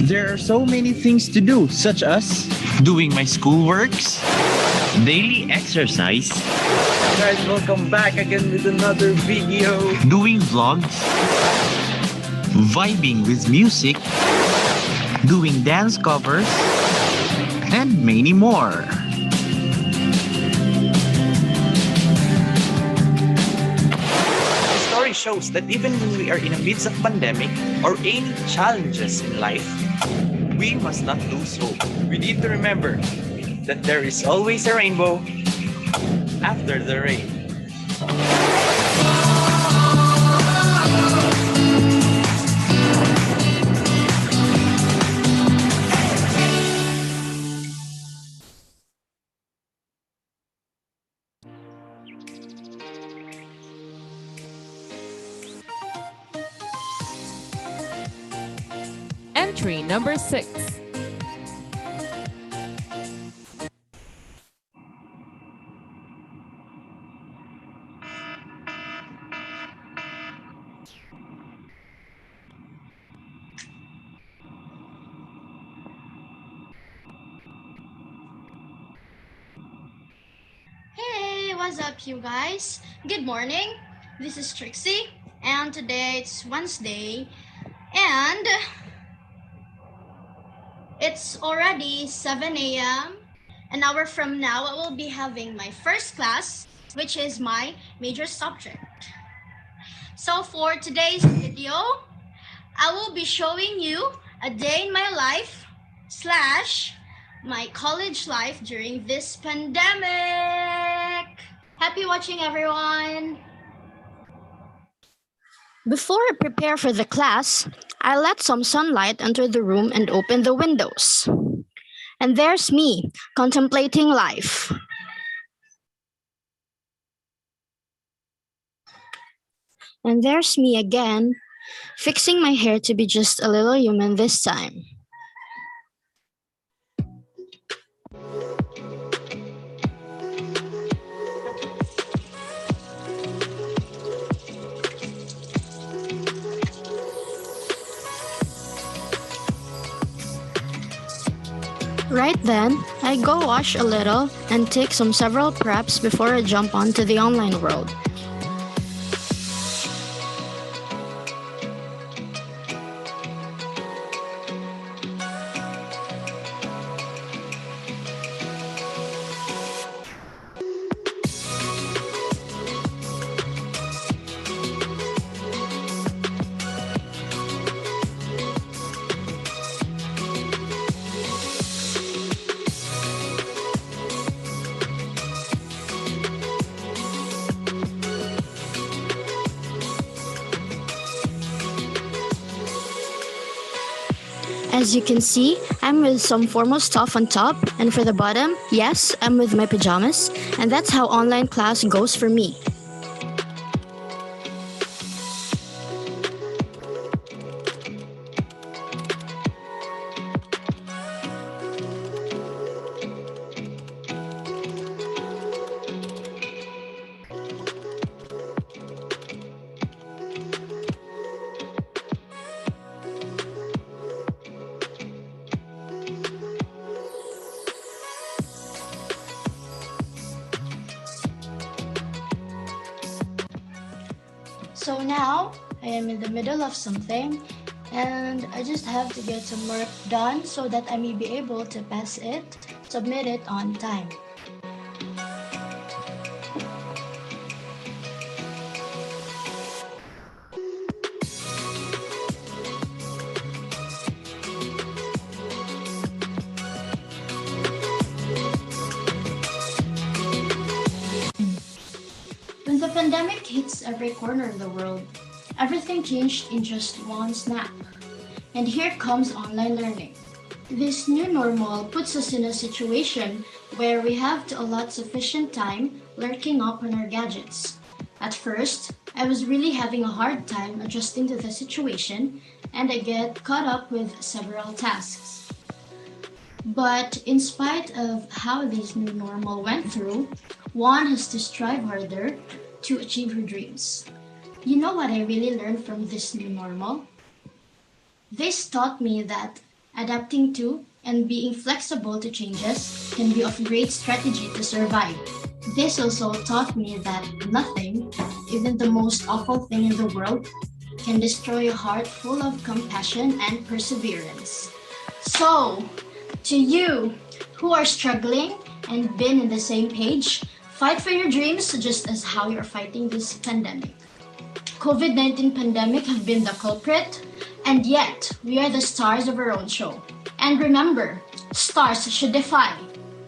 There are so many things to do, such as doing my schoolworks, daily exercise, Guys, welcome back again with another video. doing vlogs, vibing with music, doing dance covers, and many more. The story shows that even when we are in the midst of pandemic or any challenges in life, we must not lose hope. We need to remember that there is always a rainbow after the rain. Entry number 6. Hey, what's up, you guys? Good morning. This is Trixie, and today it's Wednesday, and it's already 7 a.m. An hour from now, I will be having my first class, which is my major subject. So for today's video, I will be showing you a day in my life slash my college life during this pandemic. Happy watching, everyone. Before I prepare for the class, I let some sunlight enter the room and open the windows. And there's me, contemplating life. And there's me again, fixing my hair to be just a little human this time. Right then, I go wash a little and take some several preps before I jump onto the online world. As you can see, I'm with some formal stuff on top, and for the bottom, yes, I'm with my pajamas, and that's how online class goes for me. So now I am in the middle of something and I just have to get some work done so that I may be able to pass it, submit it on time. When the pandemic hits every corner of the world, everything changed in just one snap. And here comes online learning. This new normal puts us in a situation where we have to allot sufficient time lurking up on our gadgets. At first, I was really having a hard time adjusting to the situation, and I get caught up with several tasks. But in spite of how this new normal went through, one has to strive harder to achieve her dreams. You know what I really learned from this new normal? This taught me that adapting to and being flexible to changes can be of great strategy to survive. This also taught me that nothing, even the most awful thing in the world, can destroy a heart full of compassion and perseverance. So, to you who are struggling and been in the same page, fight for your dreams just as how you're fighting this pandemic. COVID-19 pandemic have been the culprit, and yet we are the stars of our own show. And remember, stars should defy.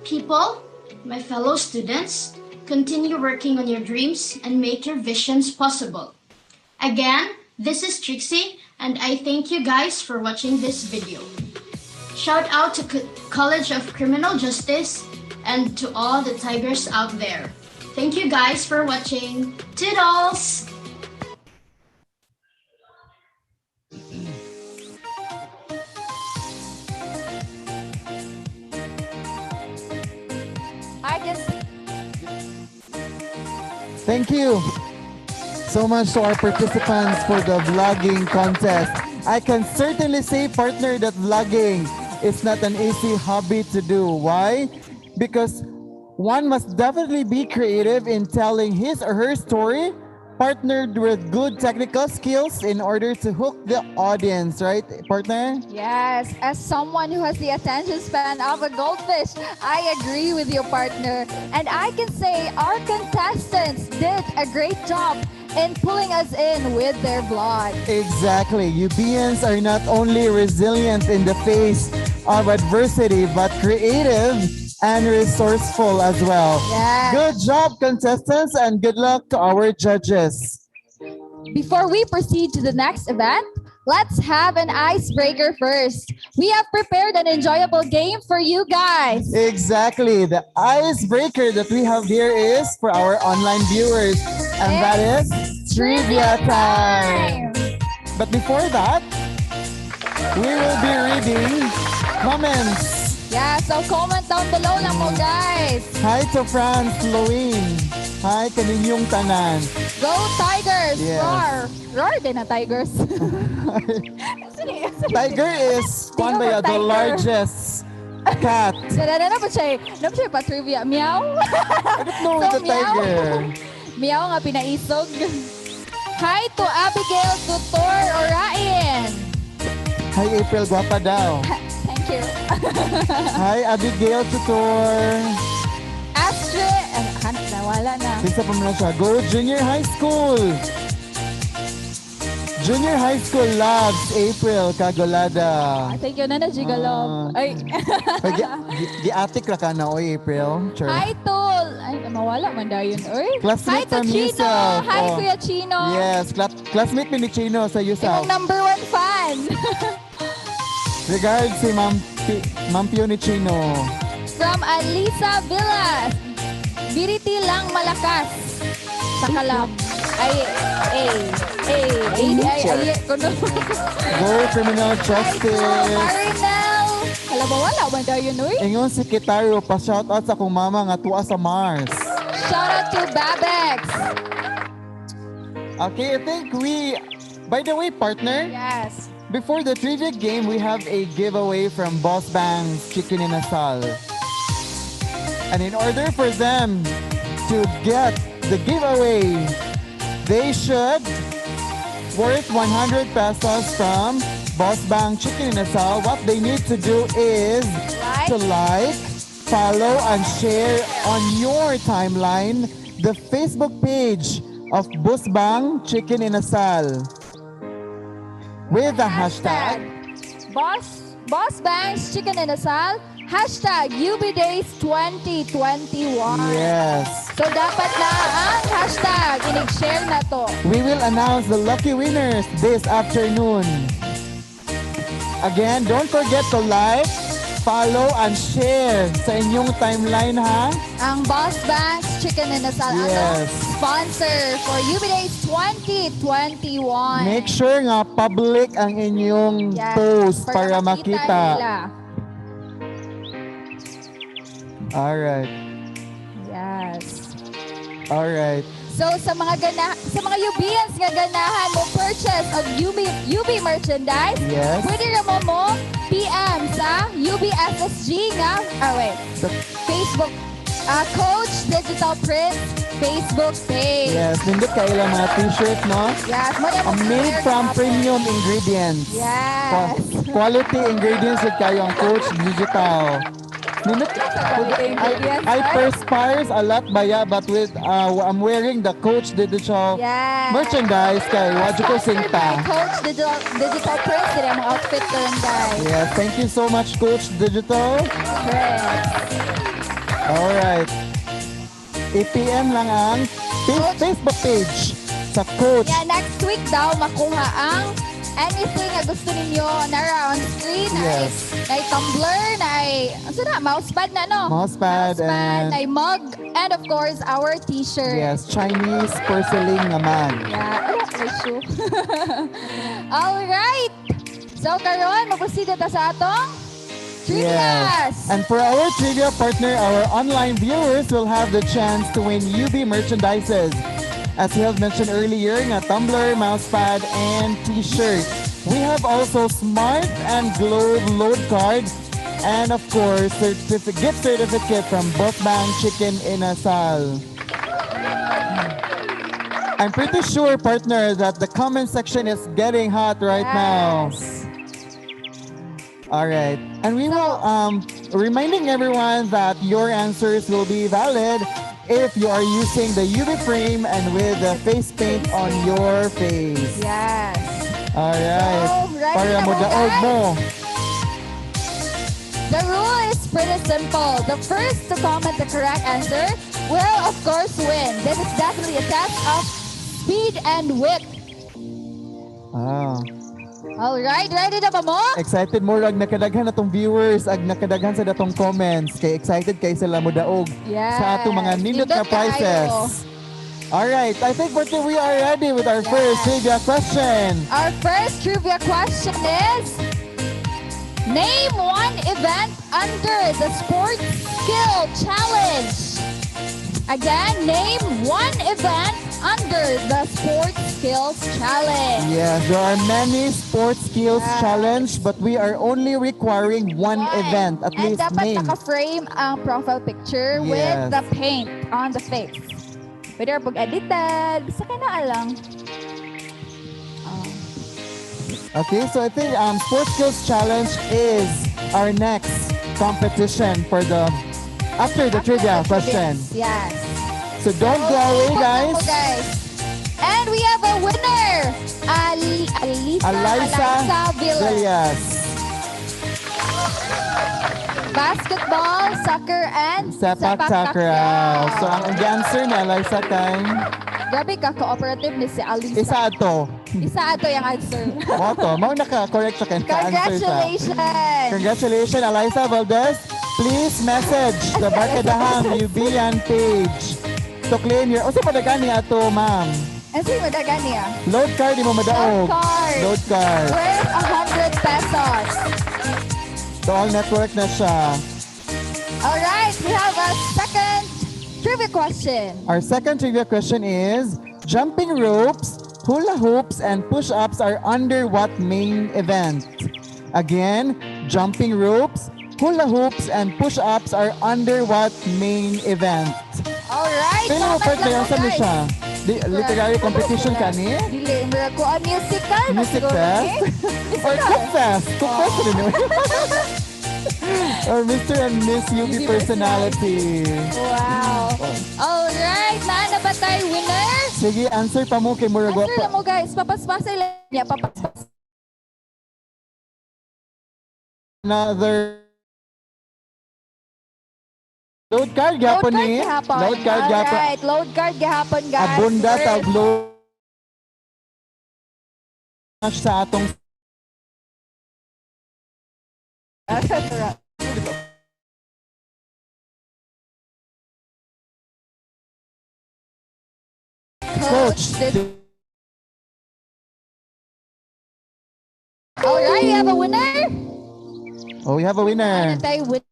People, my fellow students, continue working on your dreams and make your visions possible. Again, this is Trixie, and I thank you guys for watching this video. Shout out to College of Criminal Justice and to all the tigers out there. Thank you guys for watching. Toodles! I just Thank you so much to our participants for the vlogging contest. I can certainly say, partner, that vlogging is not an easy hobby to do. Why? Because one must definitely be creative in telling his or her story, partnered with good technical skills in order to hook the audience, right, partner? Yes, as someone who has the attention span of a goldfish, I agree with your partner. And I can say our contestants did a great job in pulling us in with their blood. Exactly. UBians are not only resilient in the face of adversity, but creative and resourceful as well. Yes. Good job, contestants, and good luck to our judges. Before we proceed to the next event, let's have an icebreaker first. We have prepared an enjoyable game for you guys. Exactly. The icebreaker that we have here is for our online viewers, and that is trivia time. But before that, we will be reading comments. Yeah, so comment down below lang mo, guys. Hi to Franz Louine. Hi kaninyong tanan. Go Tigers! Yes. Roar! Roar din na Tigers. Tiger is one by the Tiger. largest cat. Sana na ba siya? Na ba siya pa trivia? Meow? I don't know the tiger. Meow nga pinaisog. Hi to Abigail Tutor Orain. Hi April, guwapa daw. Thank you. Hi Abigail Tutor. Astrid, nawala na. Sinsa pa muna siya. Go Junior High School. Junior High School loves April Kagolada. Thank you na Jigalog. Ay. Di-atik ra ka na, oy April. Sure. Hi Tol. Ay, mawala man dayon. Oy. Classmate Hi to from Chino. USAF. Hi Oh. Kuya Chino. Yes, classmate ni Chino sa USAF. Imong #1 fan. Regards si Ma'am Pionichino. From Alisa Villas. Biriti lang malakas. Sakalam. Go Criminal Justice. Marinel. Alam mo, wala man tayo nun. Ingon sekretaryo, pa-shoutout sa kong mama nga tuwa sa Mars. Shout out to Babex. Okay, I think by the way, partner. Yes. Before the trivia game, we have a giveaway from Boss Bang's Chicken in Asal. And in order for them to get the giveaway, they should worth 100 pesos from Boss Bang Chicken in Asal. What they need to do is to like, follow, and share on your timeline the Facebook page of Boss Bang Chicken in Asal with the hashtag Boss Bang's Chicken in Asal, hashtag UBDays 2021. Yes. So dapat na ang hashtag, inig-share na to. We will announce the lucky winners this afternoon. Again, don't forget to like, follow, and share sa inyong timeline, ha? Ang Boss Bang's Chicken in Asal, Yes. sponsor for UBDays 2021. Make sure nga public ang inyong Yes, post para makita. nila. Alright. Yes. Alright. So sa mga UBians nga ganahan mo purchase of UB merchandise, Yes. pwede naman mo PM sa UBSSG nga, Facebook, Coach Digital Print Facebook page. Yes, nindot kayo lang mga t-shirt, no? Yes, Made from premium ingredients. Yes. Quality ingredients with kayo ang Coach Digital. Nindot, I perspires a lot baya, but with I'm wearing the Coach Digital merchandise kay wadyo ko singta. Coach Digital Print, sila mga outfit ko lang, guys. Yes, thank you so much, Coach Digital. Alright. i-PM lang ang Facebook page sa Coach. Yeah, next week daw makuha ang anything na gusto ninyo na on screen. Yes. Ay tumbler, ano na, mousepad na, no? Mousepad and ay mug, and of course, our t-shirt. yes, Chinese porcelain naman. Yeah, may shoe. Alright. So, karon, mag-proceed na sa atong Yes. And for our trivia partner, our online viewers will have the chance to win UB merchandises. As we have mentioned earlier, nga tumbler, mousepad, and t-shirt. We have also Smart and Globe load card, and of course, gift certificate from Boss Bang Chicken in Asal. I'm pretty sure, partner, that the comment section is getting hot right now. All right. And we will reminding everyone that your answers will be valid if you are using the UV frame and with the face paint on your face. Yes. All right. So, ready Para na mo ba, daog guys? mo. The rule is pretty simple. The first to comment the correct answer will, of course, win. This is definitely a test of speed and wit. Ah. Alright, ready na ba mo? Excited mo ag nakadaghan na tong viewers ag nakadaghan sa datong comments kay excited kay sila mo daog Yes. sa atong mga nindot na Nindot prizes. All right, I think we are ready with our first trivia question. Our first trivia question is, name one event under the Sports Skill Challenge. Again, name one event under the Sports Skills Challenge. Yes, there are many sports skills challenge, but we are only requiring one event, at And least dapat name. naka-frame ang profile picture with Yes. the paint on the face. Pwede rin pag-edited. Basta ka na alang. Okay, so I think sports skills challenge is our next competition for the after the trivia question. Yes. So don't go away, guys. And we have a winner, Alisa Villas. Villas. Basketball, soccer, and Sepak takraw. So ang answer ni Alisa kay Grabe ka, cooperative ni si Alisa. isa to. Isa ato yung answer. Moto, mau naka-correct siya kaya answer siya. Congratulations! Congratulations, Eliza Valdez. Please message the Barkadahang Yubian page to claim your... O sa padagani ato, ma'am? Ano sa'yo madagani ah? Load card, di mo madaog. Load card. Load card. Worth 100 pesos. So all network na siya. Alright, we have a second trivia question. Our second trivia question is, jumping ropes, hula hoops, and push-ups are under what main event? Again, jumping ropes, hula hoops, and push-ups are under what main event? Alright, Pero comment part na lang yan mo, sa guys. siya. Literary competition ka ni? Dili, mura ko ang musical. Music siguro, fest? eh. Or cook fest? Cook fest rin yun. Or Mr. and Miss UB personality. Wow. Alright, na ba tayo winner? Sige, answer pa mo kay Murago. Answer lang mo guys, papaspasay lang niya, papaspasay. Another load card gapon ni. Load card gapon. Alright, load card gahapon guys. Abunda Worth. tag load sa atong Coach. Alright, we have a winner. Oh, we have a winner. Ano tayo win?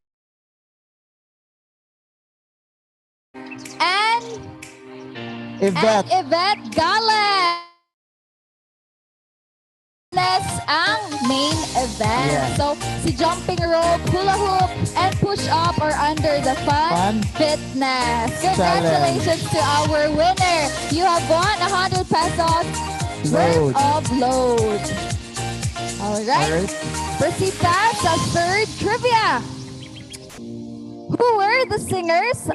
And Yvette Gales ang main event. Yeah. So, si jumping rope, hula hoop, and push-up are under the fun fitness. Congratulations to our winner. You have won 100 pesos worth of load. Alright. Proceed tayo sa third trivia. Who were the singers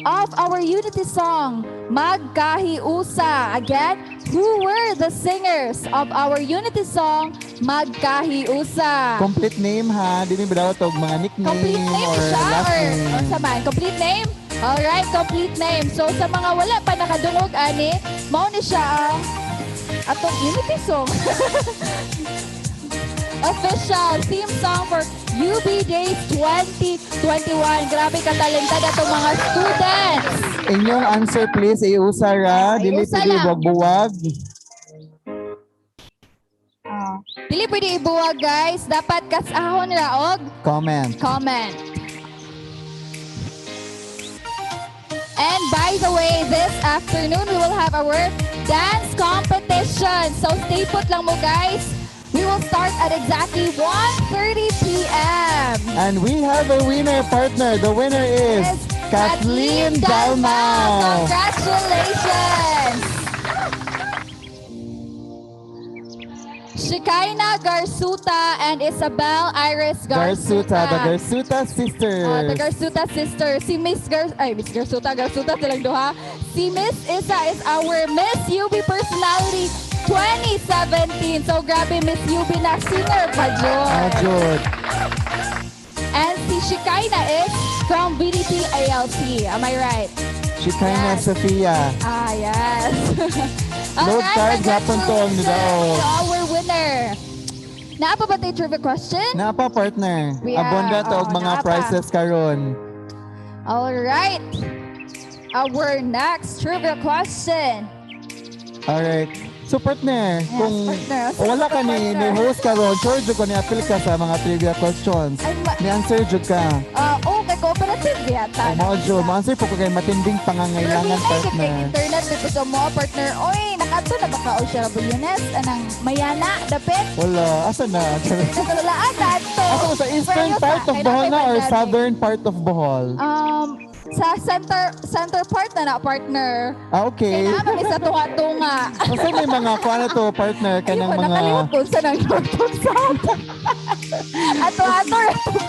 of our unity song, Magkahiusa? Again, who were the singers of our unity song, Magkahiusa? complete name ha. Dili ba daw tog mga nickname Complete name or siya last or name? sa man? Complete name? Alright, complete name. So sa mga wala pa nakadungog ani, mao ni siya ang atong unity song. Official theme song for UB Days 2021. Grabe katalentad atong mga students. Inyong answer please, iusa ra. Dili iusa pwede lang. buwag-buwag. Dili pwede ibuwag guys. Dapat kasahon ra og Comment. comment. And by the way, this afternoon we will have our dance competition. So stay put lang mo guys. We will start at exactly 1:30 p.m. And we have a winner partner. The winner is Kathleen Dalmau. Congratulations! Shikaina Garsuta and Isabel Iris Garsuta, Garsuta. the Garsuta sisters. The Garsuta sister. Si Miss Garsuta silang duha. Si Miss Isa is our Miss UB Personality 2017. So grabe, Miss UB na singer pa Jud. And si Shikaina is from VDT ALT. Am I right? Shikaina Sofia. Yes. Load card gapon to ang nidaog. To our winner. Naapa ba tayo trivia question? Naapa partner. We are- Abunda to og mga naapa. prizes karon. All right. Our next trivia question. Alright. So partner, kung partner. wala ka ni host ka ron, sure jud ko ni appeal ka sa mga trivia questions. Ni answer jud ka. Okay, cooperative yata. Mao jud, ma-answer po ko kay matinding pangangailangan partner. Internet dito sa mo, partner. Oy, nakato na baka o siya Bulyones? Anang mayana, dapit? Wala, asa na? Nagalalaan na ito. Asa mo sa eastern part of Bohol na or southern part of Bohol? Sa center part na partner. Okay. Kaya naman isa tunga-tunga. Kasi may mga kuha na to partner kanang mga Nakalimot ko sa nang north south. Ato-ato.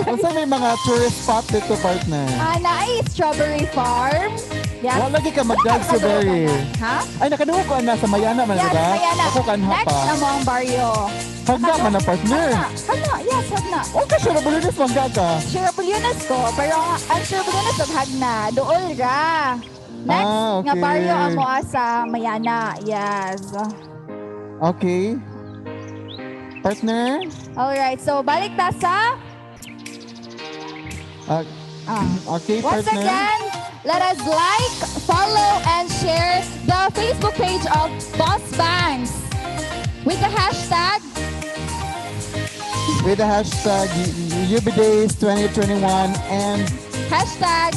Kasi may mga tourist spot dito partner. Ay, strawberry farm. Yes. Wala lagi ka mag-dog strawberry. Ha? Ay, nakaduho ko na sa Mayana man Yes, ba? Mayana. Ako kanha Next pa. na mo ang baryo. Hagna man na partner. Hagna, yes, hagna. Okay, sure, Bulyones mangga ka. Sure Bulyones ko, pero ang Sure Bulyones ang hagna. Dool ra. Next okay. nga baryo ang moa sa Mayana. Yes. Okay. Partner? Alright, so balik ta sa... Okay, Once partner. again, let us like, follow, and share the Facebook page of Boss Banks with the hashtag UBDays 2021 and hashtag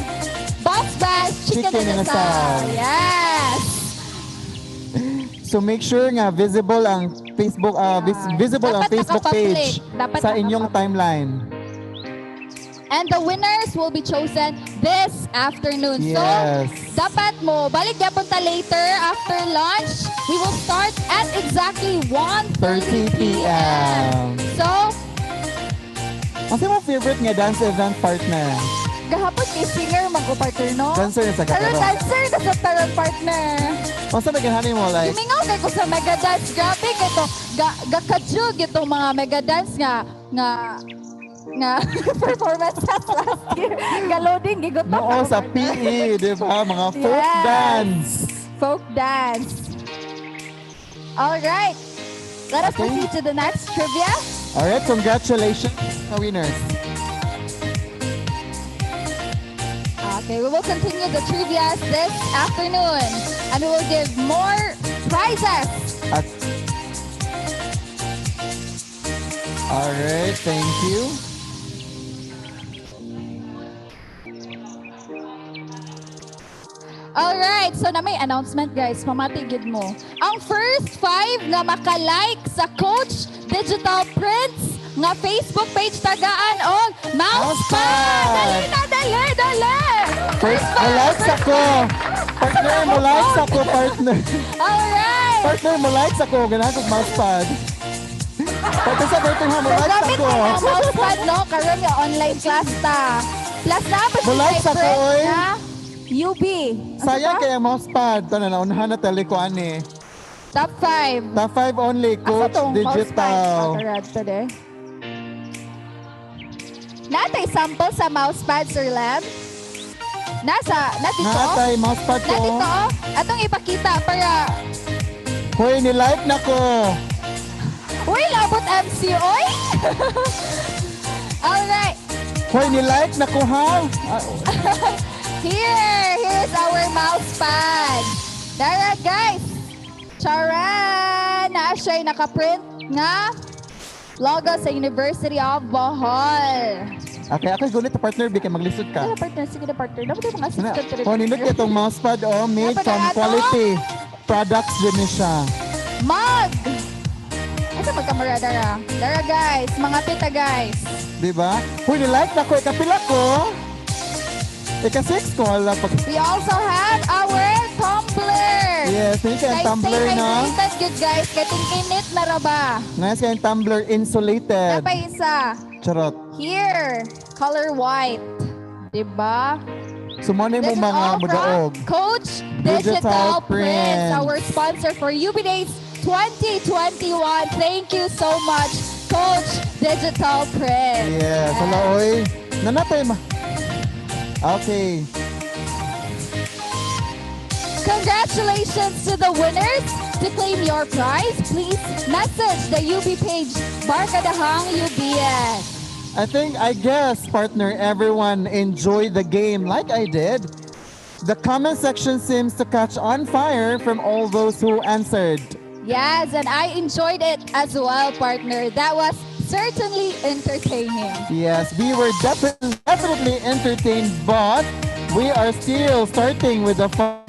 Boss Banks Chicken in a Cell. Yes! So make sure nga visible ang Facebook visible ang Dapat Facebook naka-public. page Dapat sa inyong timeline. And the winners will be chosen this afternoon. Yes. So, dapat mo, balik yapon ta later after lunch. We will start at exactly 1:30 p.m. So, ano mo favorite nga dance event, partner? gahapon kay singer mag-partner, no? Dancer na sa Pero karon. dancer na sa taron, partner. Ano sa naghahanay mo like? Yumingaw kay ko sa mega dance. Grabe kay to. Gakadjug itong mga mega dance nga performance last year. Galoding, gigot Oo, sa PE, di ba? Mga folk dance. Folk dance. All right. Let us proceed to the next trivia. All right, congratulations, winners. Okay, we will continue the trivia this afternoon, and we will give more prizes. All right, thank you. Alright, so na may announcement guys, pamatigid mo. Ang first 5 nga makalike sa Coach Digital Prints nga Facebook page tagaan og Mousepad! Dali na, dali! First, like ako. Partner, mo like ako, partner. Alright! Partner, mo like ako. Ganahan kong mousepad. Partner sa partner ha, mo like Gamit ako. ka ng mousepad, no? Karoon yung online class ta. Plus na pa Mo like siya ako, print oy. na UB. Sayang kaya mousepad. Ito na, naunahan na talikuan eh. Top 5. Top 5 only, Coach Digital. Today. Natay sample sa mousepad, Sir Lem? Natito? Natay mousepad ko. Natito? Atong ipakita para... Hoy, nilike na ko. Uy, labot MC, oy! Alright. Hoy, nilike na ko ha. Here's our mousepad. Dara, guys. Charan! Na siya'y nakaprint nga logo sa University of Bohol. Okay, ako gunit na partner, Bika, maglisod ka. Sige na partner. Dapat yung mga assistant. Oh, nindot itong mousepad, made from quality products din siya. Mug! Asa magkamara, Dara? Dara, guys. Mga pita, guys. Diba? Hoy, nilike na ko. Ikapila ko. Ika-6 ko. We also have our tumbler. Yes, hindi kayang tumbler na. Stay hydrated, good guys. Kating init na raba. Nice kayang tumbler insulated. Napay isa. Charot. Here, color white. Diba? Sumonay mo This is mga all mudaog. from Coach Digital Prints, our sponsor for UB Days 2021. Thank you so much, Coach Digital Prints. Yes, hala oy. Nanatay ma. Okay. Congratulations to the winners. To claim your prize, please message the UB page, Barkadahang UBS. I guess, partner, everyone enjoyed the game like I did. The comment section seems to catch on fire from all those who answered. Yes, and I enjoyed it as well, partner. That was certainly entertaining. Yes, we were definitely entertained, but we are still starting with the fun.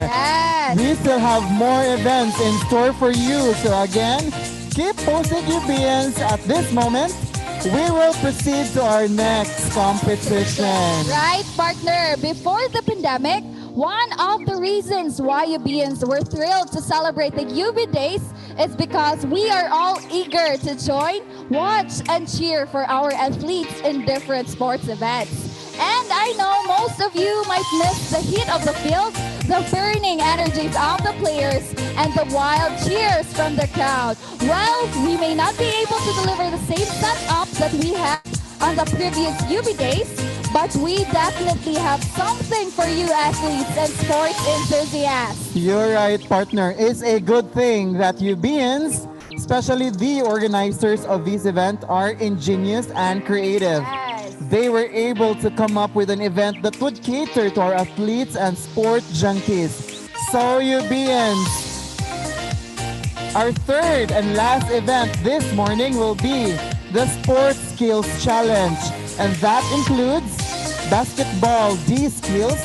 Yes. We still have more events in store for you. So again, keep posting your BNs at this moment. We will proceed to our next competition. Right, partner. Before the pandemic, one of the reasons why UBians were thrilled to celebrate the UB Days is because we are all eager to join, watch, and cheer for our athletes in different sports events. And I know most of you might miss the heat of the field, the burning energies of the players, and the wild cheers from the crowd. Well, we may not be able to deliver the same setup that we had on the previous UB Days, But we definitely have something for you athletes and sports enthusiasts. You're right, partner. It's a good thing that UBians, especially the organizers of this event, are ingenious and creative. Yes. They were able to come up with an event that would cater to our athletes and sport junkies. So UBians, our third and last event this morning will be the Sports Skills Challenge. And that includes basketball D-skills,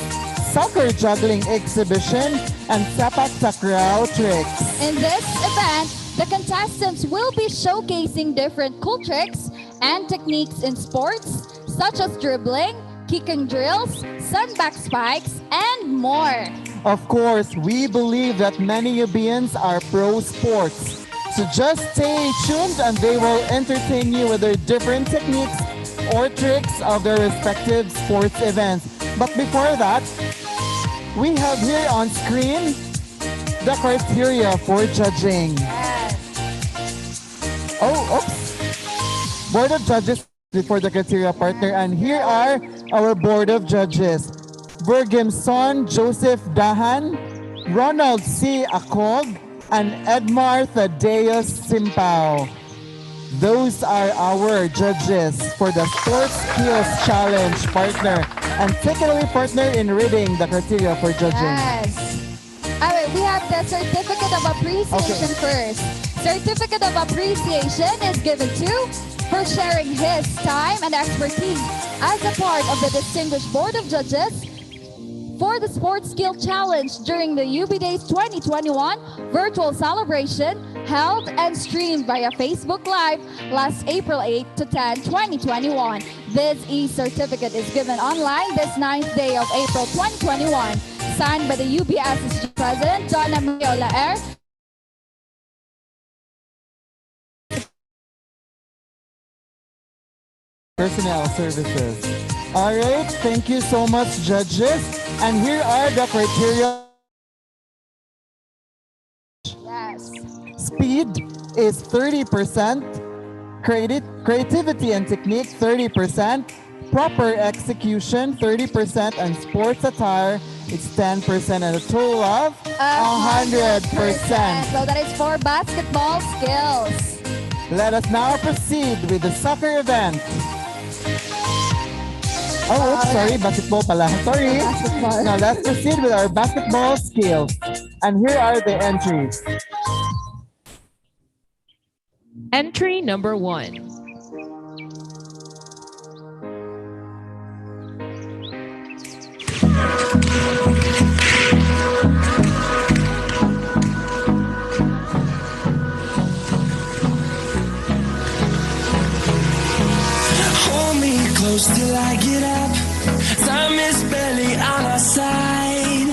soccer juggling exhibition, and sepak takraw tricks. In this event, the contestants will be showcasing different cool tricks and techniques in sports, such as dribbling, kicking drills, sandbag spikes, and more. Of course, we believe that many UBians are pro sports. So just stay tuned and they will entertain you with their different techniques or tricks of their respective sports events. But before that, we have here on screen the criteria for judging. Oh, oops. Board of Judges before the criteria, partner. And here are our Board of Judges. Bergimson Joseph Dahan, Ronald C. Acog, and Edmar Thaddeus Simpao. Those are our judges for the Sports Skills Challenge, partner. And take it away, partner, in reading the criteria for judging. Yes. Alright, we have the Certificate of Appreciation first. Certificate of Appreciation is given to for sharing his time and expertise as a part of the Distinguished Board of Judges for the Sports Skill Challenge during the UB Days 2021 virtual celebration held and streamed via Facebook Live last April 8 to 10, 2021. This e-certificate is given online this 9th day of April 2021. Signed by the UBSSG President, Donna Maria Laer, Personnel Services. All right, thank you so much, judges. And here are the criteria. Yes. Speed is 30%, creativity and technique 30%, proper execution 30%, and sports attire it's 10%, and a total of 100%. So that is for basketball skills. Let us now proceed with the soccer event. Oh, oops, sorry, basketball pala. Sorry. Basketball. Now let's proceed with our basketball skills. And here are the entries. Entry number 1. Hold me close till I get up. Time is barely on our side.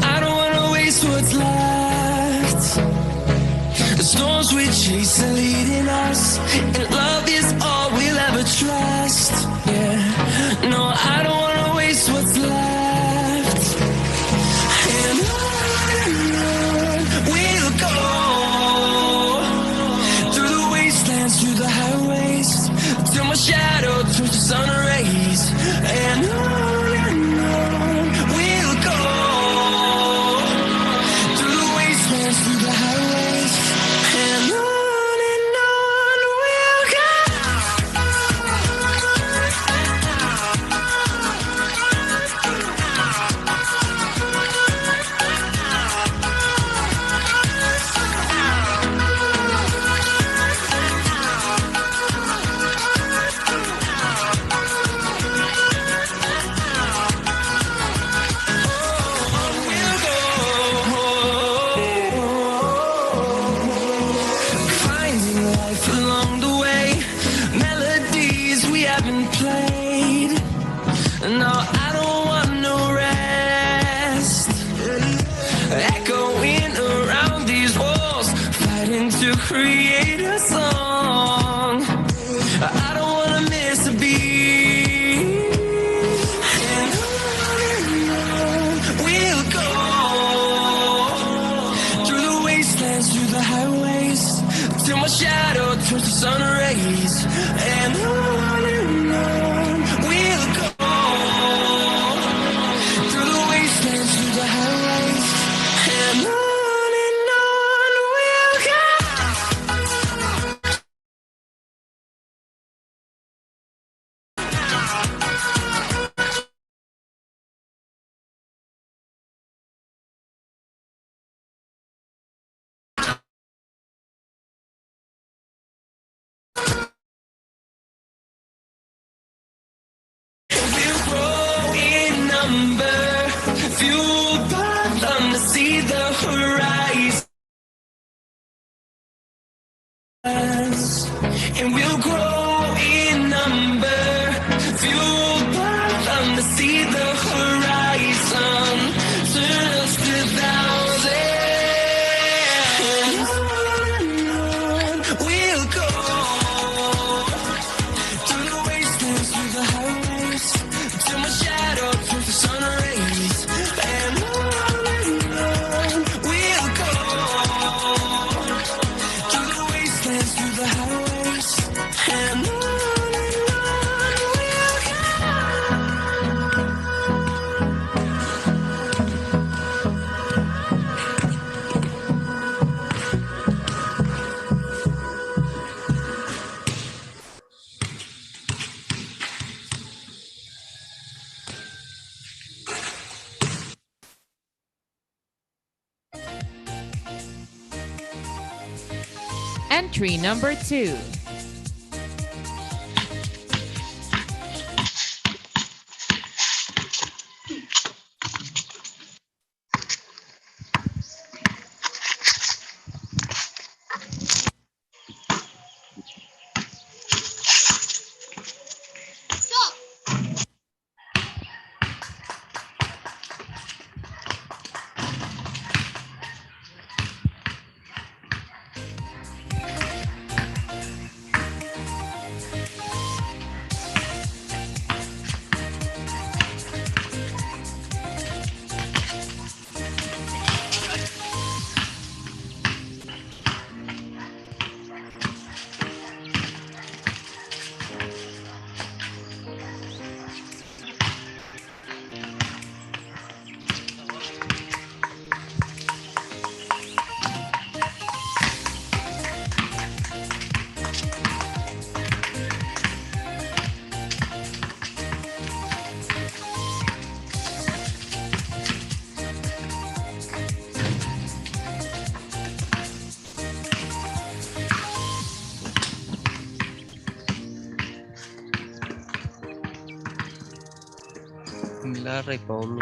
I don't wanna waste what's left. The storms we chase are leading us, and love is all we'll ever trust. Yeah, no, I don't wanna waste what's left. And on we'll go through the wastelands, through the highways, till my shadow turns to sun rays. And on we'll go through the wastelands, through the highways. And on we'll go. Finding life along the way, melodies we haven't played. No, I don't want no rest. Echoing around these walls, fighting to create a song. I don't wanna miss a beat. And on we'll go through the wastelands, through the highways, till my shadow turns to sun rays. And on we'll fueled by them to see the horizon, turn us to thousands. On we'll go, through the wastelands, through the highways, till my shadow turns to sun rays. And on we'll go, through the wastelands, through the highways, and on we'll go. Entry number 2. Milare, Paulo.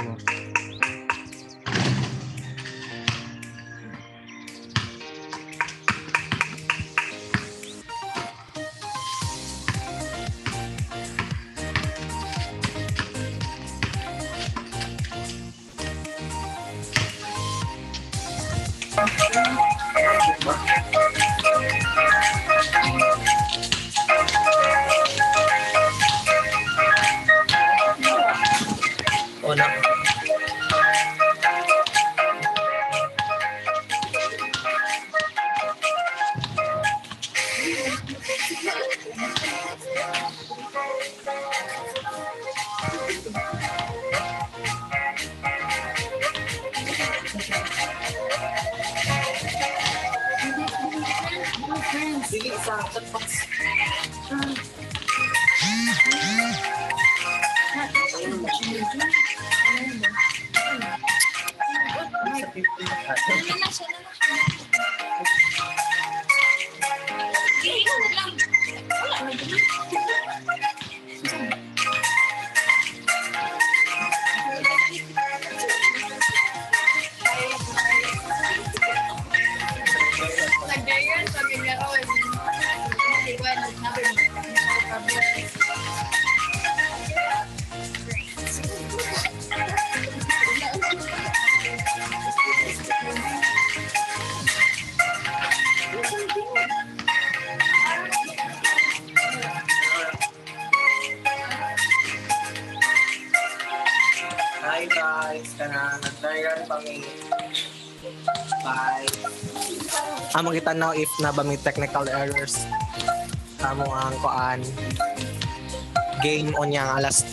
Hi guys, kanang nagdagan kami. Bye. Amo kita now if na ba may technical errors. Amo ang koan game on yang alas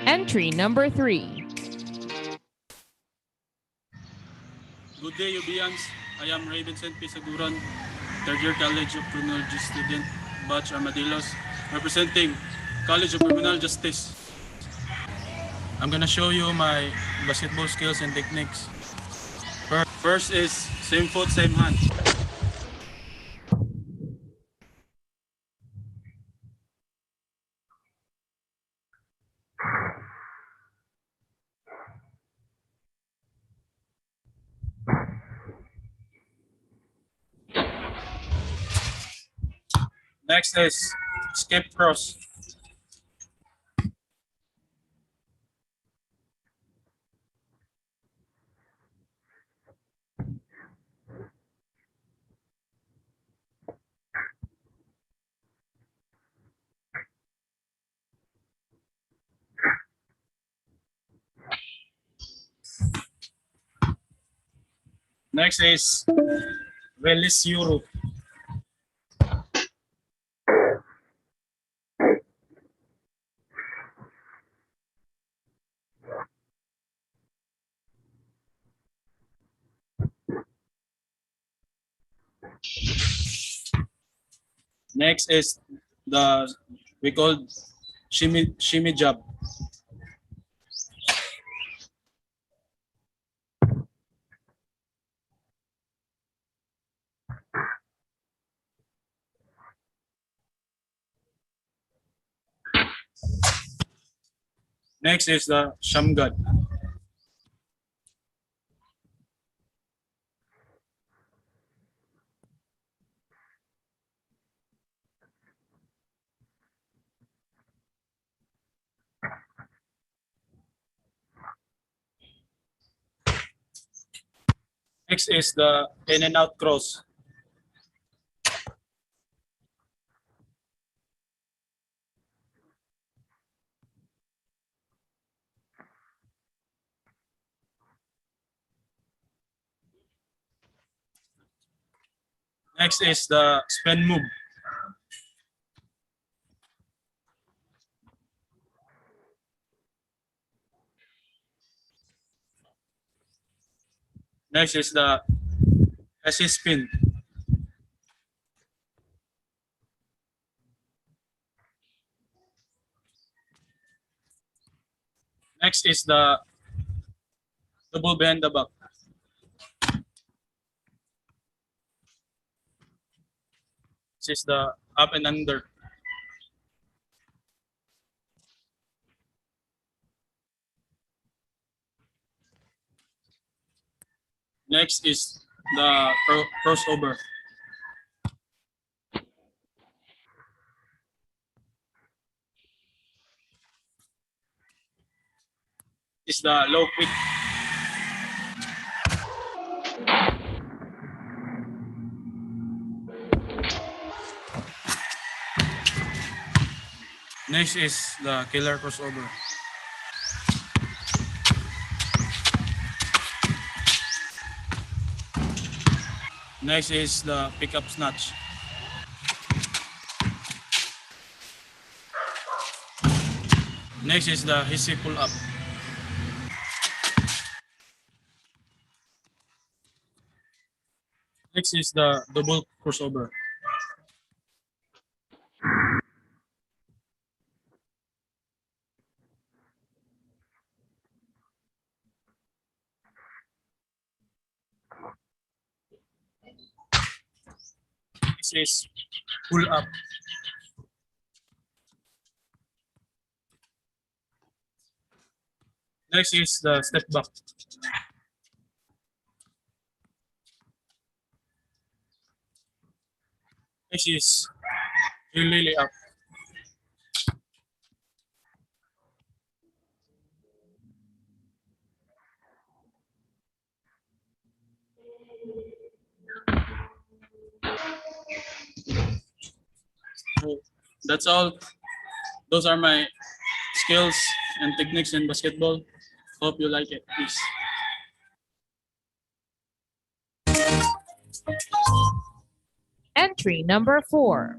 Entry number 3. Good day, Ubians. I am Ravensen Pisaguran, third year College of Criminology student, Batch Armadillos, representing College of Criminal Justice. I'm gonna show you my basketball skills and techniques. First is same foot, same hand. Next is skip cross. Next is release Euro. Next is the we call shimmy jab. Next is the shamgad. Next is the in and out cross. Next is the spin move. Next is the assist spin. Next is the Double behind the back. This is the up and under. Next is the crossover. Is the low quick. Next is the killer crossover. Next is the pickup snatch. Next is the hissy pull up. Next is the double crossover. Next is pull up. Next is the step back. Next is lily up. So that's all. Those are my skills and techniques in basketball. Hope you like it. Peace. Entry number 4.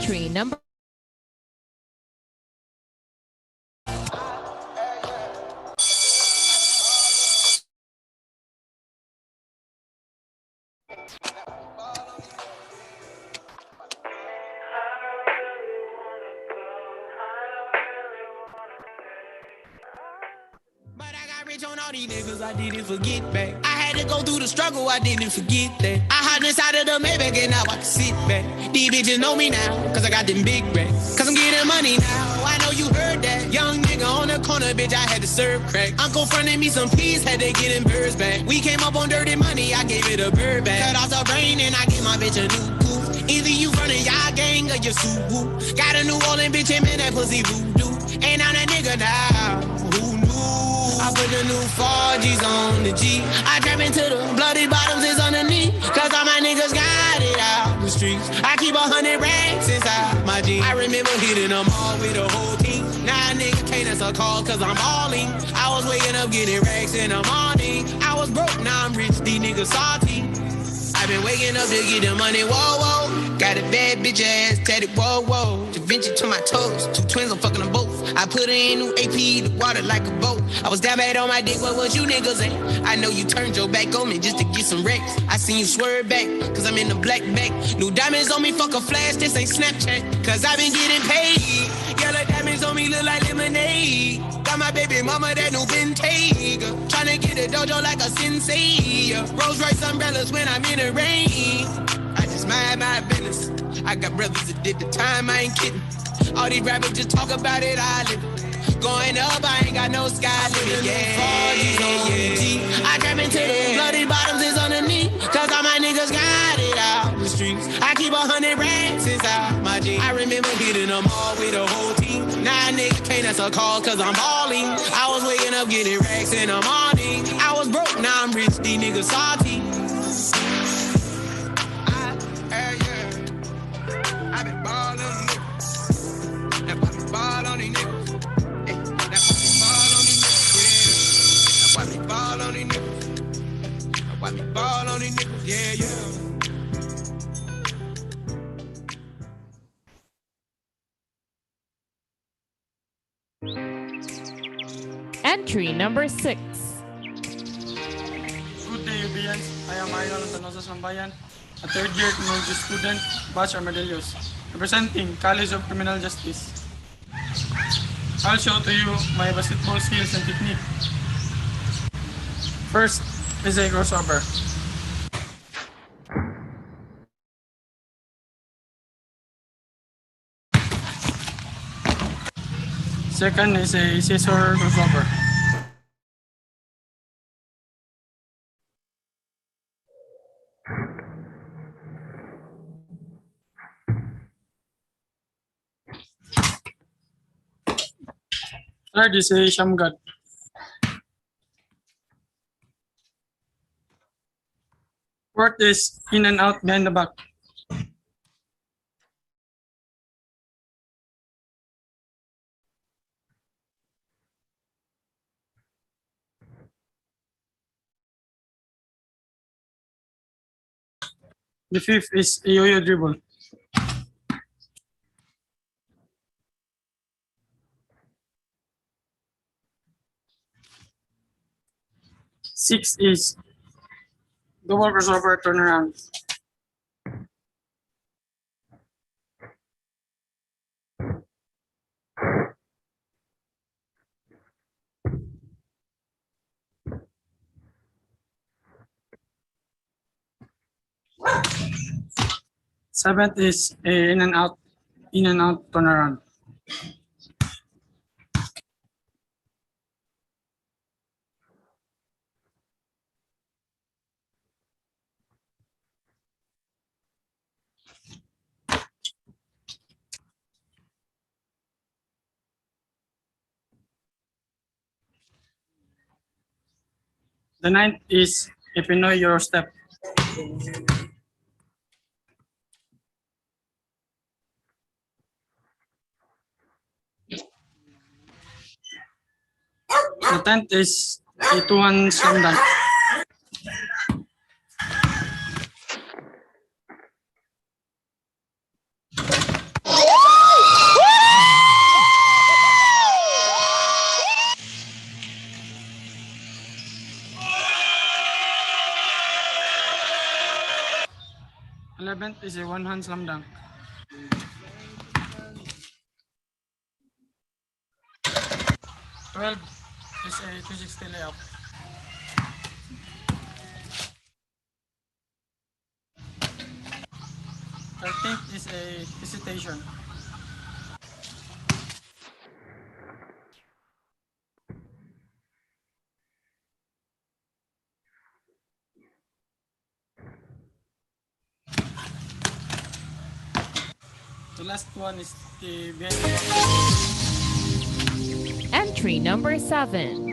Entry number Rich on all these niggas, I didn't forget back. I had to go through the struggle, I didn't forget that. I hopped inside of the Maybach and now I can sit back. These bitches know me now, cause I got them big racks. Cause I'm getting money now, I know you heard that. Young nigga on the corner, bitch, I had to serve crack. Uncle fronted me some peas, had to get them birds back. We came up on dirty money, I gave it a bird back. Cut off the brain and I gave my bitch a new coupe. Either you running y'all gang or you suit. Got a New Orleans bitch, and man, that pussy voodoo. Ain't on that nigga now, who knew? I put the new 4Gs on the G. I trap into the bloody bottoms is underneath. Cause all my niggas got it out the streets. I keep 100 racks inside my jeans. I remember hitting them all with the whole team. Now a nigga can't answer call cause I'm balling. I was waking up getting racks in the morning. I was broke, now I'm rich, these niggas salty. I've been waking up to get the money, whoa, whoa. Got a bad bitch ass tatted, whoa, whoa. Da Vinci to my toes, 2 twins, I'm fucking them both. I put her in new AP, the water like a boat. I was down bad on my dick, what was you niggas at? I know you turned your back on me just to get some wrecks. I seen you swerve back, cause I'm in the black bag. New diamonds on me, fuck a flash, this ain't Snapchat. Cause I been getting paid. Yellow diamonds on me look like lemonade. Got my baby mama that new vintage. Tryna get a dojo like a sensei. Rolls Royce umbrellas when I'm in the rain. I just mind my business. I got brothers that did the time, I ain't kidding. All these rappers just talk about it, I live it. Going up, I ain't got no sky limit. I trap into the bloody bottoms is underneath. Cause all my niggas got it out the streets. I keep 100 racks inside my jeans. I remember hitting them all with the whole team. Now a nigga can't answer call cause I'm balling. I was waking up getting racks in the morning. I was broke, now I'm rich, these niggas salty. I been ballin' on these niggas. That's why we ball on these niggas. Hey, that's why we ball on these niggas. That's why we ball on these niggas. That's why we ball on these niggas. Yeah, yeah. Entry number 6. Good day, Ubians. I am Idol of Tanosa Sambayan, a third-year criminology student, batch Armadillos, representing College of Criminal Justice. I'll show to you my basketball skills and technique. First is a crossover. Second is a scissor crossover. Third is a shamgat. Fourth is in and out behind the back. The fifth is a yo-yo dribble. Sixth is double crossover turnaround. Seventh is a in and out turnaround. The ninth is a Pinoy Euro step. The 10th is a 2-1 slam dunk. 11th is a one-hand slam dunk. 12 is a 360 layup. 13th is a hesitation. The last one is the behind the back. Entry number 7.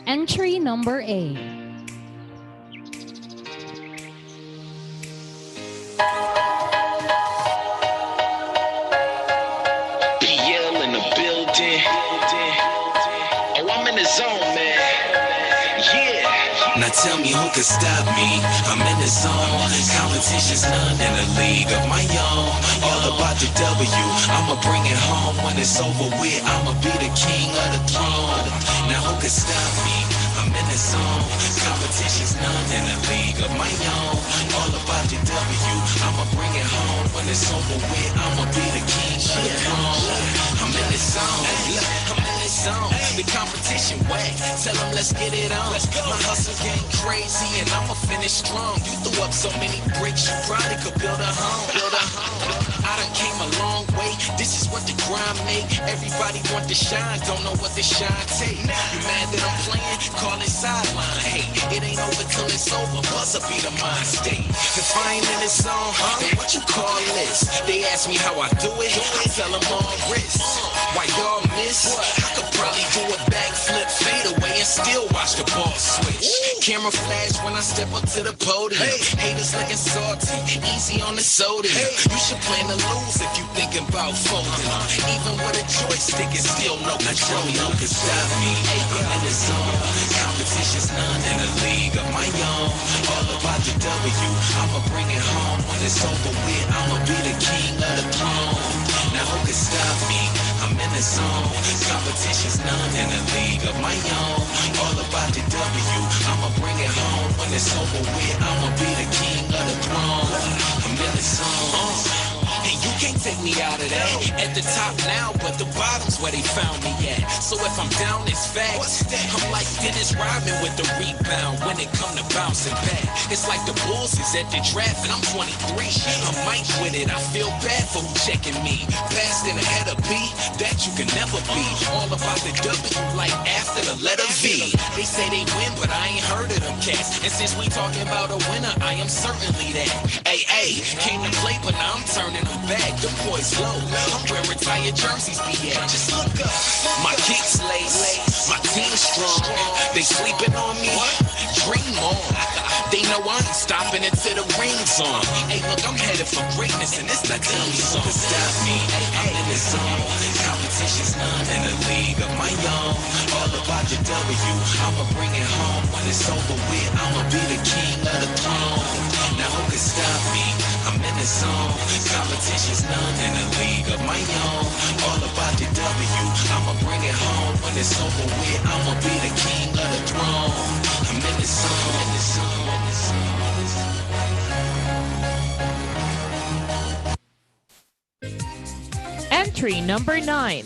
Entry number 8. PL in the building. Oh, I'm in the zone, man. Yeah. Now tell me who can stop me. I'm in the zone. Competition's none in a league of my own. All about the W. I'ma bring it home. When it's over with, I'ma be the king of the throne. Now who can stop me? I'm in the zone. Competition's none in a league of my own. All about the W. I'ma bring it home. When it's over with, I'ma be the king of the throne. I'm in the zone. I'm in the zone. The competition competition whack. Tell them let's get it on. My hustle game crazy and I'ma finish strong. You threw up so many bricks, you probably could build a home. I done came a long way. This is what the grind make. Everybody want to shine, don't know what the shine take. You mad that I'm playing? Call it sideline. Hey, it ain't over till it's over. Buzzer be the mind state. If I ain't in this zone, then what you call this? They ask me how I do it. I tell them all wrist. Why y'all miss? I could probably do a backflip, fade away, and still watch the ball switch. Camera flash when I step up to the podium. Haters looking salty, easy on the soda. You should plan to lose if you thinking about folding. Even with a joystick, it's still no control. No can stop me. I'm in the zone. Competition's none in a league of my own. All about the W. I'ma bring it home when it's over with. I'ma be the king of the throne. Now who can stop me? I'm in the zone. Competition's none in a league of my own. All about the W. I'ma bring it home when it's over with. I'ma be the king of the throne. I'm in the zone. And you can't take me out of that. At the top now, but the bottom's where they found me at. So if I'm down, it's facts. I'm like Dennis Rodman with the rebound when it come to bouncing back. It's like the Bulls is at the draft and I'm 23. I'm Mike with it. I feel bad for who checking me. Passed in ahead of B, that you can never be. All about the W, like after the letter V. They say they win, but I ain't heard of them cats. And since we talking about a winner, I am certainly that. Hey, came to play, but now I'm turning them back. Them boys low. I'm where retired jerseys be at. Just look up. My kicks lace, my team strong. They sleeping on me. Dream on. They know I ain't stopping until the ring's on. Hey, look, I'm headed for greatness, and it's not telling me so. Stop me. I'm in the zone. Competition's none in a league of my own. All about the W. I'ma bring it home when it's over with. I'ma be the king of the throne. Now who can stop me? I'm in the zone. Competition's none in a league of my own. All about the W. I'ma bring it home when it's over with. I'ma be the king of the throne. I'm in the zone. In the zone. In the zone. Entry number 9.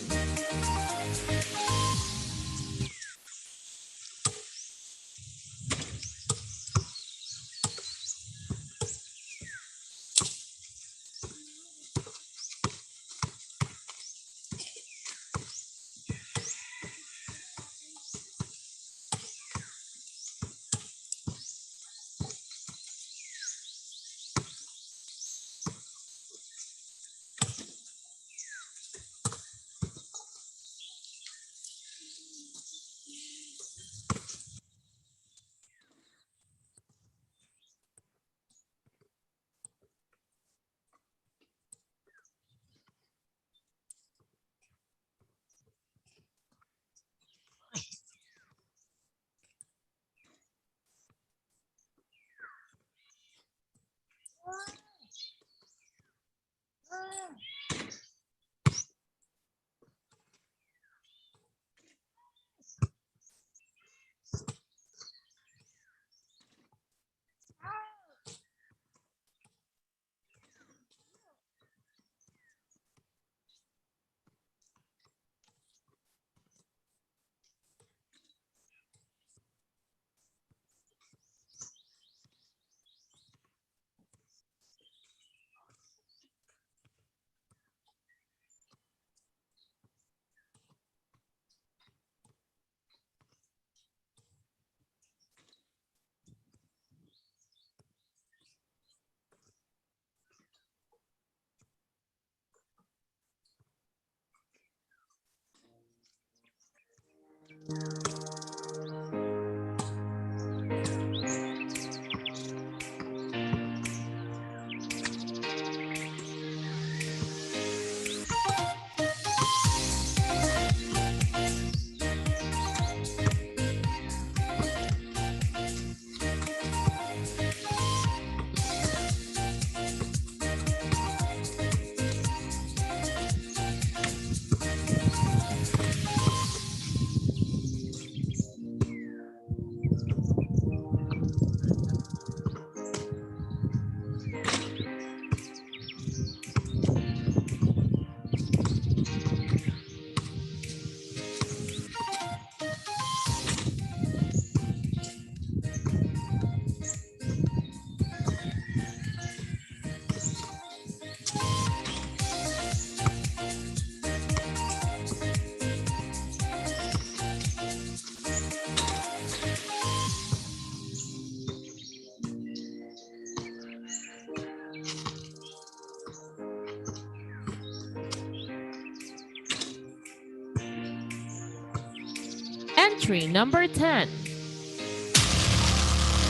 Entry number 10.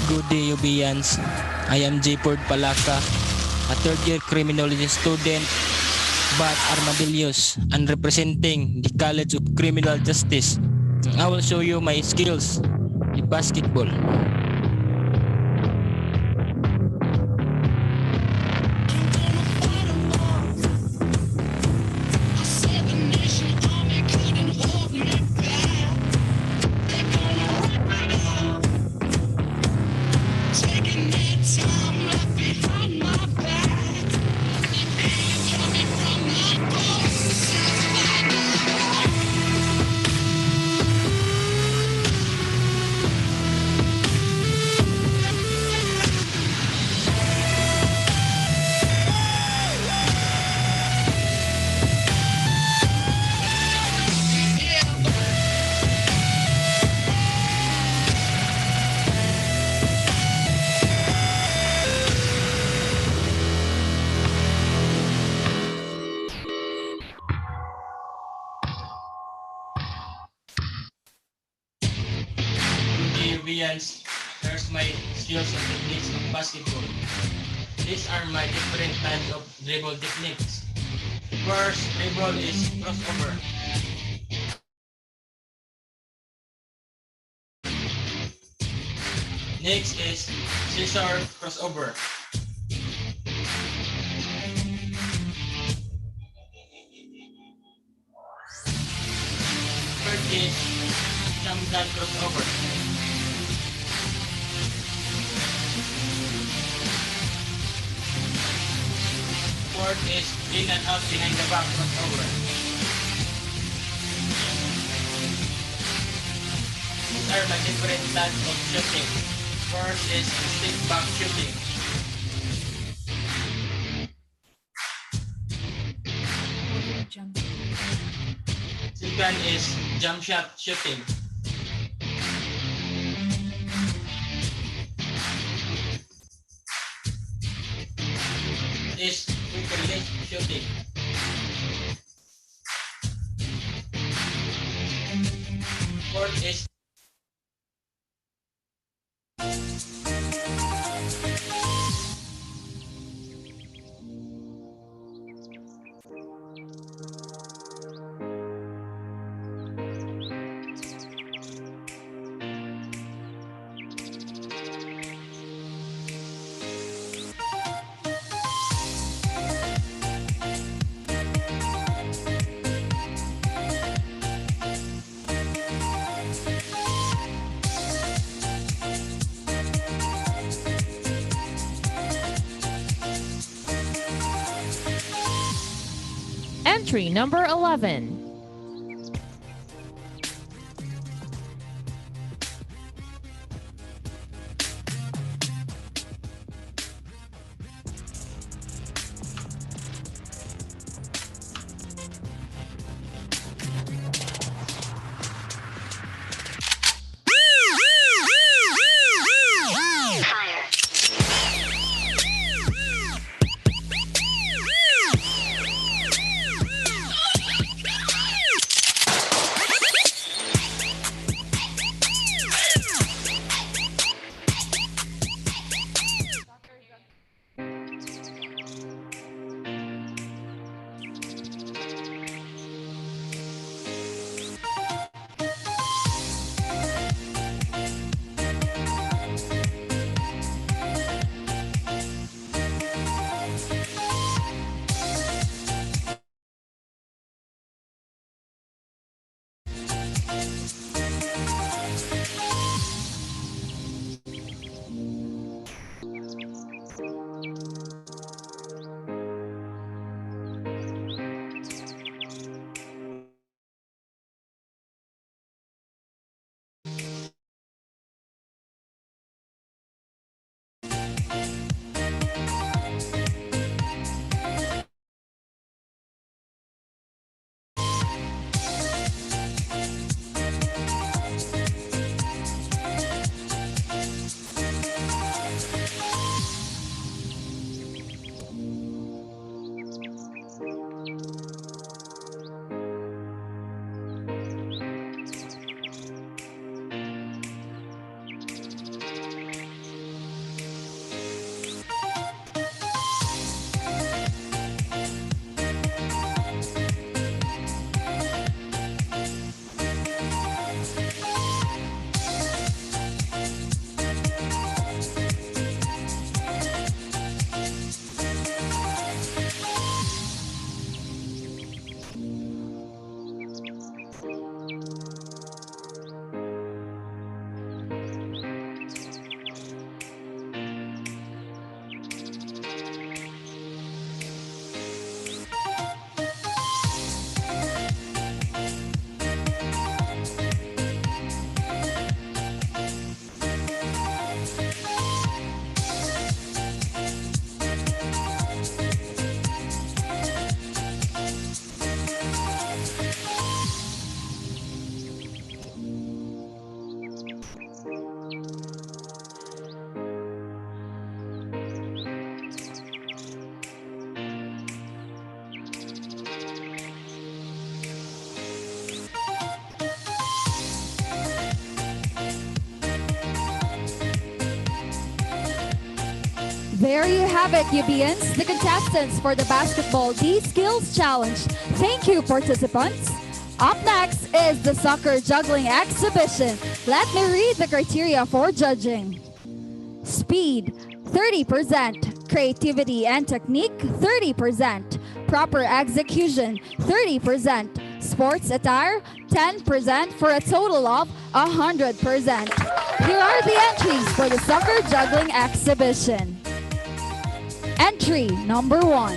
Good day, Ubians. I am J. Ford Palaka, a third-year criminology student, but Armadillos, and representing the College of Criminal Justice. I will show you my skills in basketball. Ubians, here's my skills and techniques of basketball. These are my different types of dribble techniques. First dribble is crossover. Next is scissor crossover. Third is jump dunk crossover. Fourth is in and out behind the back crossover. These are my different types of shooting. First is stick back shooting. Second is jump shot shooting. Is quick release shooting. Fourth is Entry number 11. There you have it, Yubians, the contestants for the Basketball D Skills Challenge. Thank you, participants. Up next is the Soccer Juggling Exhibition. Let me read the criteria for judging. Speed, 30%. Creativity and technique, 30%. Proper execution, 30%. Sports attire, 10% for a total of 100%. Here are the entries for the Soccer Juggling Exhibition. Entry number 1.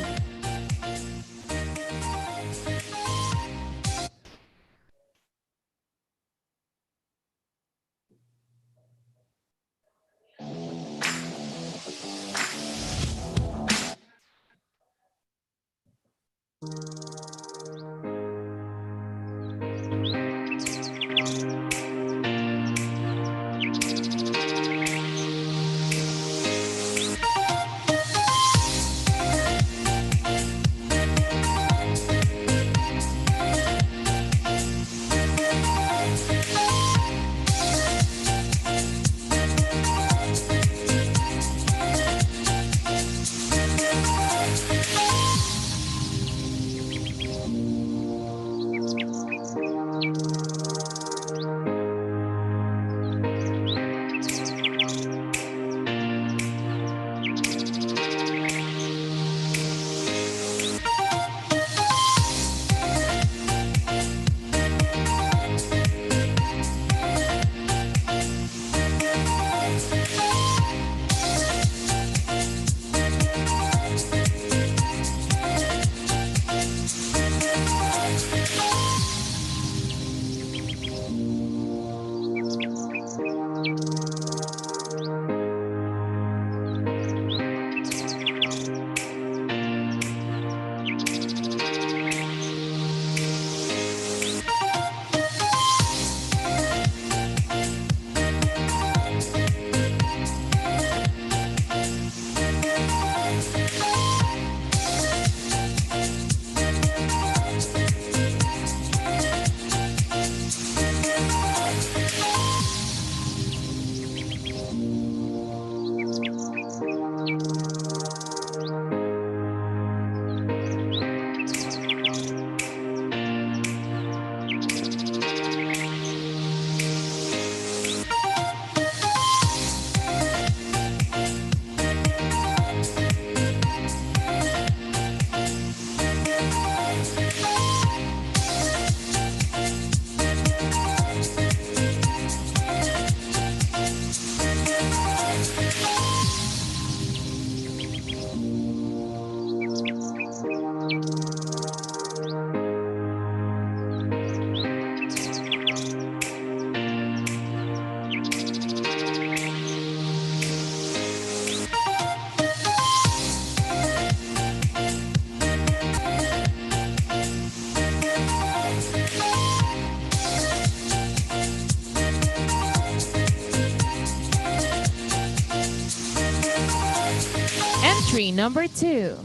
Entry number 2.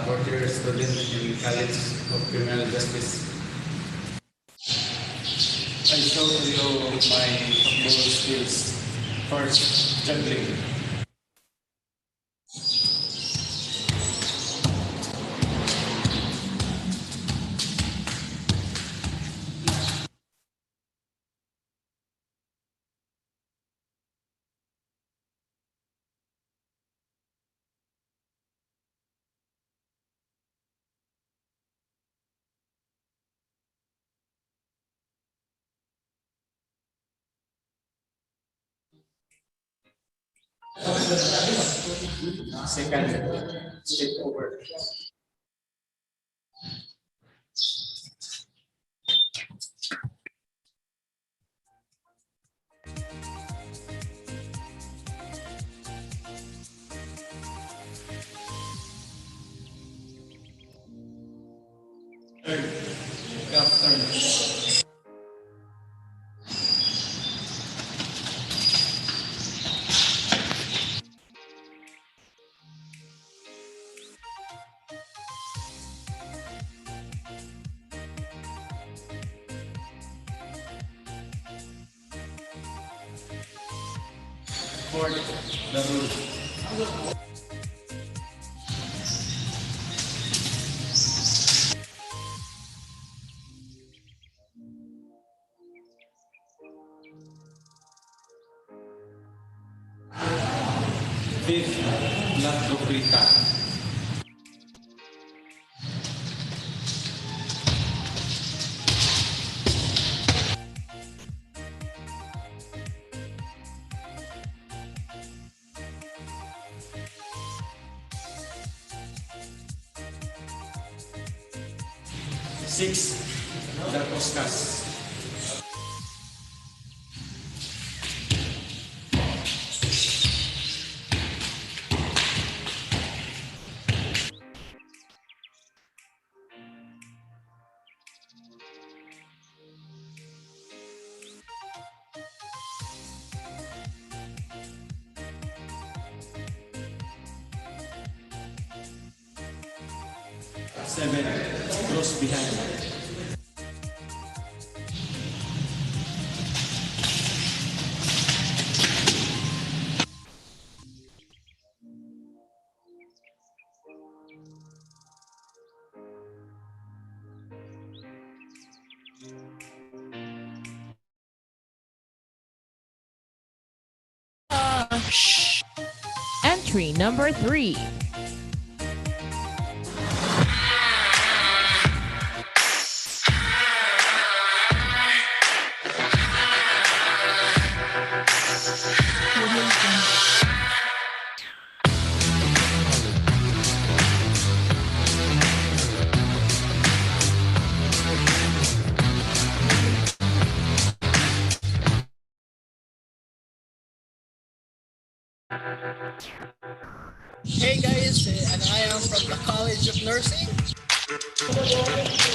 Fourth-year student in College of Criminal Justice. I show to you my football skills. First, juggling. Second, step over. Third, calf turn. Fourth, the rule. Fifth, not to frita. Six, the Puskas. Seven, cross behind. Entry number 3. Hey guys, and I am from the College of Nursing.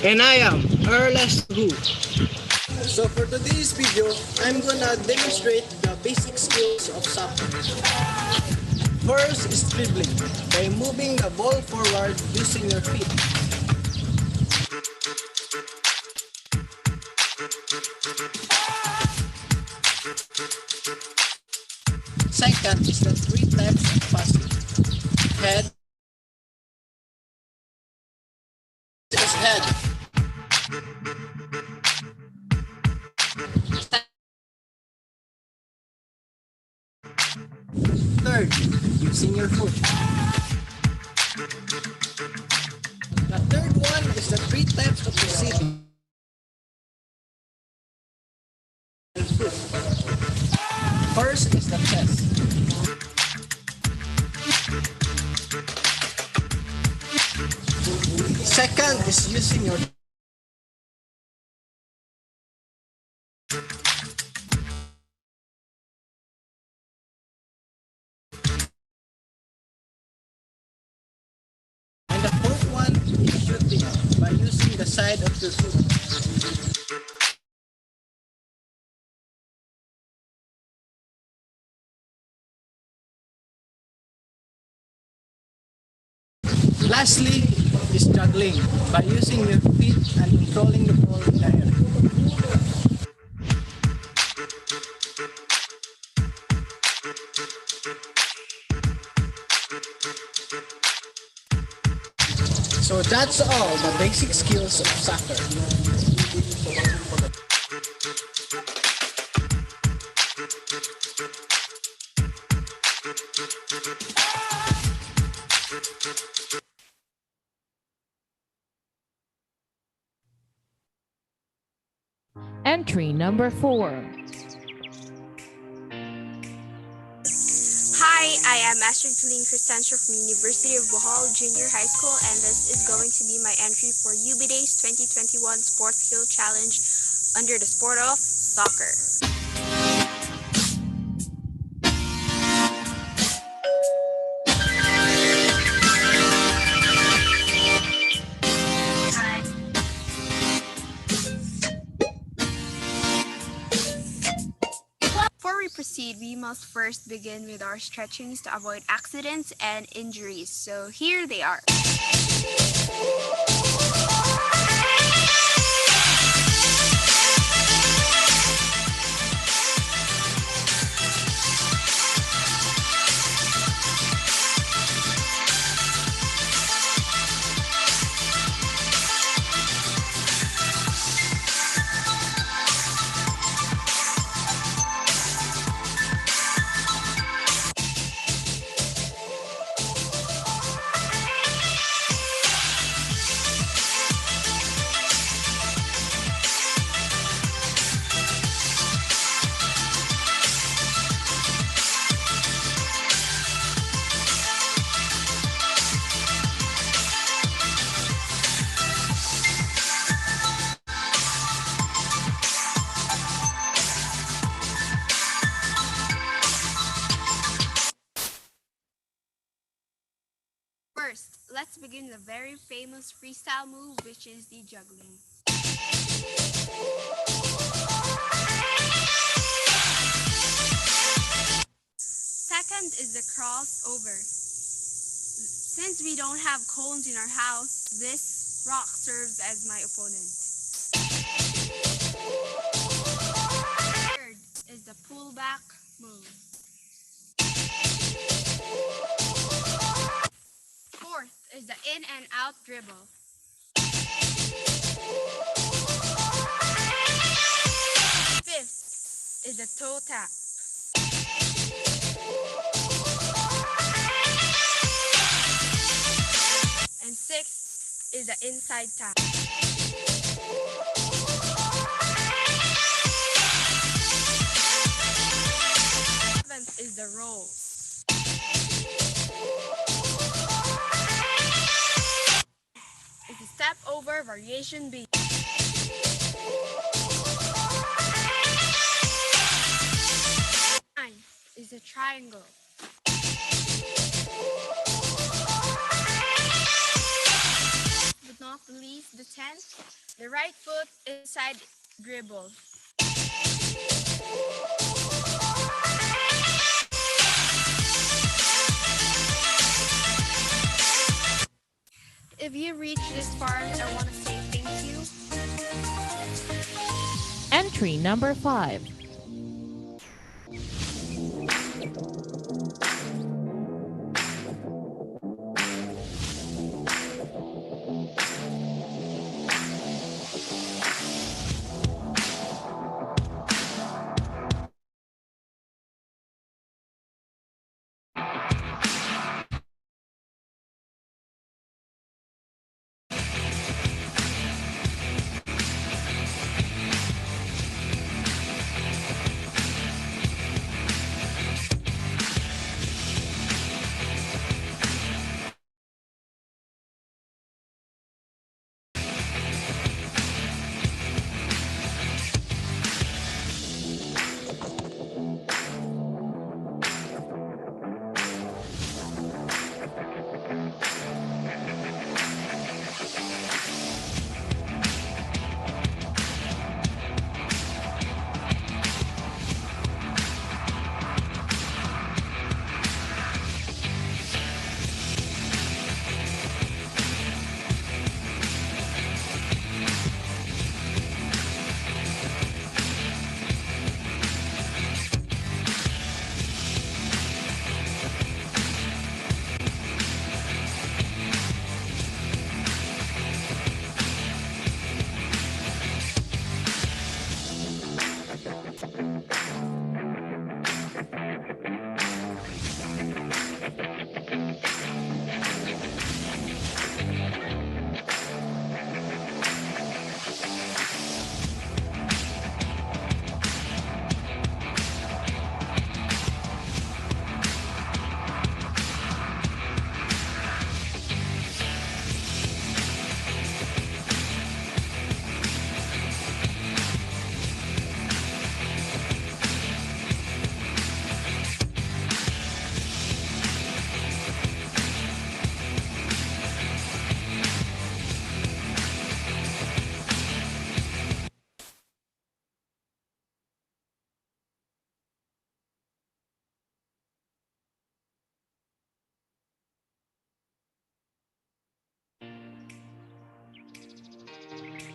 And I am Erles Hu. So for today's video, I'm gonna demonstrate the basic skills of soccer. First is dribbling, by moving the ball forward using your feet. Second is the 3 types of passing. Head is head. Third, using your foot. The third one is the 3 types of receiving. First is the chest. Second is using your and the fourth one is shooting by using the side of your foot. Lastly is juggling by using your feet and controlling the ball in the air. So that's all the basic skills of soccer. Entry number 4. Hi, I am Astrid Celine Cristancio from University of Bohol Junior High School, and this is going to be my entry for UB Days 2021 Sports Skill Challenge under the sport of soccer. Before we proceed, we must first begin with our stretchings to avoid accidents and injuries. So here they are. First, let's begin the very famous freestyle move, which is the juggling. Second is the crossover. Since we don't have cones in our house, this rock serves as my opponent. Third is the pullback move. Fourth is the in and out dribble. Fifth is the toe tap. And sixth is the inside tap. Seventh is the roll. It's a step over variation B. Nine is a triangle. But not the least, the 10th, the right foot inside dribble. If you reach this far, I want to say thank you. Entry number 5.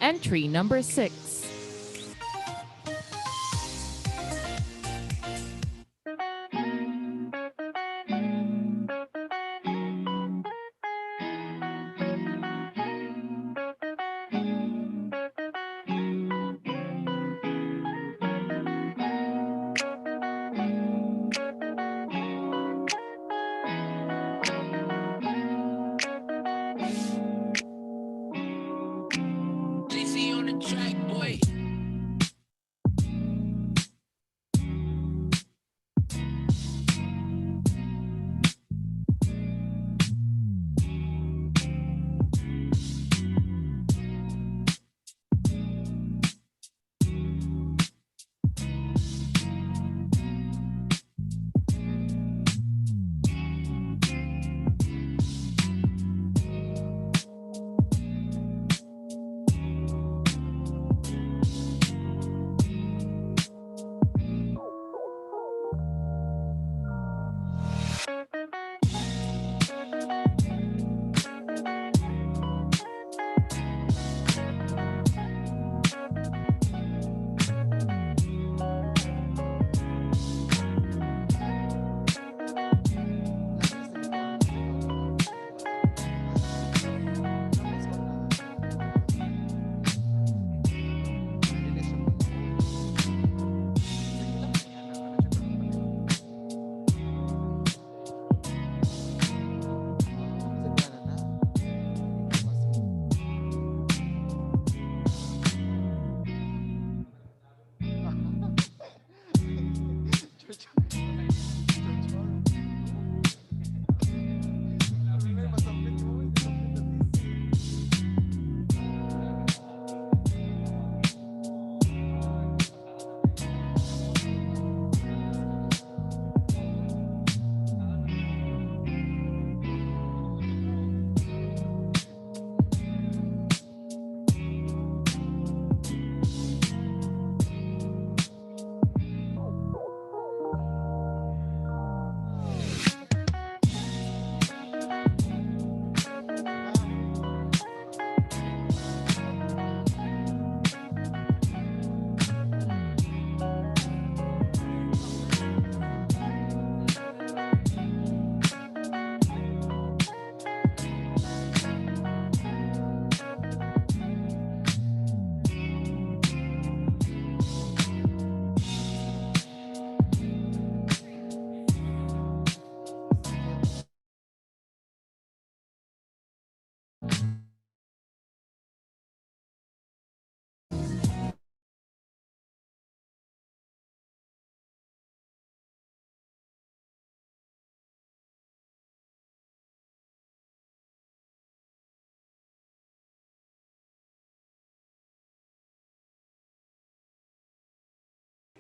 Entry number 6. JC on the track, boy.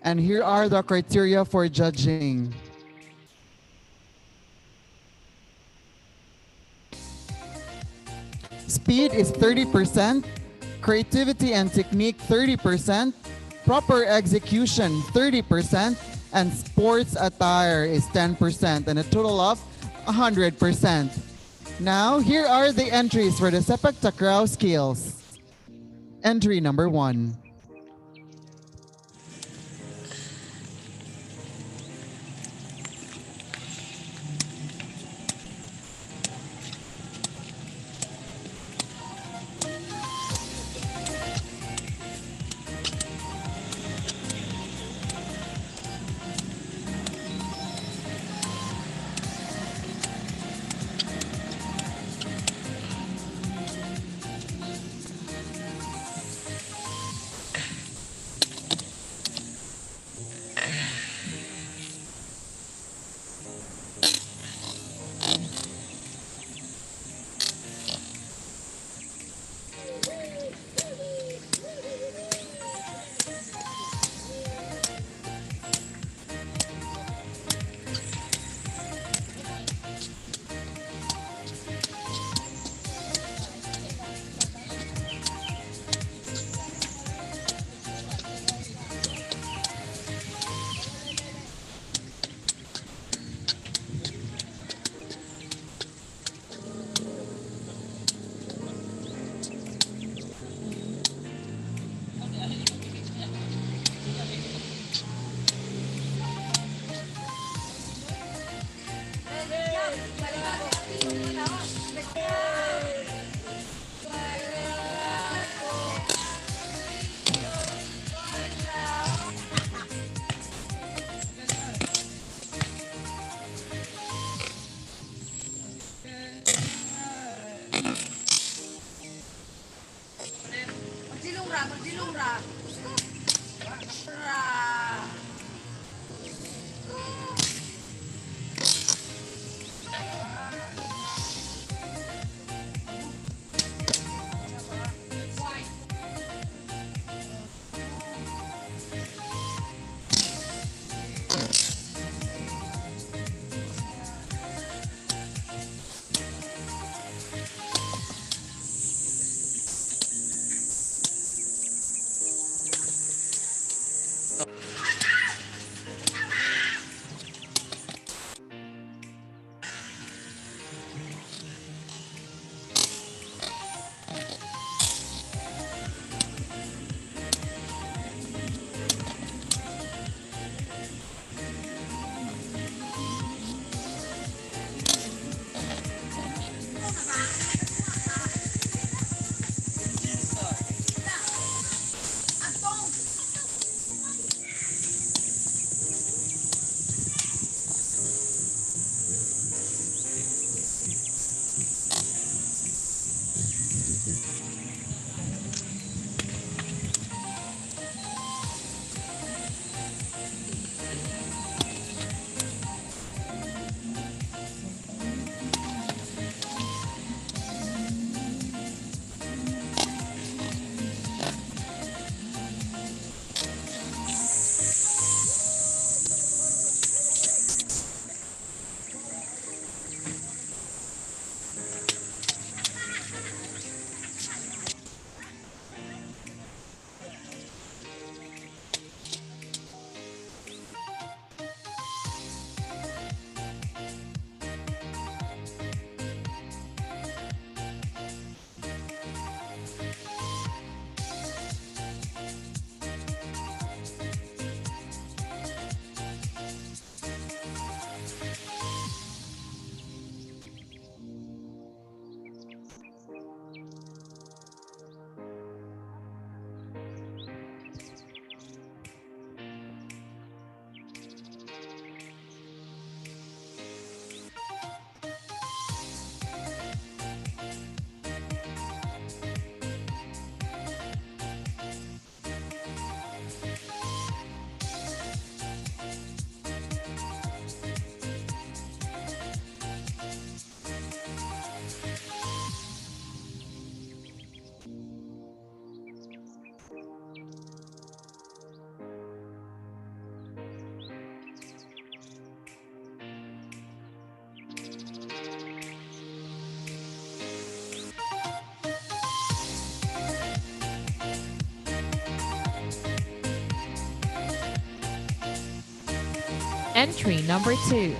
And here are the criteria for judging. Speed is 30%, creativity and technique 30%, proper execution 30%, and sports attire is 10%, and a total of 100%. Now, here are the entries for the Sepak Takraw skills. Entry number 1. Entry number 2.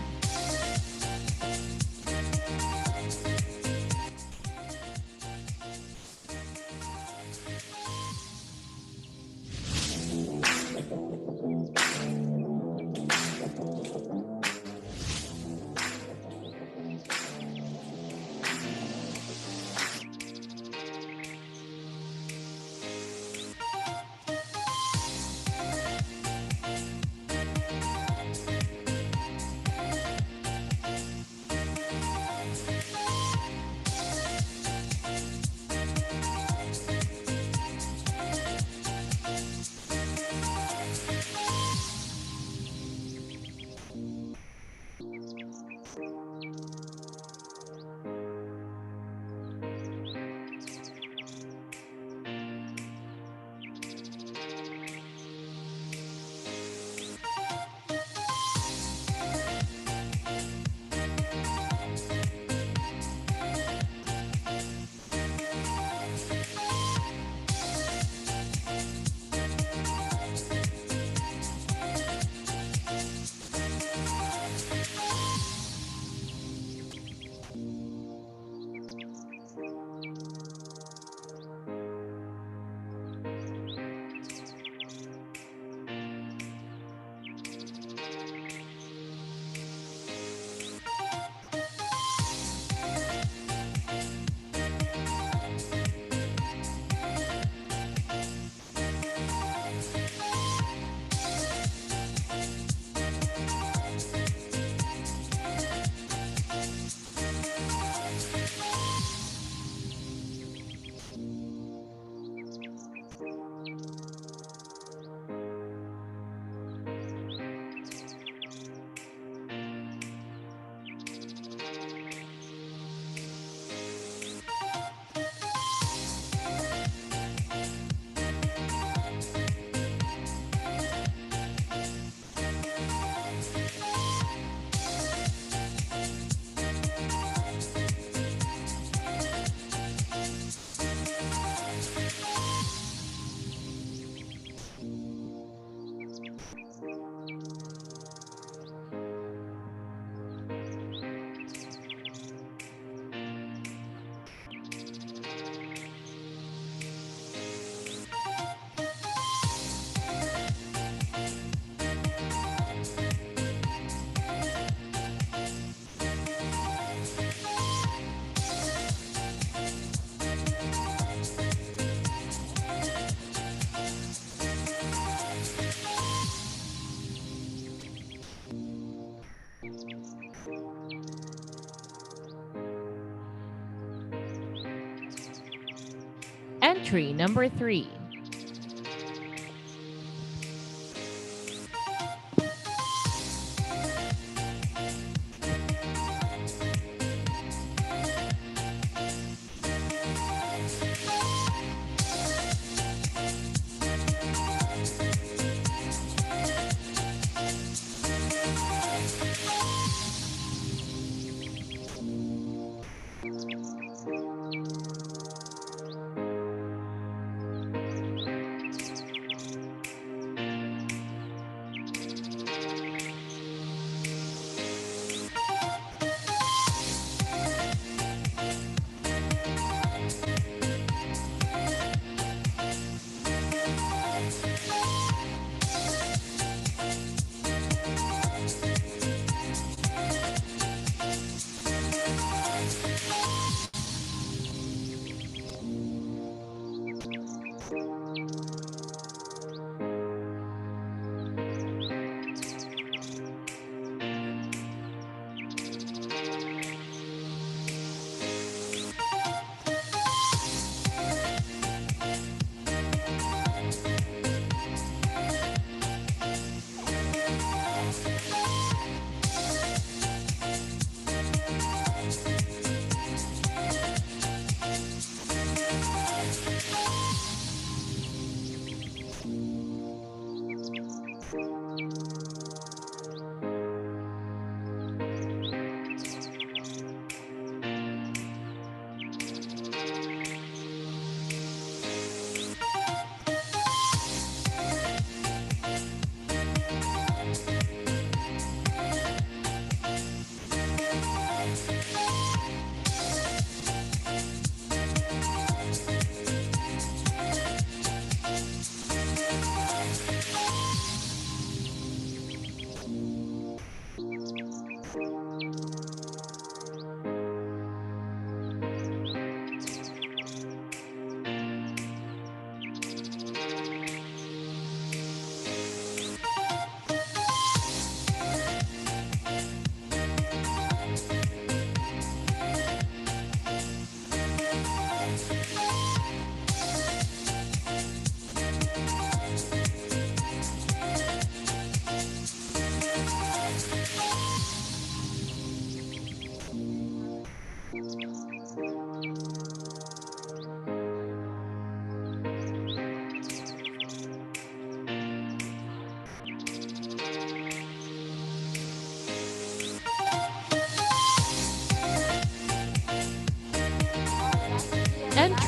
Entry number 3.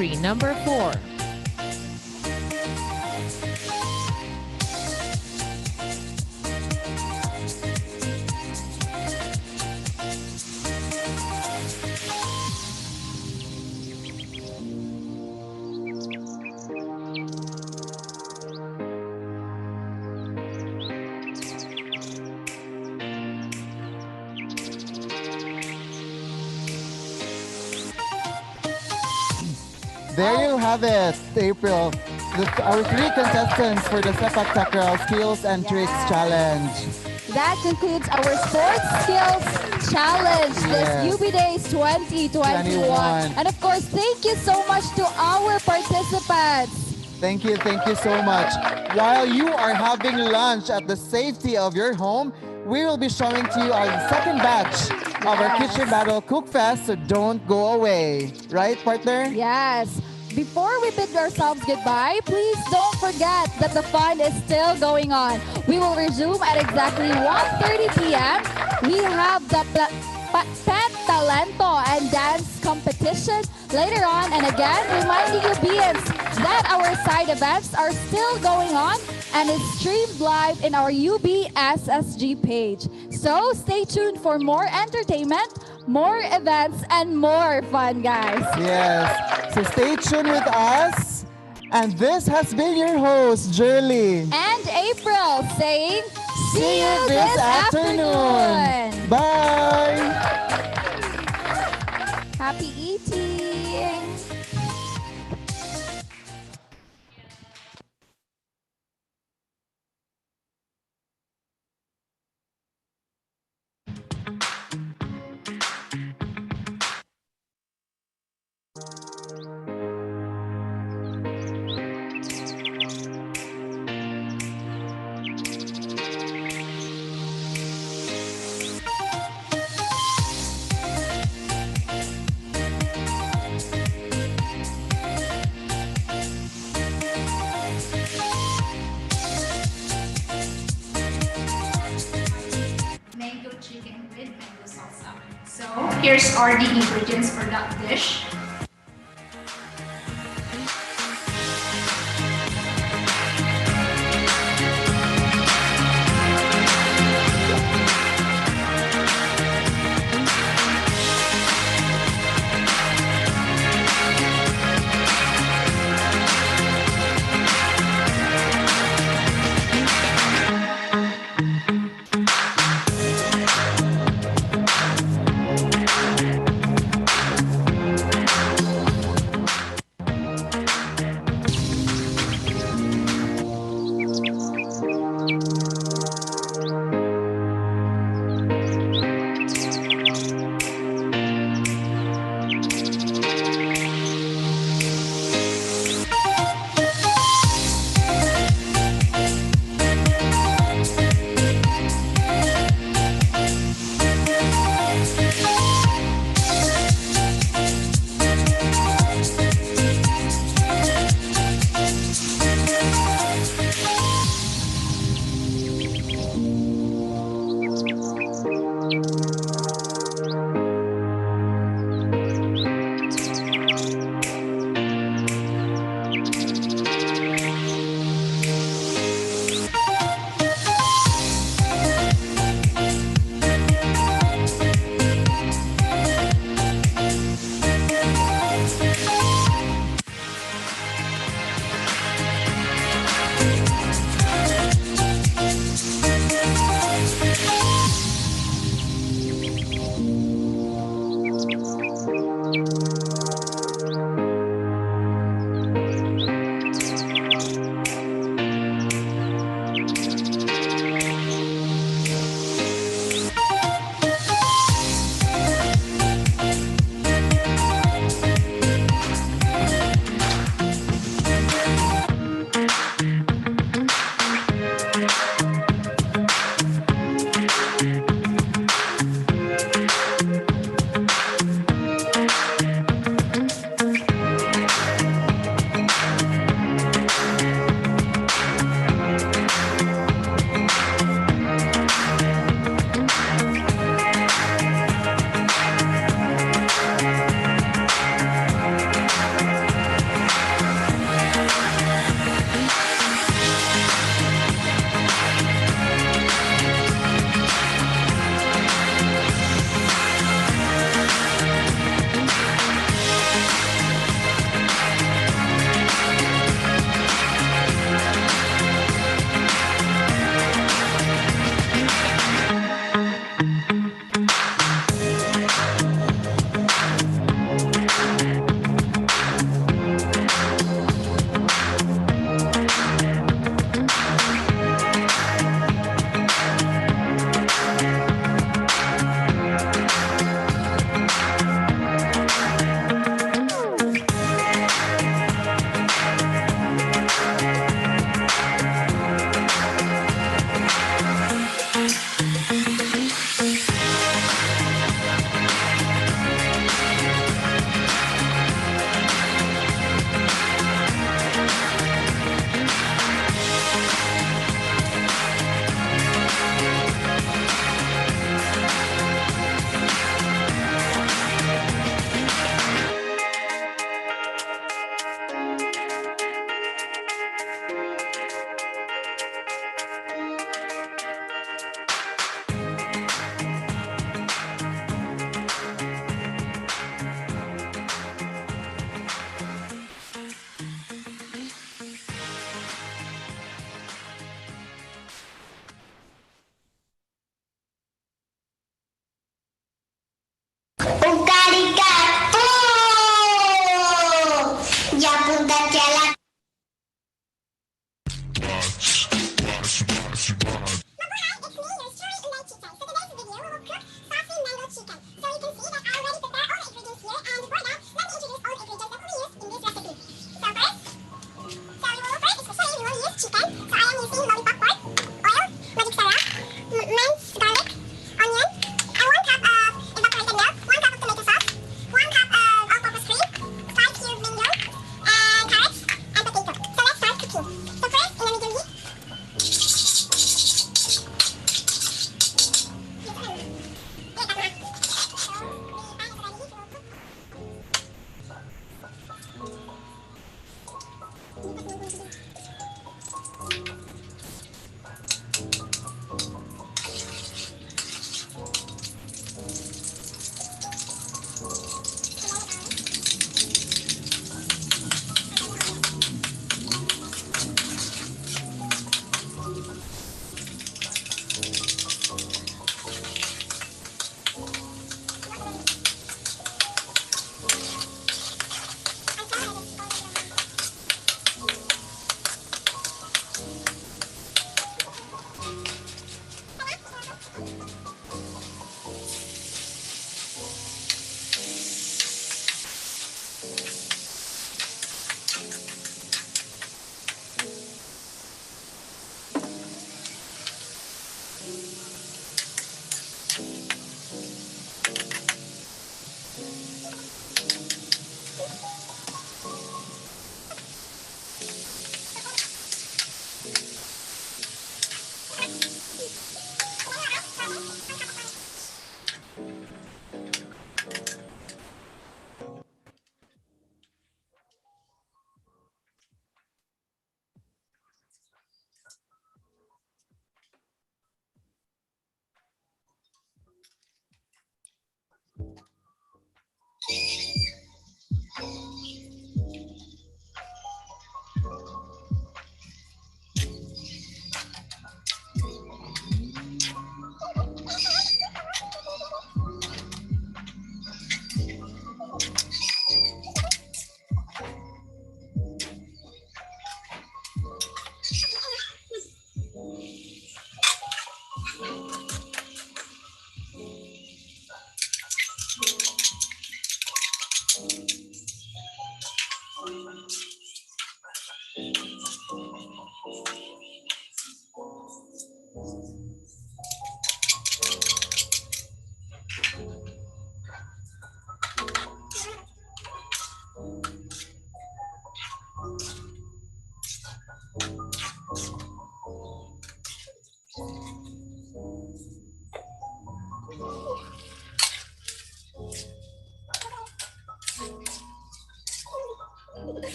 entry number 4. There you have it, April. Our 3 contestants for the Sepak Takraw Skills and Tricks Challenge. That concludes our Sports Skills Challenge this Yes. UB Days 2021. And of course, thank you so much to our participants. Thank you so much. While you are having lunch at the safety of your home, we will be showing to you our second batch of our Kitchen Battle Cook Fest, so don't go away. Right, partner? Yes. Before we bid ourselves goodbye, please don't forget that the fun is still going on. We will resume at exactly 1:30 p.m. We have the Pet Talento and Dance competition later on. And again, reminding you, Beans, that our side events are still going on and is streamed live in our UB SSG page. So stay tuned for more entertainment, more events, and more fun, guys. Yes. So stay tuned with us. And this has been your host, Jerly. And April saying, see you this afternoon. Bye. Happy eating. Mango chicken with mango salsa. So here's are the ingredients for that dish.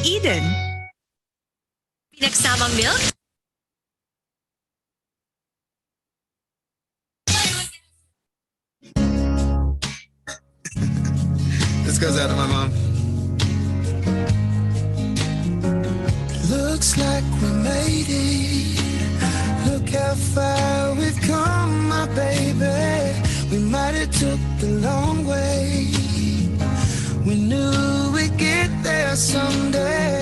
Eden. Pinagsamang milk? This goes out to my mom. Looks like we made it. Look how far we've come, my baby. We might have took the long way. We knew we'd get there someday.